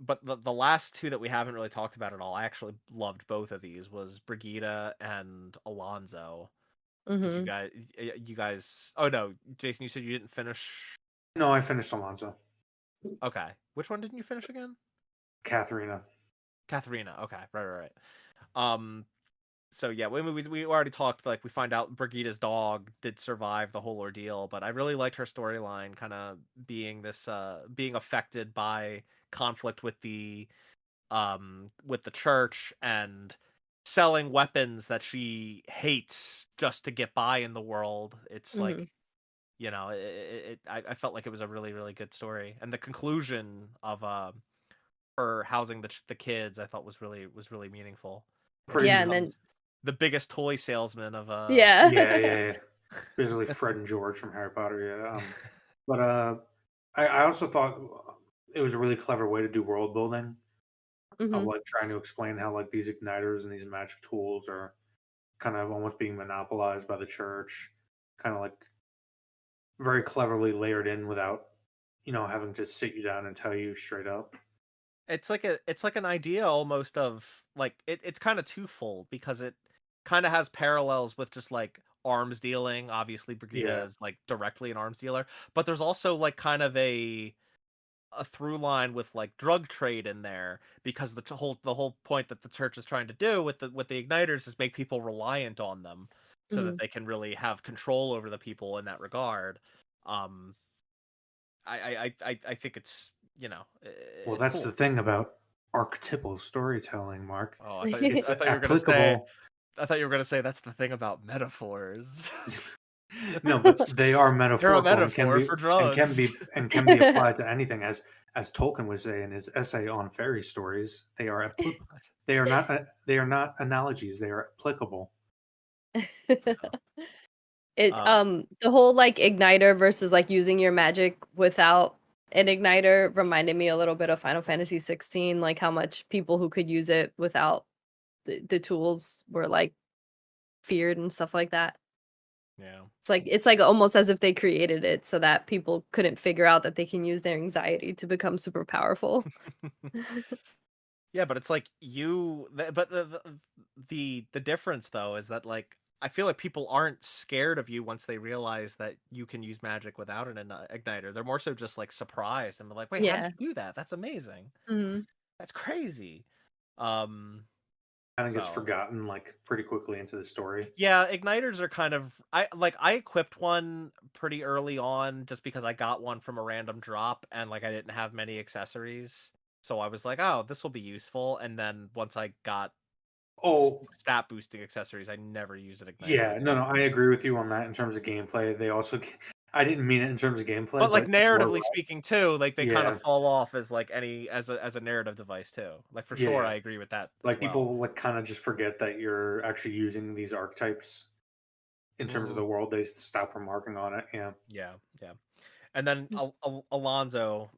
But the last two that we haven't really talked about at all, I actually loved both of these, was Brigida and Alonzo. Did Mm-hmm. you guys? Oh no, Jason, you said you didn't finish. No, I finished Alonso. Okay, which one didn't you finish again? Katharina. Katharina. Okay, right. Um, so yeah, we already talked. Like, we find out Brigida's dog did survive the whole ordeal, but I really liked her storyline, kind of being this being affected by conflict with the church, and selling weapons that she hates just to get by in the world. It's Mm-hmm. like, I felt like it was a really, really good story, and the conclusion of her housing the kids, I thought was really meaningful. And he Pretty Yeah, and much. then becomes the biggest toy salesman of yeah. Yeah. Basically Fred and George from Harry Potter. But I also thought it was a really clever way to do world building of Mm-hmm. like trying to explain how like these igniters and these magic tools are kind of almost being monopolized by the church, kind of like very cleverly layered in without having to sit you down and tell you straight up. it's like an idea almost of like, it's kind of twofold, because it kind of has parallels with just like arms dealing. Obviously, Brigida Yeah. is like directly an arms dealer, but there's also like kind of a through line with like drug trade in there, because the whole point that the church is trying to do with the igniters is make people reliant on them, so that Mm-hmm. they can really have control over the people in that regard. um I think it's, Well, it's that's the cool. thing about archetypal storytelling, Mark. Oh, It's I thought you were gonna say, applicable. that's the thing about metaphors. No, but they are They're a metaphorical and can metaphor be for and can drugs. be and can be applied to anything. As Tolkien would say in his essay on fairy stories, they are not analogies. They are applicable. It uh, the whole like igniter versus like using your magic without an igniter reminded me a little bit of Final Fantasy 16, like how much people who could use it without the tools were like feared and stuff like that. yeah. It's like almost as if they created it so that people couldn't figure out that they can use their anxiety to become super powerful. Yeah, but it's like but the difference though is that, like, I feel like people aren't scared of you once they realize that you can use magic without an igniter. They're more so just like surprised and like, "Wait, how did Yeah. you do that? That's amazing. Mhm. That's crazy." Um, Kind of gets so forgotten like pretty quickly into the story. yeah, igniters are kind of, I equipped one pretty early on just because I got one from a random drop, and like I didn't have many accessories. So I was like, "Oh, this will be useful." And then once I got Oh, stat boosting accessories, I never used an igniter yeah, no, again. no, I agree with you on that in terms of gameplay. They also, I didn't mean it in terms of gameplay, But like but you are narratively right. speaking too, like they kind of Yeah, fall off as like any as a narrative device too. Like for sure, yeah. I agree with that as Like well. people like kind of just forget that you're actually using these archetypes in terms of Hmm. the world. They stop remarking on it. Yeah. Yeah, yeah. And then Alonzo,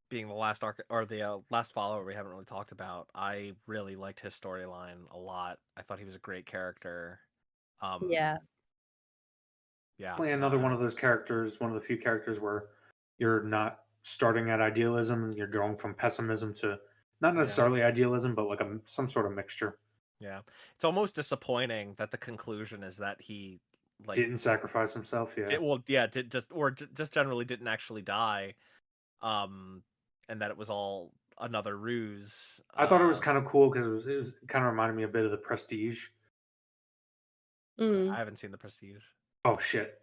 being the last arc, or the last follower we haven't really talked about. I really liked his storyline a lot. I thought he was a great character. Um, Yeah. yeah, Definitely another one of those characters, one of the few characters where you're not starting at idealism and you're going from pessimism to not yeah, necessarily idealism, but like some sort of mixture. yeah. It's almost disappointing that the conclusion is that he like Didn't sacrifice himself. Yeah. did just, or just generally didn't actually die. um and that it was all another ruse. I thought it was kind of cool because it was kind of reminded me a bit of the Prestige Mm. I haven't seen The Prestige. Oh shit!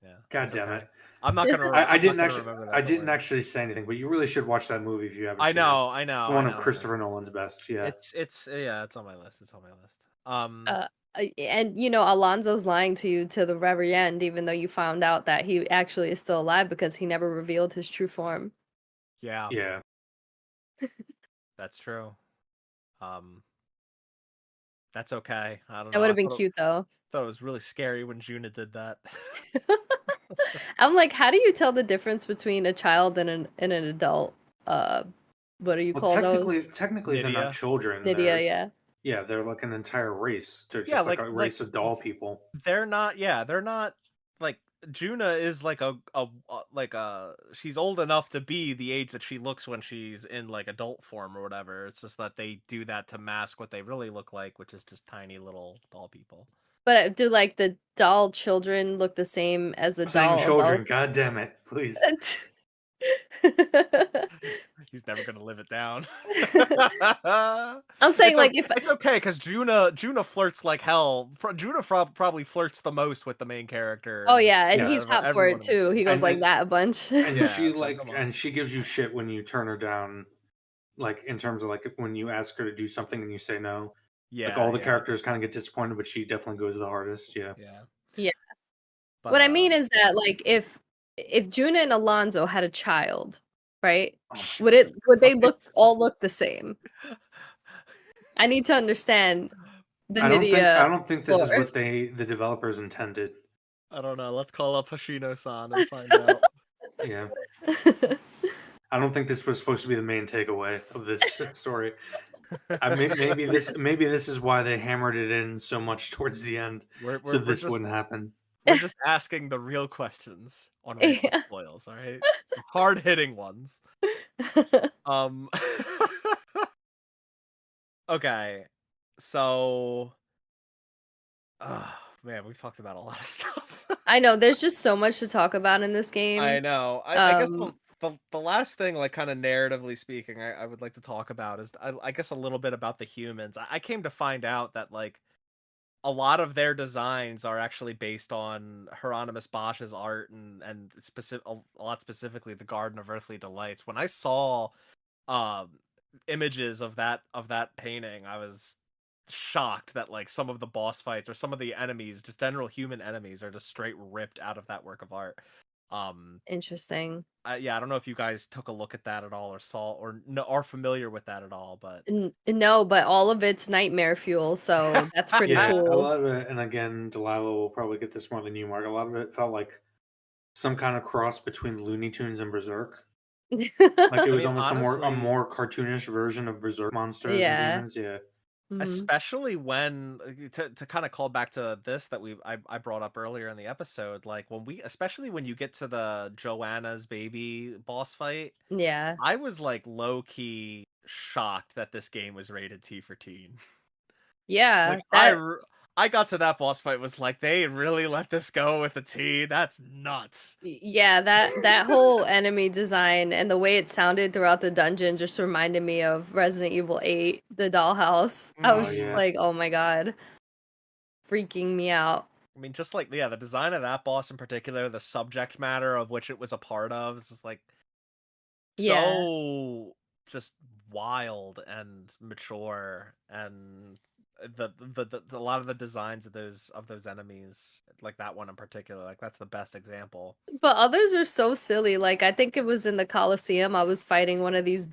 Yeah. God it's damn okay. it! I'm not gonna. I I'm didn't not gonna actually. remember that. I Don't didn't worry. actually say anything, but you really should watch that movie if you haven't I seen it. know. I know. It's one I of know. Christopher Nolan's best. Yeah. It's yeah. It's on my list. It's on my list. And Alonzo's lying to you to the very end, even though you found out that he actually is still alive because he never revealed his true form. Yeah. Yeah. That's true. That's okay. I don't That know. would I have been cute though. thought it was really scary when Juna did that. I'm like, how do you tell the difference between a child and an adult? What do you Well, call those? technically, they're not Nydia. children. Nydia, yeah. They're like an entire race. They're Yeah, just like a race of doll people. they're not. Yeah, they're not like Juna is like she's old enough to be the age that she looks when she's in like adult form or whatever. It's just that they do that to mask what they really look like, which is just tiny little doll people. But do like the doll children look the same as the Same doll children. adults? God damn it! Please. He's never gonna live it down. I'm saying like it's okay because Juna flirts like hell. Juna probably flirts the most with the main character. Oh yeah, and Yeah. he's hot for it too. He goes like that a bunch. And Yeah, she so come on. and she gives you shit when you turn her down, like in terms of like when you ask her to do something and you say no. Yeah, like all the characters kind of get disappointed, but she definitely goes the hardest. Yeah. Yeah. But, what I mean is that like if Juna and Alonzo had a child, right? Would they all look the same? I need to understand the Nydia. I don't think this is what the developers intended. I don't know. Let's call up Hoshino-san and find out. Yeah. I don't think this was supposed to be the main takeaway of this story. I mean, maybe this is why they hammered it in so much towards the end, so this wouldn't happen. We're just asking the real questions on spoils, all right? Hard hitting ones. Okay, so, man, we've talked about a lot of stuff. I know there's just so much to talk about in this game. I know. I guess the last thing, like kind of narratively speaking, I would like to talk about is I guess a little bit about the humans. I came to find out that like a lot of their designs are actually based on Hieronymus Bosch's art and a lot specifically the Garden of Earthly Delights. When I saw images of that painting, I was shocked that like some of the boss fights or some of the enemies, just general human enemies, are just straight ripped out of that work of art. Interesting. Yeah, I don't know if you guys took a look at that at all or saw or are familiar with that at all, but no, but all of it's nightmare fuel, so that's pretty cool. A lot of it, and again, Delaila will probably get this more than you, Mark. A lot of it felt like some kind of cross between Looney Tunes and Berserk. Like it was almost honestly, a more cartoonish version of Berserk monsters and demons. Yeah. Especially when to kind of call back to this that I brought up earlier in the episode, like especially when you get to the Joanna's baby boss fight. Yeah. I was like low key shocked that this game was rated T for teen. Yeah. Like, I got to that boss fight, was like, they really let this go with a T. That's nuts. Yeah, that whole enemy design and the way it sounded throughout the dungeon just reminded me of Resident Evil 8, the dollhouse. I was just like, oh my god. Freaking me out. I mean, just like, yeah, the design of that boss in particular, the subject matter of which it was a part of, is just like so just wild and mature, and a lot of the designs of those enemies, like that one in particular, like that's the best example. But others are so silly. Like I think it was in the Colosseum, I was fighting one of these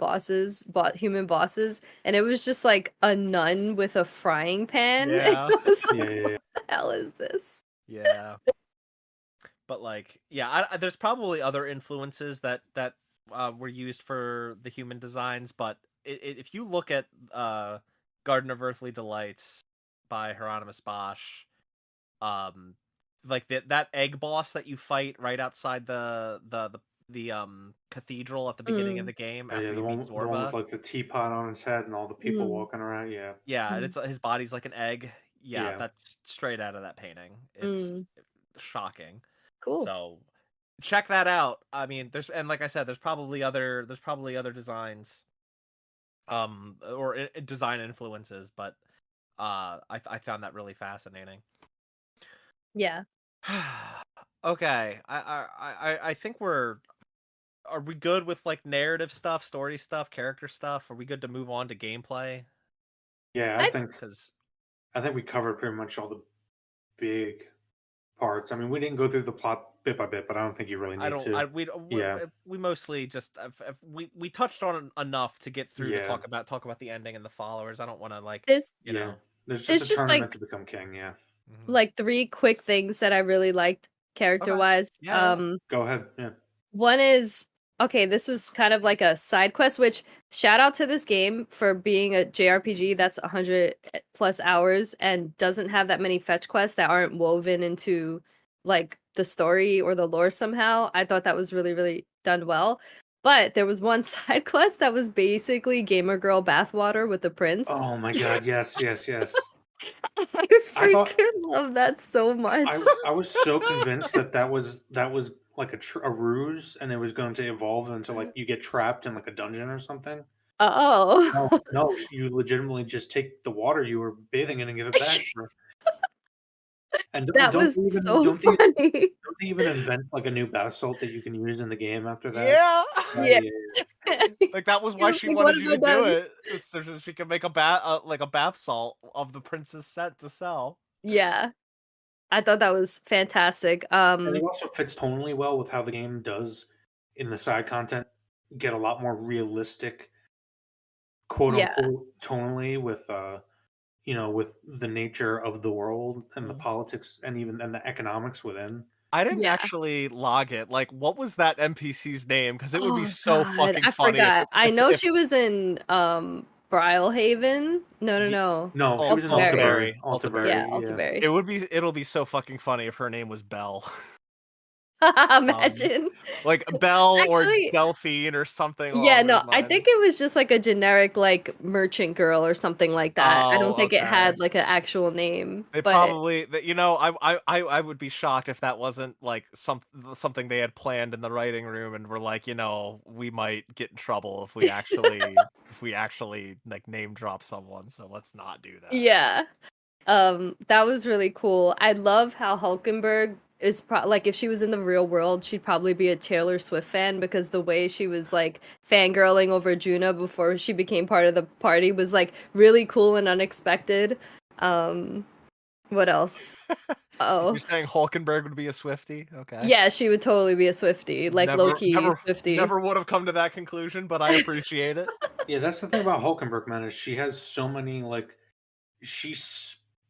human bosses, and it was just like a nun with a frying pan. Yeah. It was like, what the hell is this? Yeah. But like, yeah, there's probably other influences that were used for the human designs, but if you look at Garden of Earthly Delights by Hieronymus Bosch, like that egg boss that you fight right outside the cathedral at the beginning of the game after you beat Zorba. The one with like the teapot on his head and all the people walking around. Yeah, and it's his body's like an egg. Yeah, that's straight out of that painting. It's shocking. Cool. So check that out. I mean, like I said, there's probably other designs, or design influences, but I found that really fascinating. Yeah. Okay, I think are we good with like narrative stuff, story stuff, character stuff? Are we good to move on to gameplay? Yeah, I Because I think we covered pretty much all the big parts. I mean, we didn't go through the plot bit by bit, but I don't think you really I need don't. to. Yeah, We mostly just if we touched on it enough to get through to yeah, talk about the ending and the followers. I don't want to like there's you yeah. know. There's just a there's just tournament to become king. Yeah. Mhm. like three quick things that I really liked character Okay. wise. Yeah. Go ahead. Yeah. One is okay, this was kind of like a side quest, which shout out to this game for being a JRPG that's 100 plus hours and doesn't have that many fetch quests that aren't woven into like the story or the lore somehow. I thought that was really, really done well. But there was one side quest that was basically gamer girl bathwater with the prince. Oh my God. Yes. Yes. Yes. I I thought freaking love that so much. I was so convinced that that was like a ruse, and it was going to evolve into like you get trapped in like a dungeon or something. No, Oh. no, you legitimately just take the water you were bathing in and give it back. And That was so don't they funny. don't they even invent like a new bath salt that you can use in the game after that? Yeah. Yeah. Yeah. Like that was He why was she like, "What wanted have you I to do done?" it, so she could make a bath like a bath salt of the prince's set to sell. Yeah. I thought that was fantastic. And it also fits tonally well with how the game does in the side content get a lot more realistic, quote Yeah, unquote, tonally with with the nature of the world and the Mhm. politics and even and the economics within. I didn't yeah. actually log it. Like, what was that NPC's name? Because it would be Oh so god, fucking I funny forgot. I know if she was in, Brylehaven. No, no, Ye no. No, she was in Altaberry. Altaberry. Altaberry, Yeah, Altaberry. Altaberry, yeah. Altaberry. It'll be so fucking funny if her name was Belle. Um, Imagine. like Belle or Actually, Delphine or something yeah, along no, those I lines. think it was just like a generic like merchant girl or something like that. I don't Oh, think it okay. had like an actual name, They but probably that I would be shocked if that wasn't like something they had planned in the writing room and were like, we might get in trouble if we actually like name drop someone, so let's not do that. yeah. That was really cool. I love how Hulkenberg is like if she was in the real world, she'd probably be a Taylor Swift fan because the way she was like fangirling over Juna before she became part of the party was like really cool and unexpected. Um, what else? You're Oh, saying Hulkenberg would be a Swiftie? Okay. yeah, she would totally be a Swiftie, like low key Swiftie. Never would have come to that conclusion, but I appreciate it. Yeah, that's the thing about Hulkenberg, man, is she has so many like she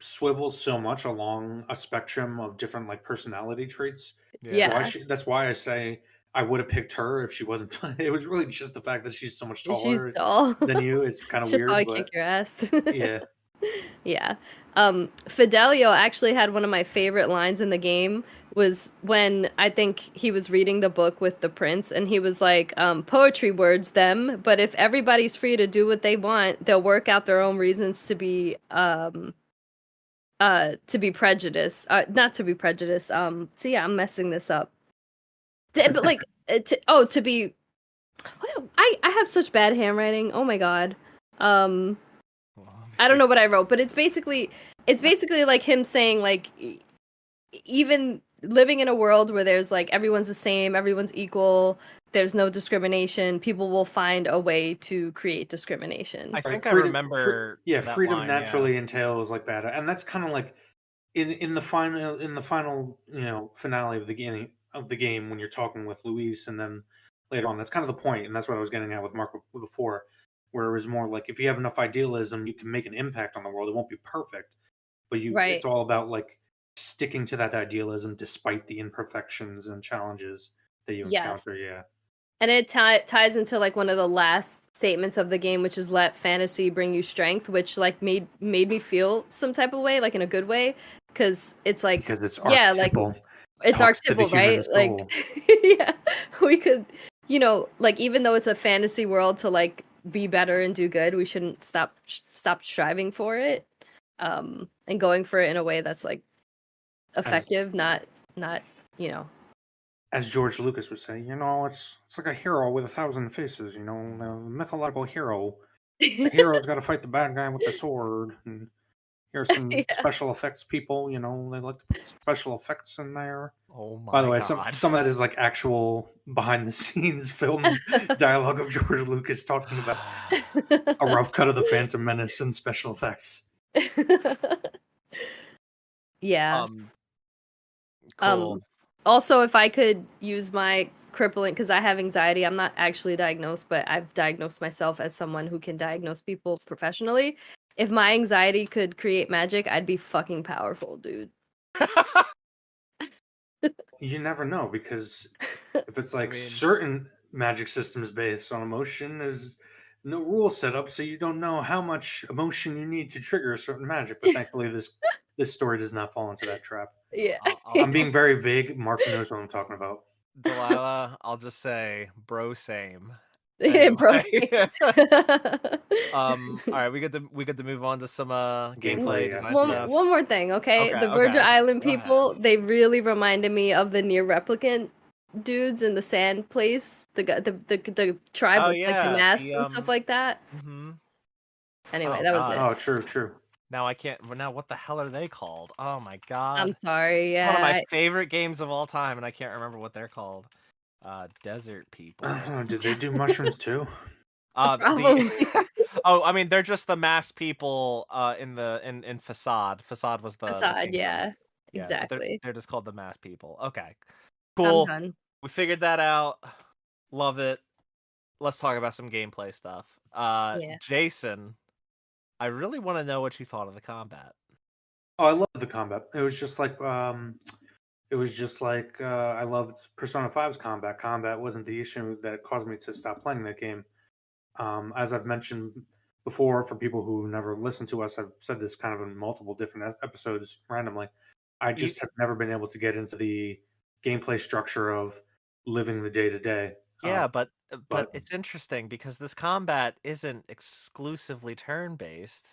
swivels so much along a spectrum of different like personality traits. Yeah. Why Yeah, she That's why I say I would have picked her if she wasn't. It was really just the fact that she's so much she's taller tall. than you. It's kind of She'll weird, probably but kick your ass. yeah. Yeah. Fidelio actually had one of my favorite lines in the game was when I think he was reading the book with the prince and he was like, poetry words them, but if everybody's free to do what they want, they'll work out their own reasons to be prejudiced. Not to be prejudiced. So yeah, I'm messing this up. But like to be I have such bad handwriting. Oh my god. Um Well, let me I don't see. know what I wrote, but it's basically like him saying like even living in a world where there's like everyone's the same, everyone's equal, there's no discrimination, people will find a way to create discrimination. I Right, think I remember yeah, that freedom line, yeah. naturally entails like that, and that's kind of like in the final finale of the game when you're talking with Luis, and then later on, that's kind of the point, and that's what I was getting at with Marco before, where it was more like if you have enough idealism, you can make an impact on the world. It won't be perfect, but it's Right. all about like sticking to that idealism despite the imperfections and challenges that you Yes. encounter. Yeah. And it ties into like one of the last statements of the game, which is let fantasy bring you strength, which like made me feel some type of way, like in a good way, because it's like Because it's yeah, like archetypal. it's Talks to the archetypal, right? human Like soul. yeah, we could, like even though it's a fantasy world to like be better and do good, we shouldn't stop striving for it, and going for it in a way that's like As effective, not you know. as George Lucas would say, it's like a hero with 1,000 faces. The mythological hero. The hero's got to fight the bad guy with the sword. And Here's some Yeah. special effects people. You know, they like to put special effects in there. Oh By the my way, god. some of that is like actual behind the scenes film dialogue of George Lucas talking about a rough cut of the Phantom Menace and special effects. Yeah. Cool. Also, if I could use my crippling, because I have anxiety, I'm not actually diagnosed, but I've diagnosed myself as someone who can diagnose people professionally. If my anxiety could create magic, I'd be fucking powerful, dude. You never know, because if it's like mean- certain magic systems based on emotion, there's no rule set up, so you don't know how much emotion you need to trigger a certain magic. But thankfully, this story does not fall into that trap. Yeah. I'm being very vague. Mark knows what I'm talking about. Delaila, I'll just say, bro, same. Yeah, bro. Anyway. All right, we get to move on to some gameplay Gameplay, design One, stuff. one more thing, okay? Okay, The Virgin okay. Island Go ahead. people, they really reminded me of the near replicant dudes in the sand place. The tribe with like the masks and stuff like that. Mm-hmm. Anyway, Oh, that was God. it. Oh, true. Now I can't. Now what the hell are they called? Oh my god! I'm sorry. Yeah. One of my favorite games of all time, and I can't remember what they're called. Desert people. Did they do mushrooms too? Probably. Oh, I mean, they're just the masked people in Facade. Facade was the Facade, kingdom. yeah. But Exactly. they're just called the masked people. Okay, I'm cool. done. We figured that out. Love it. Let's talk about some gameplay stuff. Yeah. Jason, I really want to know what you thought of the combat. Oh, I love the combat. It was just like I loved Persona 5's combat. Combat wasn't the issue that caused me to stop playing that game. As I've mentioned before, for people who never listened to us, I've said this kind of in multiple different episodes randomly. I just have never been able to get into the gameplay structure of living the day to day. Yeah, but it's interesting because this combat isn't exclusively turn-based.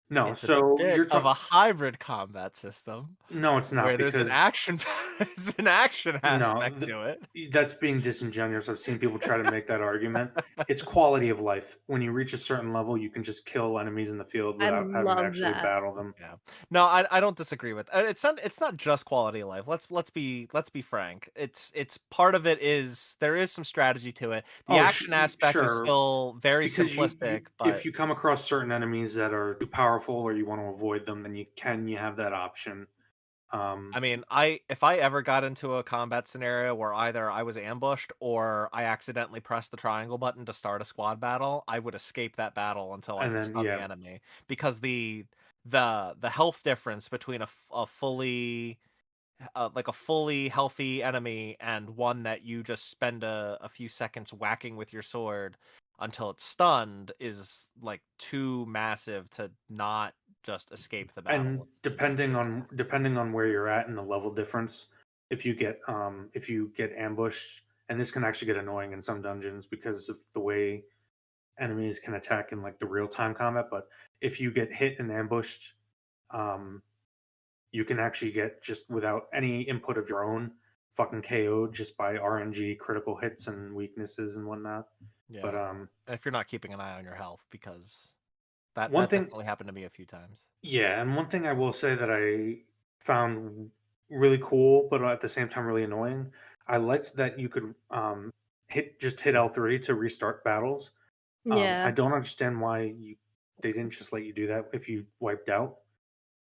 No, It's a so bit you're of a talking. hybrid combat system No, it's not, where there's an because action there's an action aspect no, to it. that's being disingenuous. I've seen people try to make that argument. It's quality of life. When you reach a certain level, you can just kill enemies in the field I without having to love actually that. battle them. Yeah. No, I don't disagree with. It's not just quality of life. Let's be frank. It's part of it is there is some strategy to it. The action aspect is sure. still very Because simplistic, but if you come across certain enemies that are too powerful or you want to avoid them, then you have that option. I mean, if I ever got into a combat scenario where either I was ambushed or I accidentally pressed the triangle button to start a squad battle, I would escape that battle until I And could then, stun the enemy, because the health difference between a fully like a fully healthy enemy and one that you just spend a few seconds whacking with your sword until it's stunned is like too massive to not just escape the battle. and depending on where you're at and the level difference, if you get ambushed, and this can actually get annoying in some dungeons because of the way enemies can attack in like the real time combat. But if you get hit and ambushed, um, you can actually get, just without any input of your own, fucking KO'd just by RNG critical hits and weaknesses and whatnot. Yeah. But And if you're not keeping an eye on your health, because that one thing, definitely happened to me a few times. yeah, and one thing I will say that I found really cool, but at the same time really annoying, I liked that you could hit L3 to restart battles. Yeah. I don't understand why they didn't just let you do that if you wiped out.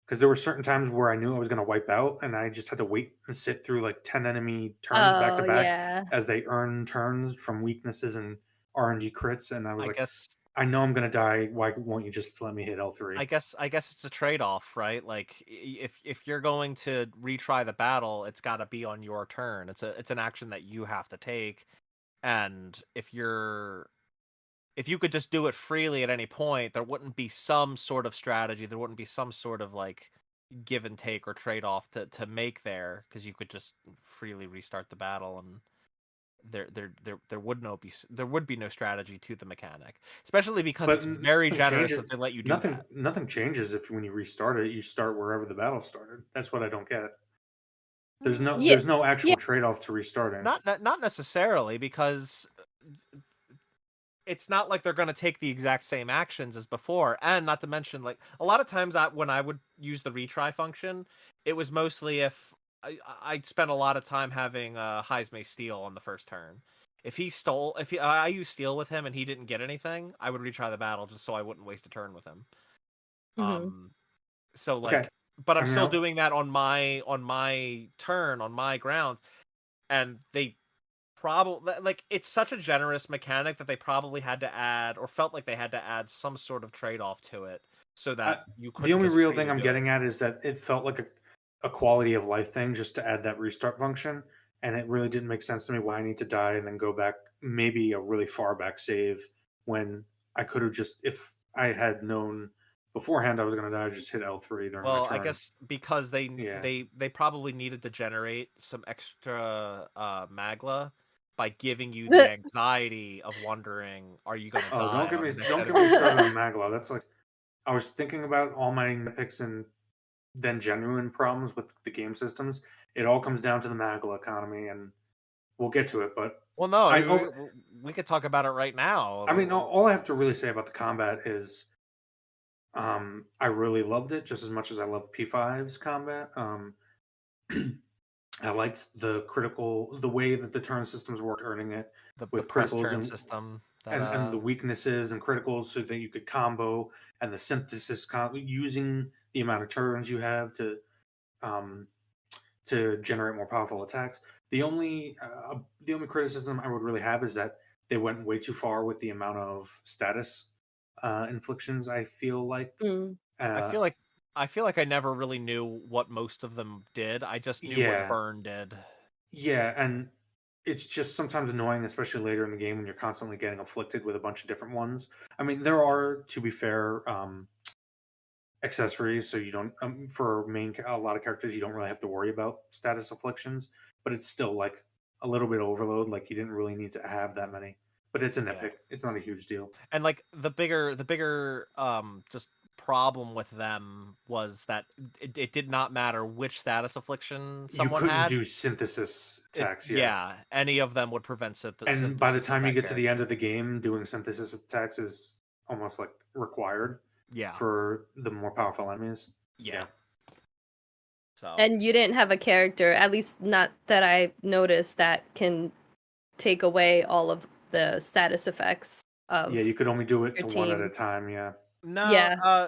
Because there were certain times where I knew I was going to wipe out, and I just had to wait and sit through like 10 enemy turns back to Oh, back yeah. as they earn turns from weaknesses and RNG crits. And I was guess I know I'm going to die. Why won't you just let me hit L3? I guess it's a trade-off, right? Like if you're going to retry the battle, it's got to be on your turn. It's an action that you have to take, and if you could just do it freely at any point, there wouldn't be some sort of strategy. There wouldn't be some sort of like give and take or trade-off to make there, because you could just freely restart the battle, and there would be no strategy to the mechanic, especially because But it's very generous changes, that they let you do that. nothing changes if when you restart it, you start wherever the battle started. That's what I don't get. There's Yeah. no actual trade-off to restarting. Not necessarily, because it's not like they're going to take the exact same actions as before. And not to mention, like, a lot of times when I would use the retry function, it was mostly if I'd spent a lot of time having Heisme steal on the first turn. If I used steal with him and he didn't get anything, I would retry the battle just so I wouldn't waste a turn with him. So like, but I'm still doing that on my turn, on my ground, and they probably, like, it's such a generous mechanic that they probably had to add, or felt like they had to add, some sort of trade-off to it so that you couldn't. The only real thing I'm getting at is that it felt like a quality of life thing just to add that restart function, and it really didn't make sense to me why I need to die and then go back, maybe a really far back save, when I could have just, if I had known beforehand I was going to die, I just hit L3 during my turn. I guess because they probably needed to generate some extra magla by giving you the anxiety of wondering, are you going to die? Don't get me started on magla. That's like, I was thinking about all my nitpicks and then genuine problems with the game systems. It all comes down to the magla economy, and we'll get to it. But we could talk about it right now. I mean, all I have to really say about the combat is, I really loved it just as much as I love P5's combat. I liked the way that the turn systems worked, earning it with criticals and system and the weaknesses and criticals, so that you could combo, and the synthesis using the amount of turns you have to generate more powerful attacks. The only criticism I would really have is that they went way too far with the amount of status inflictions. I feel like I feel like I never really knew what most of them did. I just knew what burn did. Yeah, and it's just sometimes annoying, especially later in the game when you're constantly getting afflicted with a bunch of different ones. I mean, there are, to be fair, accessories, so you don't, for a lot of characters, you don't really have to worry about status afflictions, but it's still like a little bit overload. Like, you didn't really need to have that many. But it's a nitpick. Yeah. It's not a huge deal. And like the bigger just problem with them was that it did not matter which status affliction someone had. You couldn't do synthesis attacks. Yeah, any of them would prevent synthesis. And by the time you get to the end of the game, doing synthesis attacks is almost like required. Yeah. For the more powerful enemies. Yeah. So. And you didn't have a character, at least not that I noticed, that can take away all of the status effects of. Yeah, you could only do it to one at a time. Yeah. No. Yeah.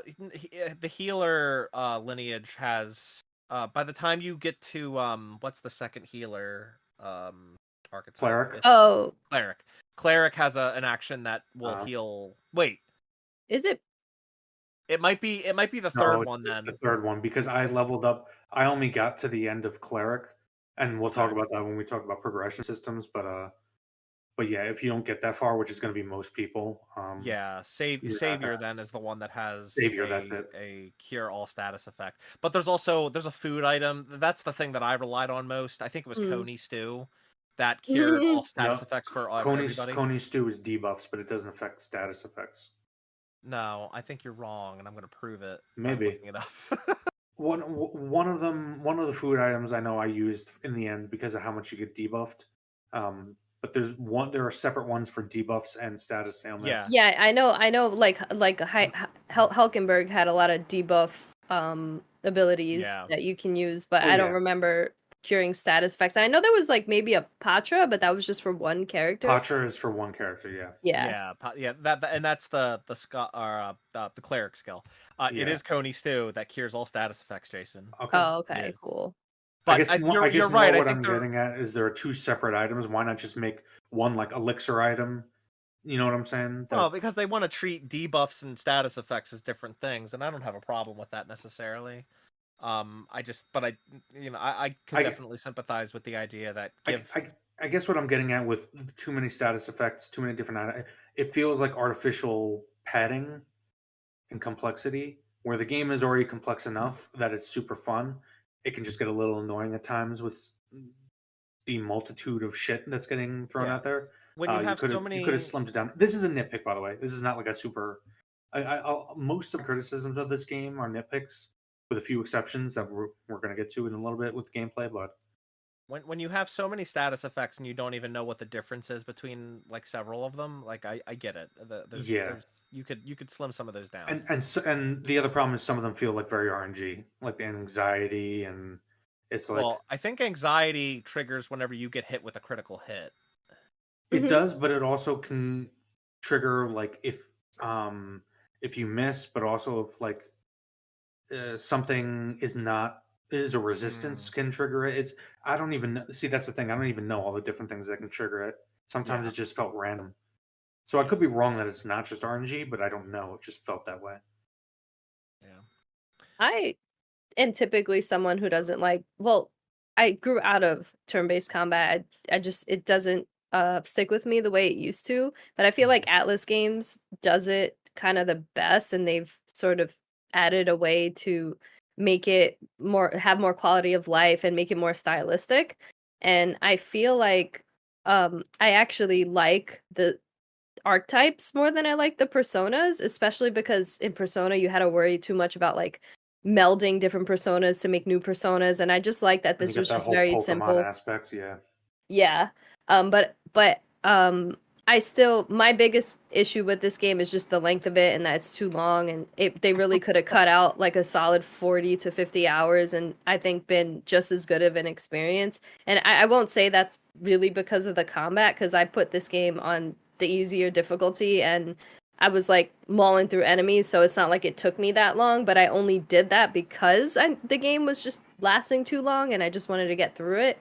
The healer lineage has. By the time you get to what's the second healer archetype? Cleric. Cleric has an action that will heal. Wait. Is it? It might be the third one then. The third one, because I leveled up. I only got to the end of Cleric, and we'll talk about that when we talk about progression systems. But yeah, if you don't get that far, which is going to be most people. Savior then is the one that has Savior. a cure all status effect. But there's a food item. That's the thing that I relied on most. I think it was Coney Stew that cured all status effects for everybody. Coney Stew is debuffs, but it doesn't affect status effects. No, I think you're wrong, and I'm going to prove it. Maybe. Looking it up. one of the food items I know I used in the end because of how much you get debuffed. But there are separate ones for debuffs and status ailments. Yeah, I know. Like Hulkenberg had a lot of debuff abilities that you can use, but I don't remember curing status effects. I know there was like maybe a Patra, but that was just for one character. Patra is for one character, yeah. And that's the cleric skill. It is Coney Stew that cures all status effects, Jason. Okay. Oh, okay, cool. But you're right. What I'm getting at is there are two separate items. Why not just make one like elixir item? You know what I'm saying? Well, because they want to treat debuffs and status effects as different things, and I don't have a problem with that necessarily. I could definitely sympathize with the idea that I guess what I'm getting at with too many status effects, too many different, it feels like artificial padding and complexity, where the game is already complex enough that it's super fun. It can just get a little annoying at times with the multitude of shit that's getting thrown out there. When you have so many, you could have slimmed it down. This is a nitpick, by the way. This is not like a super. Most of the criticisms of this game are nitpicks, with a few exceptions that we're going to get to in a little bit with gameplay. But when you have so many status effects and you don't even know what the difference is between like several of them, like I get it. Yeah. There's you could slim some of those down. And the other problem is some of them feel like very RNG, like the anxiety, and it's like Well, I think anxiety triggers whenever you get hit with a critical hit. it Mhm. does, but it also can trigger like if you miss, but also if like something is a resistance Mm, can trigger it. It's I don't even see that's the thing. I don't even know all the different things that can trigger it. Sometimes yeah, it just felt random. So I yeah, could be wrong that it's not just RNG, but I don't know. It just felt that way. yeah. I am typically someone who doesn't like, well, I grew out of turn-based combat. I just it doesn't stick with me the way it used to, but I feel like Atlas Games does it kind of the best, and they've sort of added a way to make it more have more quality of life and make it more stylistic. And I feel like I actually like the archetypes more than I like the personas, especially because in Persona you had to worry too much about like melding different personas to make new personas, and I just like that And you this get was that just whole very Pokemon simple. aspect, yeah. Yeah. But I still my biggest issue with this game is just the length of it and that it's too long, and they really could have cut out like a solid 40 to 50 hours and I think been just as good of an experience. And I won't say that's really because of the combat, because I put this game on the easier difficulty and I was like mauling through enemies, so it's not like it took me that long, but I only did that because the game was just lasting too long and I just wanted to get through it.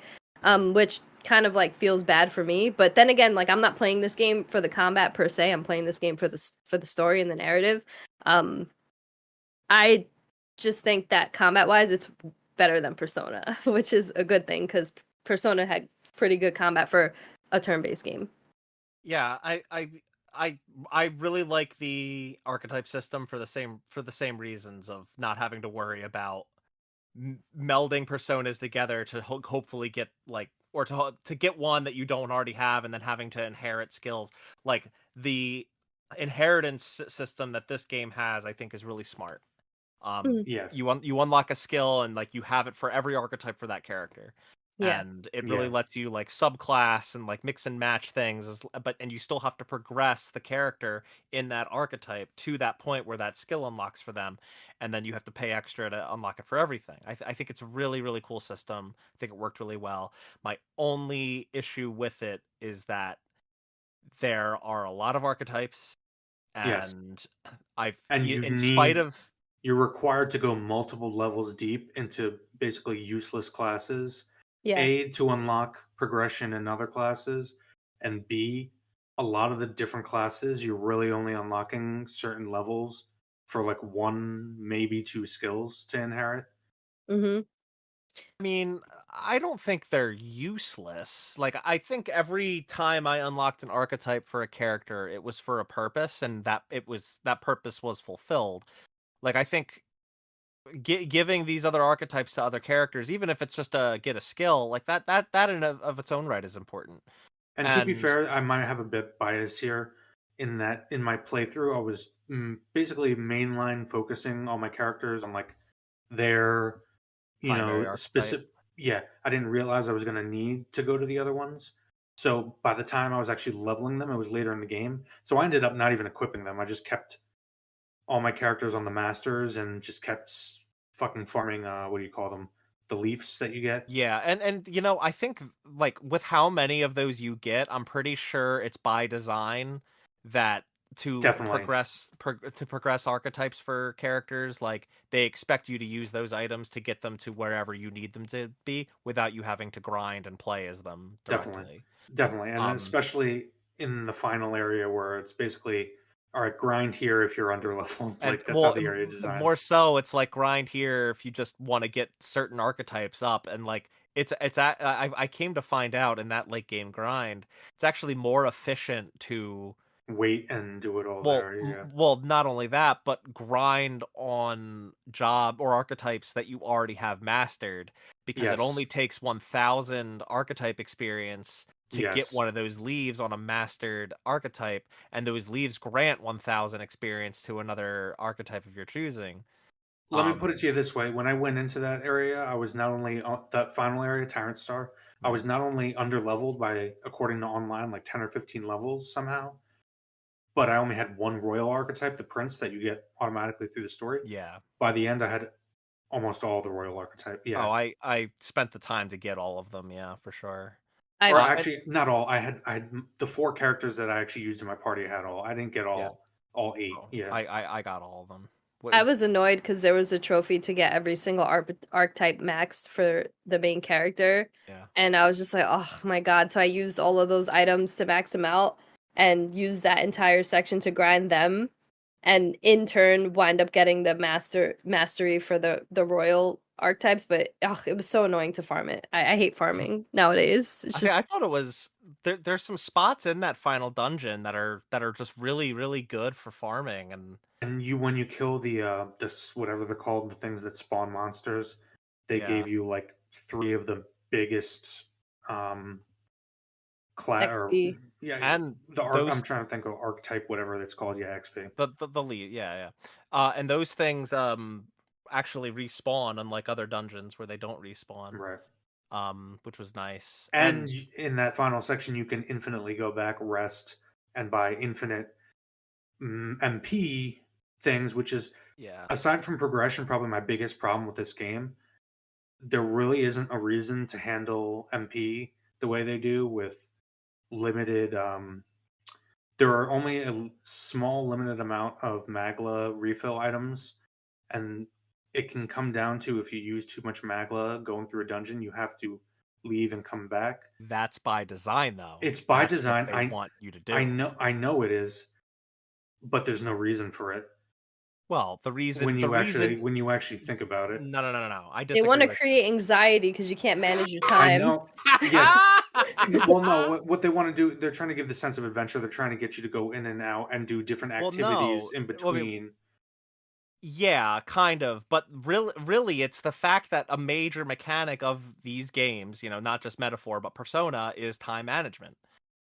Which kind of like feels bad for me. But then again, like I'm not playing this game for the combat per se. I'm playing this game for the story and the narrative. Um, I just think that combat wise, it's better than Persona, which is a good thing because Persona had pretty good combat for a turn-based game. Yeah, I I really like the archetype system for the same reasons of not having to worry about melding personas together to hopefully get like or to get one that you don't already have and then having to inherit skills. Like the inheritance system that this game has, I think is really smart. Mm. Yes. You unlock a skill and like you have it for every archetype for that character, Yeah. and it really Yeah. lets you like subclass and like mix and match things but and you still have to progress the character in that archetype to that point where that skill unlocks for them, and then you have to pay extra to unlock it for everything. I think it's a really really cool system. I think it worked really well. My only issue with it is that there are a lot of archetypes, Yes. and I've And you in spite need of you're required to go multiple levels deep into basically useless classes. Yeah. A, to unlock progression in other classes, and B, a lot of the different classes you're really only unlocking certain levels for like one, maybe two skills to inherit. Mm-hmm. I mean, I don't think they're useless. Like, I think every time I unlocked an archetype for a character, it was for a purpose, and that purpose was fulfilled. Like, I think giving these other archetypes to other characters, even if it's just to get a skill, like that in of its own right is important. And to be And fair, I might have a bit bias here in that in my playthrough, I was basically mainline focusing all my characters on like their, primary archetype. specific. Yeah, I didn't realize I was going to need to go to the other ones. So by the time I was actually leveling them, it was later in the game. So I ended up not even equipping them. I just kept all my characters on the masters and just kept fucking farming. What do you call them? The leaves that you get. Yeah, and I think like with how many of those you get, I'm pretty sure it's by design that Definitely, to progress archetypes for characters, like they expect you to use those items to get them to wherever you need them to be without you having to grind and play as them definitely, directly. definitely, and Um especially in the final area where it's basically all right, grind here if you're under leveled. and Like that's how well the area is designed. more so it's like grind here if you just want to get certain archetypes up, and like I came to find out in that late game grind, it's actually more efficient to Wait and do it all there. Yeah. well, not only that, but grind on job or archetypes that you already have mastered, because it Yes. only takes 1000 archetype experience to get Yes. one of those leaves on a mastered archetype, and those leaves grant 1000 experience to another archetype of your choosing. Let me put it to you this way: when I went into that area, I was not only that final area, Tyrant Star. I was not only under leveled by, according to online, like 10 or 15 levels somehow, but I only had one royal archetype, the prince, that you get automatically through the story. Yeah. By the end, I had almost all the royal archetype. Yeah. Oh, I spent the time to get all of them. Yeah, for sure. I Or actually, not all. I had the 4 characters that I actually used in my party. I had all. I didn't get all 8. Oh, Yeah. I got all of them. I was annoyed because there was a trophy to get every single archetype maxed for the main character. Yeah. And I was just like, oh my god. So I used all of those items to max them out and use that entire section to grind them. And in turn wind up getting the mastery for the royal archetypes, but it was so annoying to farm it. I hate farming nowadays. It's just I thought it was there's some spots in that final dungeon that are just really, really good for farming. And when you kill the this whatever they're called, the things that spawn monsters, they gave you like 3 of the biggest XP. And I'm trying to think of archetype, whatever it's called. Yeah, XP. The lead, yeah. And those things actually respawn, unlike other dungeons where they don't respawn. Right. Which was nice. And in that final section, you can infinitely go back, rest, and buy infinite MP things, which is, aside from progression, probably my biggest problem with this game. There really isn't a reason to handle MP the way they do with limited. There are only a small limited amount of Magla refill items, and it can come down to, if you use too much Magla going through a dungeon, you have to leave and come back. That's by design, though. It's by design. What they want you to do. I know it is, but there's no reason for it. Well, the reason when you actually think about it. No. I disagree. They want to create anxiety because you can't manage your time. I know. Yes. Well, no. What they want to do, they're trying to give the sense of adventure. They're trying to get you to go in and out and do different activities in between. Yeah, kind of. But really, it's the fact that a major mechanic of these games, not just Metaphor, but Persona, is time management.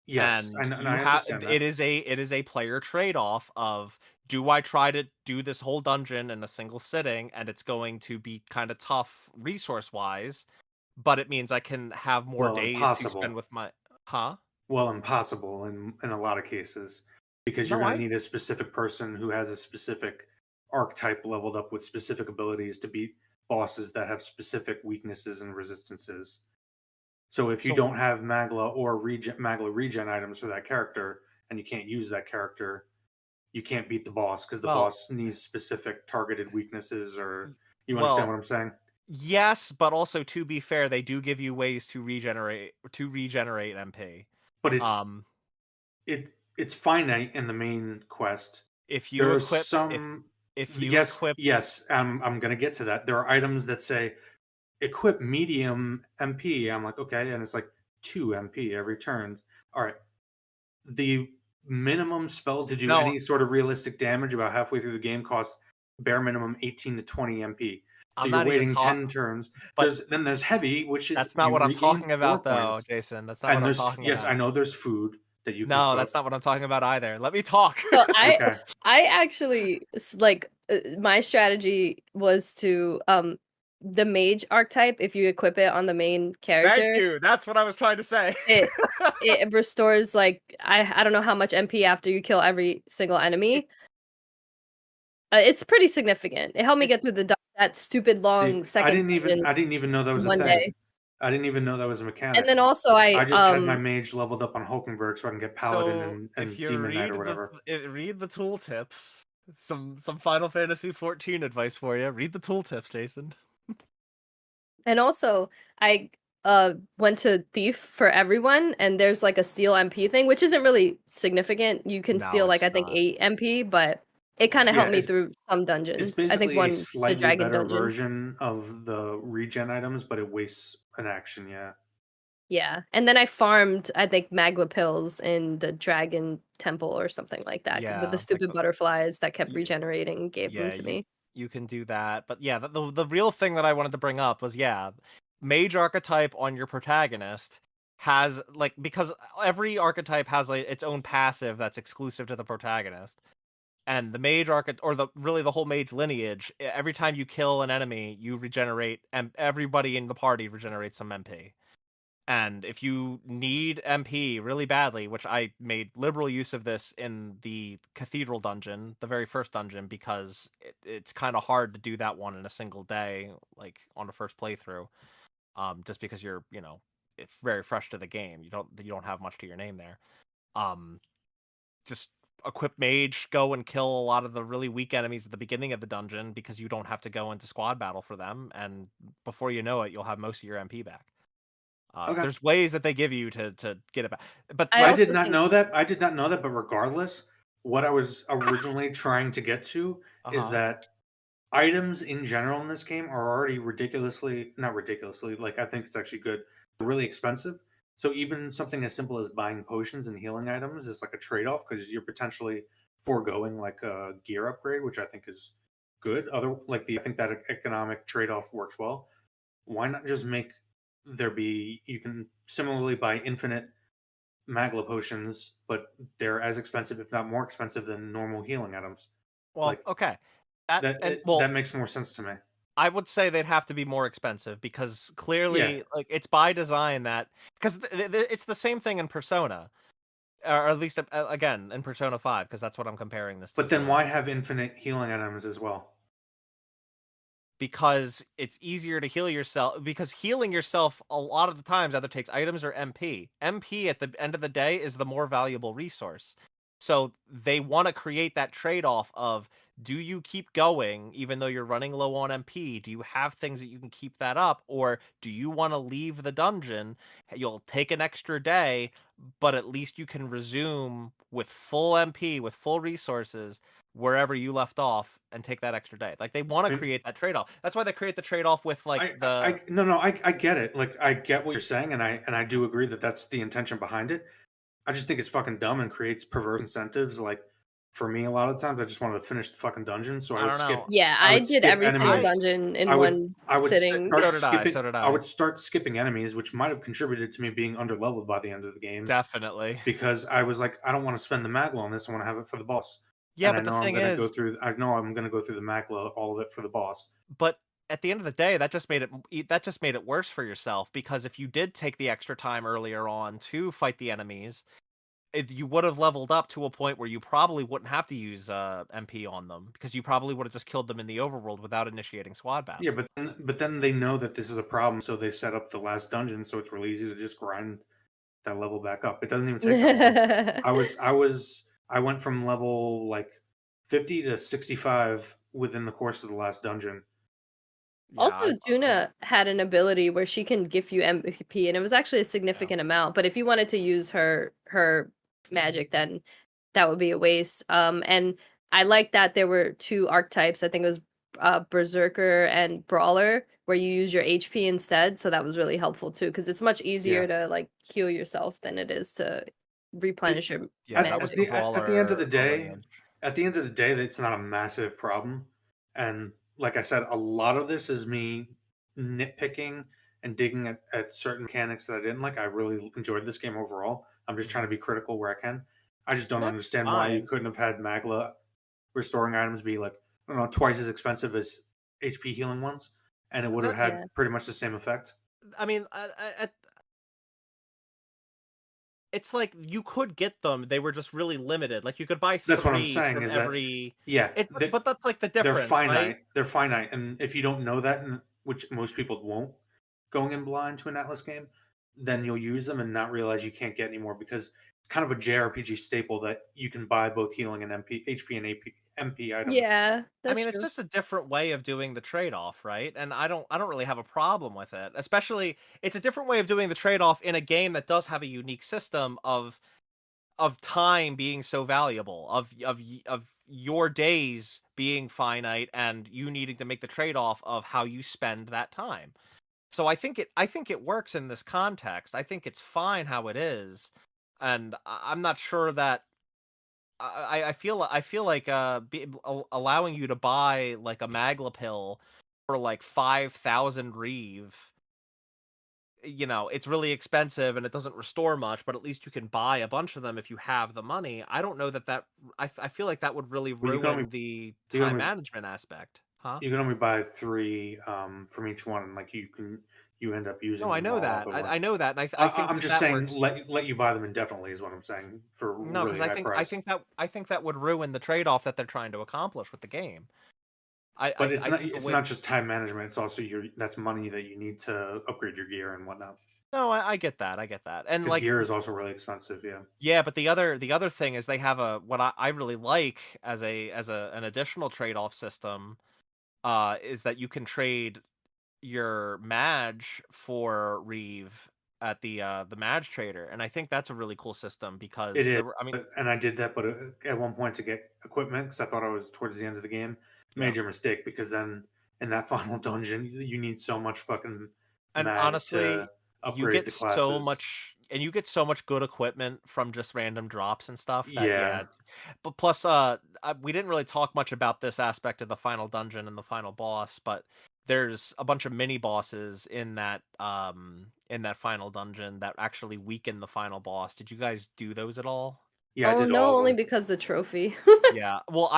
Yes, and I understand that. It is a player trade-off of, do I try to do this whole dungeon in a single sitting, and it's going to be kind of tough resource-wise, but it means I can have more days to spend with my... Well, impossible in a lot of cases, because you're going to need a specific person who has a specific archetype leveled up with specific abilities to beat bosses that have specific weaknesses and resistances. So if you don't have Magla or Magla regen items for that character, and you can't use that character, you can't beat the boss, because the boss needs specific targeted weaknesses. Or you understand what I'm saying? Yes, but also, to be fair, they do give you ways to regenerate MP. But it's finite in the main quest. If you equip yes, I'm gonna get to that. There are items that say equip medium MP. I'm like, okay, and it's like 2 MP every turn. All right. The minimum spell to do any sort of realistic damage about halfway through the game costs bare minimum 18 to 20 MP. So you're waiting 10 turns. Then there's heavy, which is... That's not what I'm talking about, though, Jason. That's not what I'm talking about. Yes, I know there's food that you can No, that's not what I'm talking about either. Let me talk. So I actually, like, my strategy was to... the mage archetype, if you equip it on the main character. Thank you. That's what I was trying to say. it restores, like, I don't know how much MP after you kill every single enemy. It's pretty significant. It helped me get through that stupid long second. I didn't even know that was a thing. Day. I didn't even know that was a mechanic. And then also I just had my mage leveled up on Hulkenberg so I can get Paladin and Demon Knight or whatever. Read the tooltips. Some Final Fantasy 14 advice for you. Read the tooltips, Jason. And also, I went to Thief for everyone, and there's like a steal MP thing, which isn't really significant. You can steal like I think 8 MP, but it kind of helped me through some dungeons. It's basically I think one a slightly the dragon better dungeon version of the regen items, but it wastes an action. Yeah, and then I farmed, I think, Magla pills in the dragon temple or something like that, with the stupid butterflies that kept regenerating and gave them to me. You can do that, but yeah, the real thing that I wanted to bring up was mage archetype on your protagonist has, like, because every archetype has like its own passive that's exclusive to the protagonist. And the mage arc, or the whole mage lineage, every time you kill an enemy, you regenerate, and everybody in the party regenerates some MP. And if you need MP really badly, which I made liberal use of this in the Cathedral dungeon, the very first dungeon, because it's kind of hard to do that one in a single day, like on the first playthrough, just because you're, it's very fresh to the game. You don't have much to your name there. Just equip mage, go and kill a lot of the really weak enemies at the beginning of the dungeon, because you don't have to go into squad battle for them, and before you know it, you'll have most of your MP back. Okay. There's ways that they give you to get it back, but I I also did not think- know that. I did not know that. But regardless, what I was originally trying to get to is that items in general in this game are already not ridiculously, like, I think it's actually good, really expensive. So even something as simple as buying potions and healing items is like a trade-off, because you're potentially foregoing like a gear upgrade, which I think is good. I think that economic trade-off works well. Why not just make you can similarly buy infinite Magla potions, but they're as expensive, if not more expensive, than normal healing items. well, Like okay, that makes more sense to me. I would say they'd have to be more expensive, because Yeah, clearly, like, it's by design that, because it's the same thing in Persona, or at least again in Persona 5, because that's what I'm comparing this to. but then why have infinite healing items as well? Because it's easier to heal yourself, because healing yourself a lot of the times either takes items or MP. MP at the end of the day is the more valuable resource. So they want to create that trade-off of, do you keep going even though you're running low on MP? Do you have things that you can keep that up? Or do you want to leave the dungeon? You'll take an extra day, but at least you can resume with full MP, with full resources, wherever you left off, and take that extra day. Like, they want to create that trade-off. That's why they create the trade-off with I get it. Like, I get what you're saying, and I do agree that that's the intention behind it. I just think it's fucking dumb and creates perverse incentives. Like, for me, a lot of times I just wanted to finish the fucking dungeon, so I don't know. Yeah, I I would did skip every single enemies. dungeon in I would one I would sitting. start So did I, skipping. so did I I. would start skipping enemies, which might have contributed to me being underleveled by the end of the game, Definitely. because I was like, I don't want to spend the magla on this. I want to have it for the boss. Yeah, And but the thing is, I know I'm gonna go through the magla, all of it, for the boss. but at the end of the day, that just made it worse for yourself, because if you did take the extra time earlier on to fight the enemies, you would have leveled up to a point where you probably wouldn't have to use MP on them, because you probably would have just killed them in the overworld without initiating squad battle. Yeah, but then they know that this is a problem, so they set up the last dungeon, so it's really easy to just grind that level back up. It doesn't even take that long. I went from level like 50 to 65 within the course of the last dungeon. Yeah, Also, Juna had an ability where she can give you MP, and it was actually a significant amount. But if you wanted to use her magic, then that would be a waste. And I like that there were two archetypes. I think it was Berserker and Brawler, where you use your HP instead. So that was really helpful too, because it's much easier to like heal yourself than it is to replenish your that was the magic. At the end of the day, lineage. it's not a massive problem. And like I said, a lot of this is me nitpicking and digging at certain mechanics that I didn't like. I really enjoyed this game overall. I'm just trying to be critical where I can. I just don't That's understand why you fine. couldn't have had Magla restoring items be like, I don't know, twice as expensive as HP healing ones, and it would have had pretty much the same effect. I mean, it's like you could get them. They were just really limited. Like, you could buy 3 That's what I'm saying, from is that every. yeah, But that's like the difference, they're finite. right? They're finite, and if you don't know that, and which most people won't, going in blind to an Atlas game, then you'll use them and not realize you can't get any more, because it's kind of a JRPG staple that you can buy both healing and HP and MP items. Yeah, I that's mean, it's true. just a different way of doing the trade-off, right? And I don't really have a problem with it. Especially, it's a different way of doing the trade-off in a game that does have a unique system of time being so valuable, of your days being finite, and you needing to make the trade-off of how you spend that time. So I think it works in this context. I think it's fine how it is. And I'm not sure that I feel like allowing you to buy like a Magla pill for like 5,000 Reeve it's really expensive and it doesn't restore much, but at least you can buy a bunch of them if you have the money. I don't know that I feel like that would really Well, ruin the you can time only management aspect. Huh? you can only buy 3 from each one, and like you end up No, using I them know all that. up at I once. know that, and I think I'm that just that saying, works. let you buy them indefinitely is what I'm saying for No, because really high price. I think that would ruin the trade-off that they're trying to accomplish with the game. But I think the it's way. not just time management. It's also that's money that you need to upgrade your gear and whatnot. No, I get that. I get that. And Because like, gear is also really expensive. Yeah. yeah, but the other thing is they have a what I really like as an additional trade-off system is that you can trade your Madge for Reeve at the Madge trader, and I think that's a really cool system It because is, there were, I mean, and I did that, but at one point to get equipment because I thought I was towards the end of the game. yeah. Major mistake because then in that final dungeon you need so much fucking And mag honestly, to upgrade the classes. you get so much good equipment from just random drops and stuff that yeah. Yeah, But plus we didn't really talk much about this aspect of the final dungeon and the final boss, but there's a bunch of mini bosses in that final dungeon that actually weaken the final boss. Did you guys do those at all? yeah, I Oh did no, all of only them. because the trophy. Yeah. Well,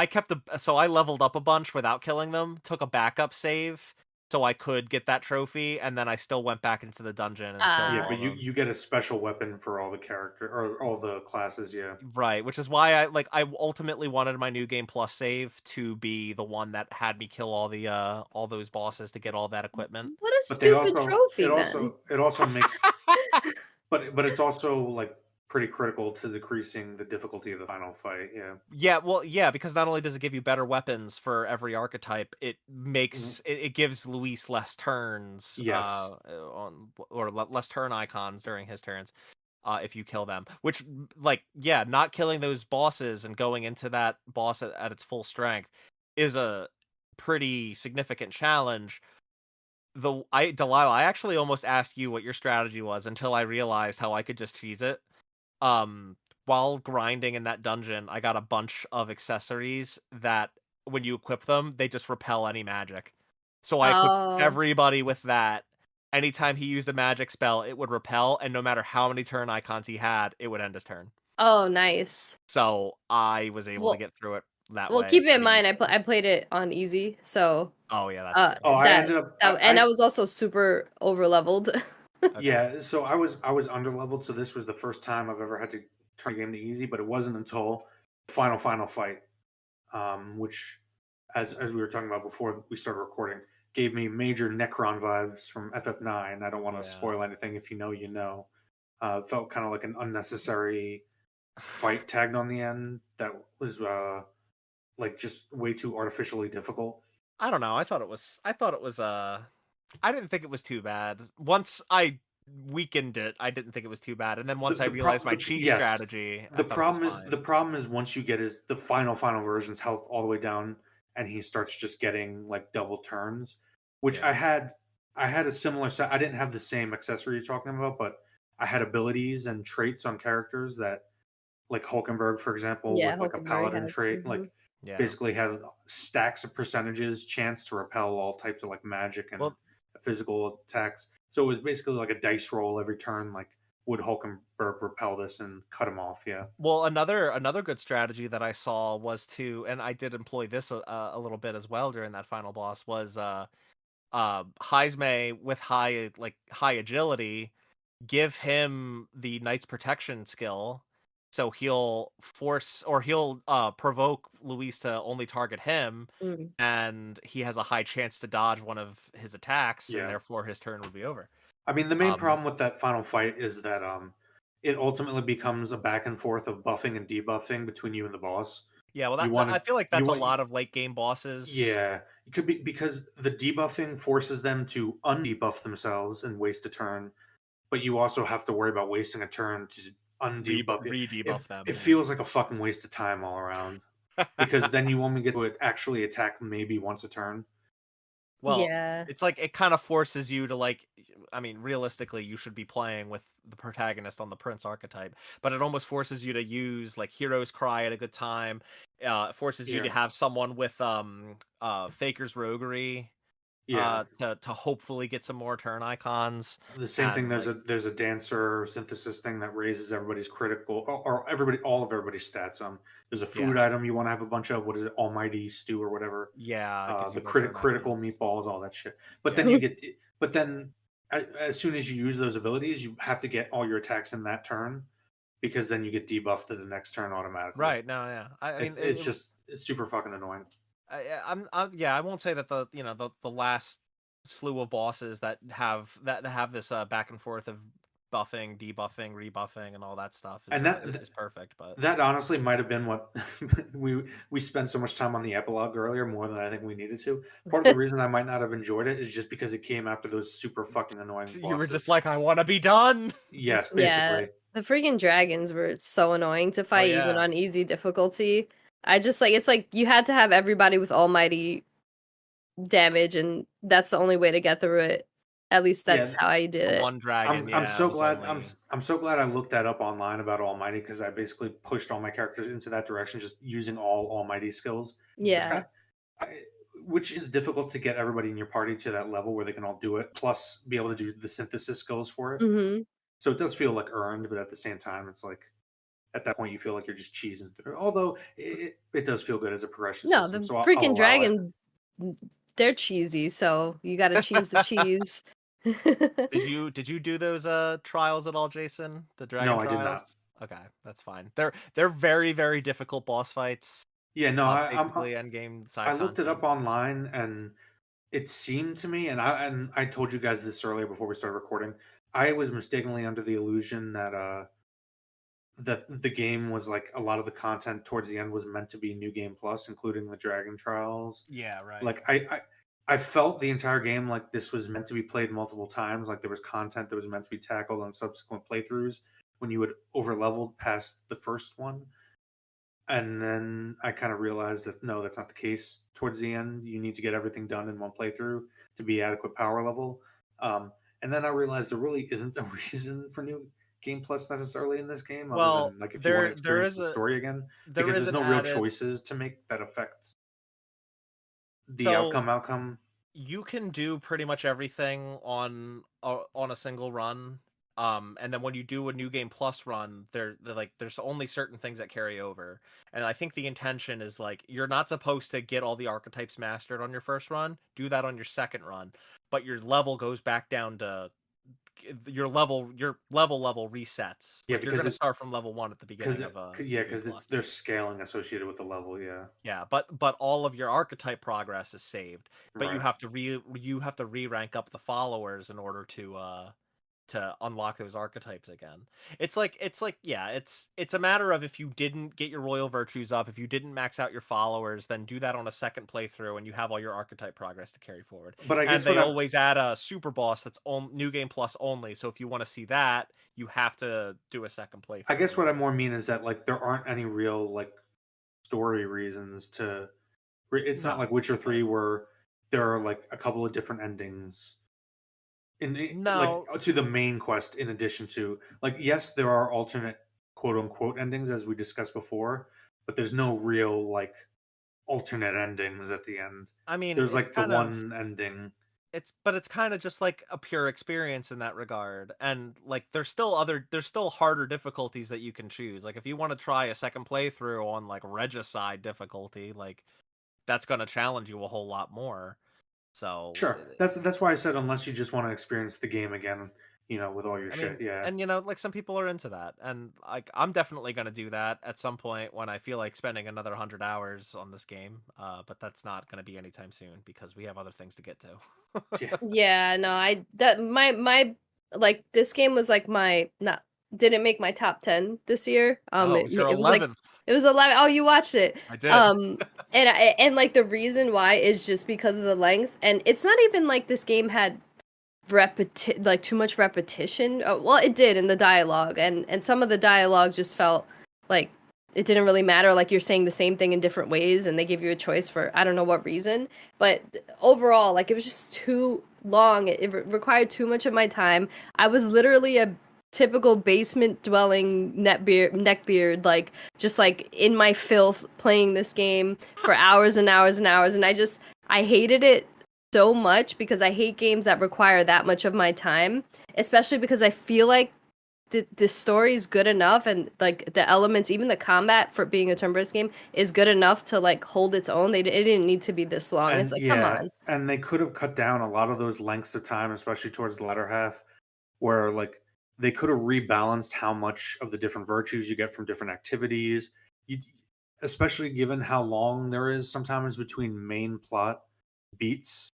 so I leveled up a bunch without killing them, took a backup save so I could get that trophy, and then I still went back into the dungeon and killed Yeah, Ah. all but of them. you get a special weapon for all the character or all the classes. Yeah, Right, which is why I ultimately wanted my new game plus save to be the one that had me kill all those bosses to get all that equipment. What a but they stupid also trophy then. it also makes but it's also like pretty critical to decreasing the difficulty of the final fight. Yeah. Yeah, well, yeah, because not only does it give you better weapons for every archetype, Mhm. it gives Luis less turns Yes. on or less turn icons during his turns if you kill them. Which like yeah, not killing those bosses and going into that boss at its full strength is a pretty significant challenge. Delilah, I actually almost asked you what your strategy was until I realized how I could just cheese it. While grinding in that dungeon, I got a bunch of accessories that when you equip them, they just repel any magic. So I equipped Oh. everybody with that. Anytime he used a magic spell, it would repel, and no matter how many turn icons he had, it would end his turn. Oh, nice. So I was able to Well, get through it that well, way keep in pretty mind, easily. I played it on easy, so Oh yeah, that's true. Oh, I that ended up and I was also super over leveled. Okay. yeah, so I was under leveled, so this was the first time I've ever had to turn a game to easy, but it wasn't until the final fight, which as we were talking about before we started recording, gave me major Necron vibes from FF9. I don't want to Yeah. spoil anything. If you know, you know. It felt kind of like an unnecessary fight tagged on the end that was like just way too artificially difficult. I don't know. I didn't think it was too bad. Once I weakened it, I didn't think it was too bad. And then once I realized my cheese Yes, strategy, I thought it was the fine. problem is once you get his the final version's health all the way down, and he starts just getting like double turns, which Yeah. I had a similar set. I didn't have the same accessory you're talking about, but I had abilities and traits on characters that like Hulkenberg, for example, Yeah, with like a Hulkenberg paladin has. trait, like Yeah. basically had stacks of percentages chance to repel all types of like magic and Well, physical attacks. So it was basically like a dice roll every turn. Like, would Hulkenberg repel this and cut him off? Yeah. another good strategy that I saw was to, and I did employ this a little bit as well during that final boss was Heismay with high agility, give him the Knight's Protection skill, so he'll provoke Luis to only target him, Mm. and he has a high chance to dodge one of his attacks, and Yeah. therefore his turn would be over. I mean, the main Um, problem with that final fight is that it ultimately becomes a back and forth of buffing and debuffing between you and the boss. yeah, well, You that want I to feel like you that's a want lot of late game bosses. Yeah, it could be because the debuffing forces them to undebuff themselves and waste a turn, but you also have to worry about wasting a turn to undebuff it. Re-debuff them. It Yeah. feels like a fucking waste of time all around because then you only get to actually attack maybe once a turn. Well, Yeah. it's like it kind of forces you to I mean, realistically, you should be playing with the protagonist on the prince archetype, but it almost forces you to use like Hero's Cry at a good time. It forces you to Yeah, have someone with Faker's Roguery to hopefully get some more turn icons. The same thing. And There's a dancer synthesis thing that raises everybody's critical or all of everybody's stats. There's a food item you want to have a bunch of. What is it? Almighty stew or whatever. Yeah, it gives The you more turn critical icons. meatballs, all that shit. But Yeah. then as soon as you use those abilities, you have to get all your attacks in that turn, because then you get debuffed to the next turn automatically. Right. No. Yeah. I mean, it's super fucking annoying. I won't say that the last slew of bosses that have this back and forth of buffing, debuffing, rebuffing, and all that stuff is perfect. But that honestly might have been what we spent so much time on the epilogue earlier, more than I think we needed to. Part of the reason I might not have enjoyed it is just because it came after those super fucking annoying bosses. You were just like, I want to be done. Yes, basically. Yeah, the freaking dragons were so annoying to fight, even on easy difficulty. I just it's like you had to have everybody with almighty damage, and that's the only way to get through it. At least that's how I did it. One dragon. I'm so glad. I'm so glad I looked that up online about Almighty, because I basically pushed all my characters into that direction, just using all Almighty skills. Yeah. Which is difficult to get everybody in your party to that level where they can all do it, plus be able to do the synthesis skills for it. Mm-hmm. So it does feel like earned, but at the same time, it's like at that point you feel like you're just cheesing through. Although it does feel good as a progression system. No, the so freaking dragon, they're cheesy, so you got to cheese the cheese. Did you do those trials at all, Jason? The dragon trials? No, I did not. Okay, that's fine. They're very, very difficult boss fights. Yeah, no, basically endgame side. I looked it up online, and it seemed to me, and I told you guys this earlier before we started recording, I was mistakenly under the illusion that that the game was like, a lot of the content towards the end was meant to be New Game Plus, including the Dragon Trials. Yeah, right. Like I felt the entire game like this was meant to be played multiple times. Like there was content that was meant to be tackled on subsequent playthroughs when you had over leveled past the first one. And then I kind of realized that no, that's not the case. Towards the end, you need to get everything done in one playthrough to be adequate power level. And then I realized there really isn't a reason for New Game Plus necessarily in this game. Well, other than, like, if you want to experience the story again, because there's no real choices to make that affect the outcome. You can do pretty much everything on a single run. And then when you do a New Game Plus run, there's only certain things that carry over. And I think the intention is like, you're not supposed to get all the archetypes mastered on your first run. Do that on your second run, but your level goes back down to your level resets. Yeah, like you're going to start from level 1 at the beginning of a because there's scaling associated with the level. Yeah, but all of your archetype progress is saved, but you have to re-rank up the followers in order to unlock those archetypes again. It's a matter of, if you didn't get your royal virtues up, if you didn't max out your followers, then do that on a second playthrough and you have all your archetype progress to carry forward. But I guess they always add a super boss that's New Game Plus only, so if you want to see that, you have to do a second playthrough. I guess what I more mean is that, like, there aren't any real, like, story reasons to... It's not like Witcher 3 where there are, like, a couple of different endings like to the main quest, in addition to, like, yes, there are alternate quote unquote endings, as we discussed before, but there's no real, like, alternate endings at the end. I mean, there's like the one ending. It's kind of just like a pure experience in that regard, and like there's still harder difficulties that you can choose. Like if you want to try a second playthrough on like Regicide difficulty, like that's going to challenge you a whole lot more. So sure, that's why I said, unless you just want to experience the game again, with all your shit. Yeah, and like some people are into that, and like I'm definitely gonna do that at some point when I feel like spending another 100 hours on this game. But that's not gonna be anytime soon because we have other things to get to. Yeah, no, my like this game was like didn't make my top 10 this year. It was your 11th. It was 11. Oh, you watched it. I did. And like the reason why is just because of the length, and it's not even like this game had too much repetition. Well, it did in the dialogue, and some of the dialogue just felt like it didn't really matter. Like you're saying the same thing in different ways, and they give you a choice for I don't know what reason. But overall, like it was just too long. It required too much of my time. I was literally a typical basement dwelling neckbeard, like just like in my filth playing this game for hours and hours and hours, and I hated it so much because I hate games that require that much of my time, especially because I feel like the story is good enough and like the elements, even the combat for being a turn-based game is good enough to like hold its own. It didn't need to be this long. It's And like, come yeah, on. and they could have cut down a lot of those lengths of time, especially towards the latter half, where like they could have rebalanced how much of the different virtues you get from different activities. You, especially given how long there is sometimes between main plot beats,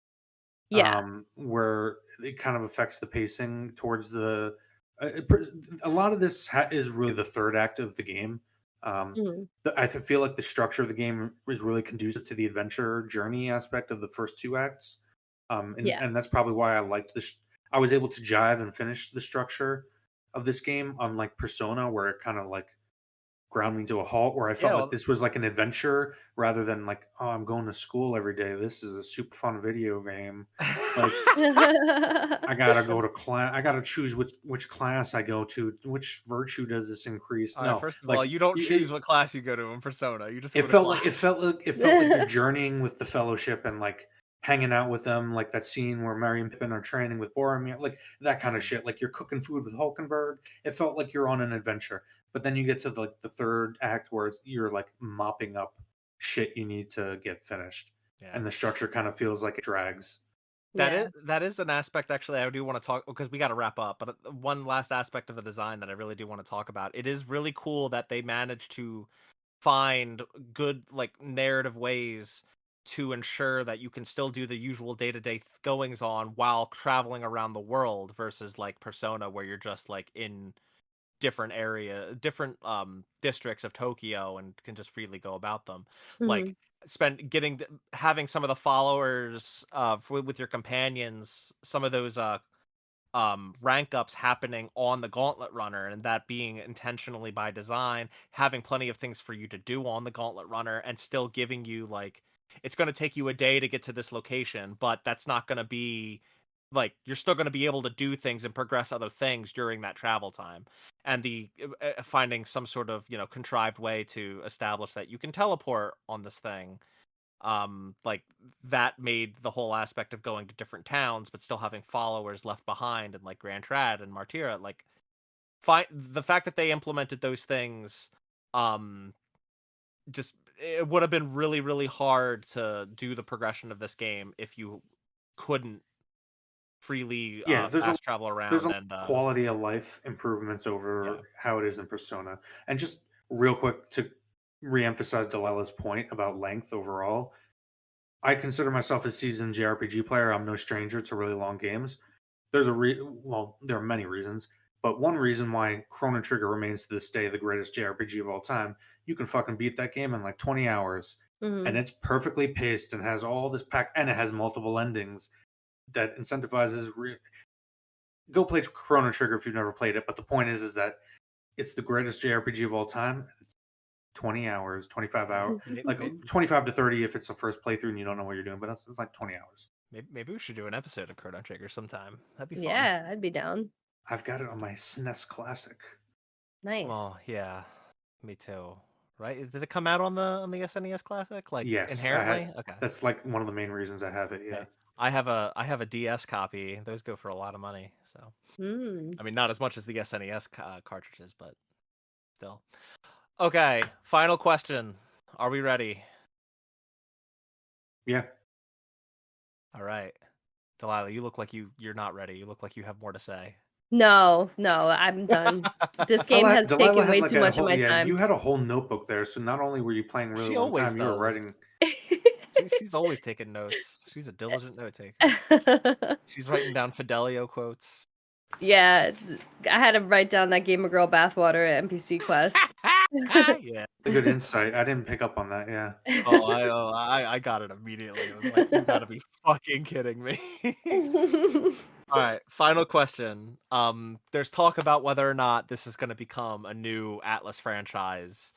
Yeah. where it kind of affects the pacing towards the. A lot of this is really the third act of the game. Mhm. I feel like the structure of the game is really conducive to the adventure journey aspect of the first two acts, Yeah. and that's probably why I liked this. I was able to jive and finish the structure of this game, unlike Persona, where it kind of like ground me to a halt, where I Yeah, felt like this was like an adventure rather than like, oh, I'm going to school every day. This is a super fun video game. Like I gotta go to class. I gotta choose which class I go to. Which virtue does this increase? All right, No, first of all, like you don't choose what class you go to in Persona. You just go it to felt like class. it felt like you're journeying with the Fellowship and like hanging out with them, like that scene where Merry and Pippin are training with Boromir, like that kind of shit. Like you're cooking food with Hulkenberg. It felt like you're on an adventure. But then you get to the third act where you're like mopping up shit you need to get finished, Yeah. and the structure kind of feels like it drags. Yeah. That is an aspect actually I do want to talk because we got to wrap up. But one last aspect of the design that I really do want to talk about. It is really cool that they managed to find good like narrative ways to ensure that you can still do the usual day-to-day goings on while traveling around the world versus like Persona where you're just like in different districts of Tokyo and can just freely go about them. Like Mhm. having some of the followers with your companions, some of those rank ups happening on the Gauntlet Runner, and that being intentionally by design, having plenty of things for you to do on the Gauntlet Runner and still giving you like it's going to take you a day to get to this location, but that's not going to be like you're still going to be able to do things and progress other things during that travel time. And the finding some sort of, contrived way to establish that you can teleport on this thing, like that made the whole aspect of going to different towns but still having followers left behind and like Grand Trad and Martyra, like the fact that they implemented those things, um just it would have been really really hard to do the progression of this game if you couldn't freely Yeah, fast travel there's around a and quality of life improvements yeah. over how it is in Persona. And just real quick to reemphasize Delilah's point about length overall, I consider myself a seasoned JRPG player. I'm no stranger to really long games. Well, there are many reasons, but one reason why Chrono Trigger remains to this day the greatest JRPG of all time, you can fucking beat that game in like 20 hours, and Mhm. it's perfectly paced and has all this pack, and it has multiple endings that incentivizes go play Chrono Trigger if you've never played it. But the point is that it's the greatest JRPG of all time. It's 20 hours, 25 hours, like maybe, 25 to 30 if it's the first playthrough and you don't know what you're doing. But that's it's like 20 hours. maybe we should do an episode of Chrono Trigger sometime. That'd be fun. Yeah, I'd be down. I've got it on my SNES Classic. Nice. Well, yeah, me too. Right? Did it come out on the SNES Classic? Like Yes, I had. inherently? Okay. That's like one of the main reasons I have it. Yeah. Okay. I have a DS copy. Those go for a lot of money. So Mm. I mean, not as much as the SNES cartridges, but still. Okay. Final question. Are we ready? Yeah. All right. Delilah, you look like you're not ready. You look like you have more to say. No, I'm done. This game has Delilah taken had way like too a much of whole my yeah. You time. had a whole notebook there, so not only were you playing really She long always time, you were does. writing. She's always taking notes. She's a diligent note taker. She's writing down Fidelio quotes. Yeah, I had to write down that Gamer Girl bathwater at NPC Quest. Yeah. A good insight. I didn't pick up on that. Yeah. I got it immediately. I was like, you gotta be fucking kidding me. All right, final question. There's talk about whether or not this is going to become a new Atlas franchise.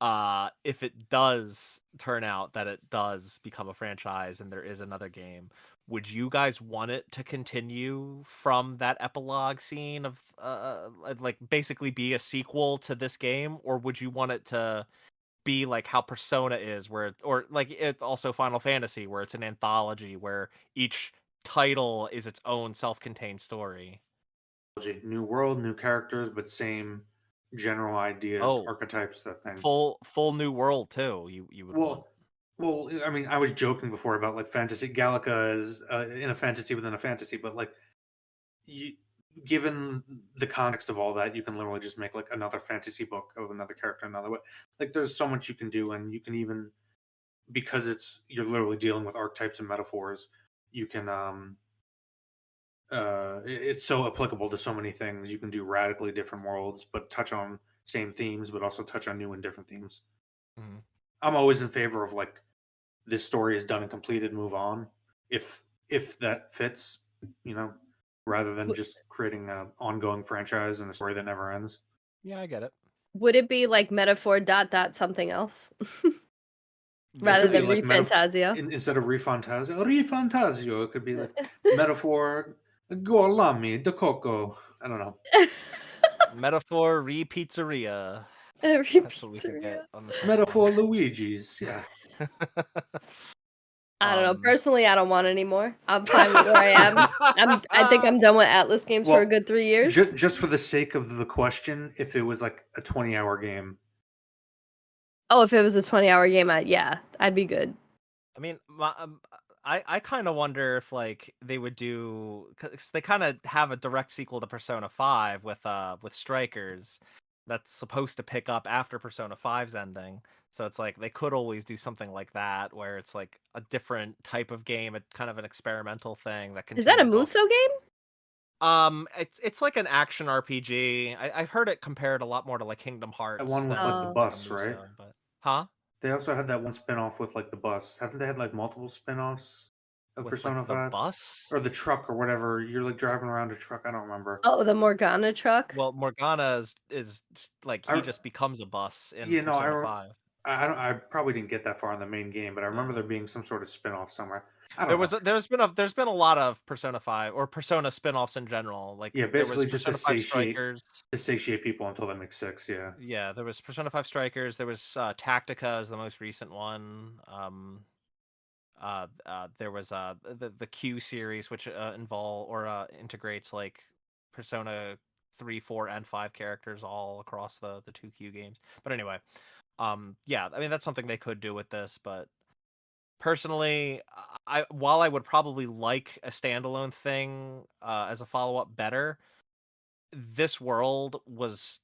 If it does turn out that it does become a franchise and there is another game, would you guys want it to continue from that epilogue scene of like basically be a sequel to this game, or would you want it to be like how Persona is, or like it also Final Fantasy, where it's an anthology where each title is its own self-contained story. New world, new characters, but same general ideas, Oh, archetypes, that thing. full new world too. You would want. Well, I mean, I was joking before about like fantasy. Galaga is in a fantasy within a fantasy, but like, you, given the context of all that, you can literally just make like another fantasy book of another character, another way. Like, there's so much you can do, and you can even, because you're literally dealing with archetypes and metaphors. You can it's so applicable to so many things. You can do radically different worlds, but touch on same themes, but also touch on new and different themes. Mm-hmm. I'm always in favor of like, this story is done and completed, move on, if that fits, rather than just creating an ongoing franchise and a story that never ends. Yeah, I get it. Would it be like metaphor dot dot something else rather Could be than like ReFantazio? instead of ReFantazio, it could be like metaphor Gorlami de Coco. I don't know. Metaphor pizzeria. That's what we could get RePizzeria. on the Metaphor Luigi's, yeah. I don't know. Personally, I don't want any more. I'm fine with where I am. I think I'm done with Atlas games for a good 3 years. Just for the sake of the question, if it was like a 20-hour game. Oh, if it was a 20-hour game, I'd be good. I mean, I kind of wonder if like they would do, cause they kind of have a direct sequel to Persona 5 with Strikers that's supposed to pick up after Persona 5's ending. So it's like they could always do something like that where it's like a different type of game, a kind of an experimental thing that Is that a continues Muso game? It's like an action RPG. I've heard it compared a lot more to like Kingdom Hearts. That one with like the Oh. bus, right? But huh? They also had that one spin-off with like the bus. Haven't they had like multiple spin-offs of With Persona like the 5? bus? Or the truck or whatever. You're like driving around a truck. I don't remember. Oh, the Morgana truck? Well, Morgana is like he just becomes a bus in Yeah, no, Persona 5. I probably didn't get that far in the main game, but I remember there being some sort of spin-off somewhere. I don't know. There's been a lot of Persona 5 or Persona spin-offs in general. Like Yeah, there was basically just Persona 5 Strikers. to satiate people until they make 6, yeah. Yeah, there was Persona 5 Strikers, there was Tactica is the most recent one. There was the Q series, which integrates like Persona 3, 4, and 5 characters all across the 2Q games. But anyway, yeah, I mean that's something they could do with this, but personally, while I would probably like a standalone thing as a follow-up better, this world was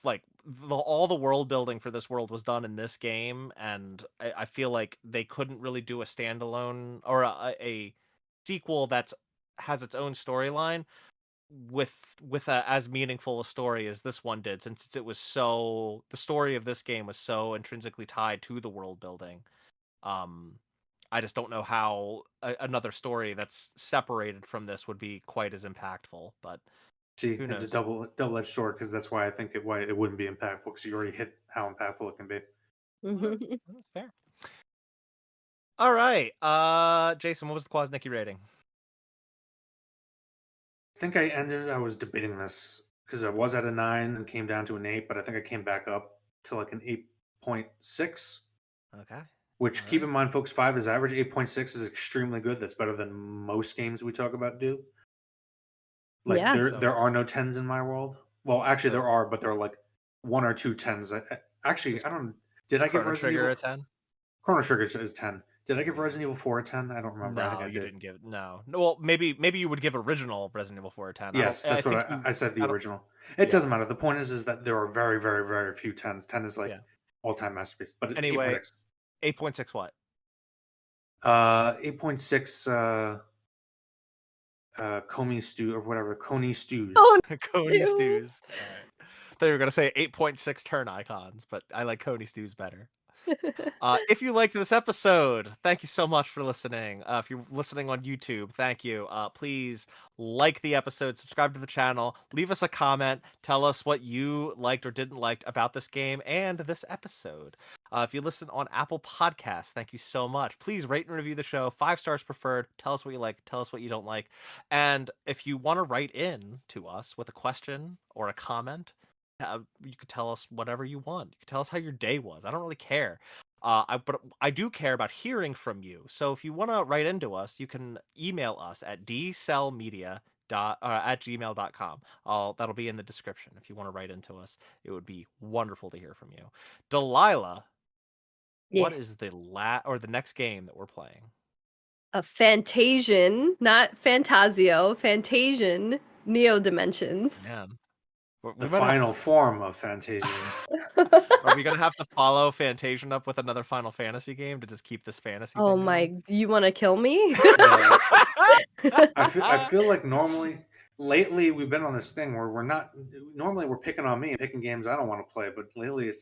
like all the world building for this world was done in this game, and I feel like they couldn't really do a standalone or a sequel that has its own storyline with a as meaningful a story as this one did, since the story of this game was so intrinsically tied to the world building. I just don't know how another story that's separated from this would be quite as impactful, but See, who knows? it's a double-edged sword, because that's why I think why it wouldn't be impactful, because you already hit how impactful it can be. That's fair. All right, Jason, what was the Kwasnicki rating? I think I was debating this because I was at a 9 and came down to an 8, but I think I came back up to like an 8.6. Okay. Which, keep in mind, folks, 5 is average. 8.6 is extremely good. That's better than most games we talk about do. Like, Yeah. there are no 10s in my world. Well, actually, there are, but there are like 1 or 2 10s. Actually, I don't. Did I give Chrono Resident Trigger Evil a 10? Chrono Trigger is 10. Did I give Resident Evil 4 a 10? I don't remember. I think No, I you did. didn't give no. Well, maybe you would give original Resident Evil 4 a 10. Yes, that's what I said. The original. It doesn't matter. The point is that there are very, very, very few 10s. 10 is like all-time masterpiece. But anyway, 8.6 what? 8.6 Comey stew or whatever. Coney stews. Oh, Coney stews. All right. I thought you were gonna say 8.6 turn icons, but I like Coney stews better. If you liked this episode, thank you so much for listening. If you're listening on YouTube, thank you. Please like the episode, subscribe to the channel, leave us a comment, tell us what you liked or didn't like about this game and this episode. If you listen on Apple Podcasts, thank you so much. Please rate and review the show, 5 stars preferred. Tell us what you like, tell us what you don't like. And if you want to write in to us with a question or a comment, you could tell us whatever you want. You could tell us how your day was. I don't really care. But I do care about hearing from you. So if you want to write into us, you can email us at dcellmedia@gmail.com. That'll be in the description. If you want to write into us, it would be wonderful to hear from you. Delaila, what is the the next game that we're playing? A Fantasian, not Fantasio, Fantasian Neo Dimensions. Man. The final form of Fantasia. Are we gonna have to follow Fantasian up with another Final Fantasy game to just keep this fantasy Oh thing my, going? you want to kill me? I feel like lately we've been on this thing where we're picking on me and picking games I don't want to play, but lately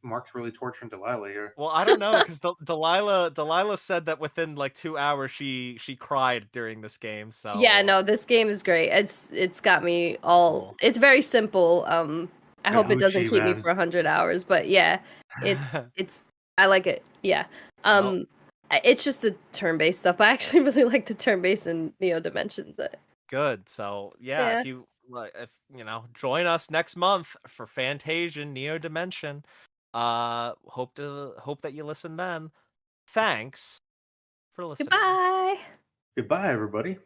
Mark's really torturing Delaila here. Well, I don't know, because Delaila said that within like 2 hours she cried during this game. So Yeah, no, this game is great. It's got me all. Cool. It's very simple. I hope it doesn't keep me man. for 100 hours, but yeah, it's I like it. Yeah. It's just the turn-based stuff. I actually really like the turn-based in Neo Dimensions. Good. So yeah, if you join us next month for Fantasian Neo Dimension. Hope that you listen then. Thanks for listening. Goodbye. Goodbye, everybody.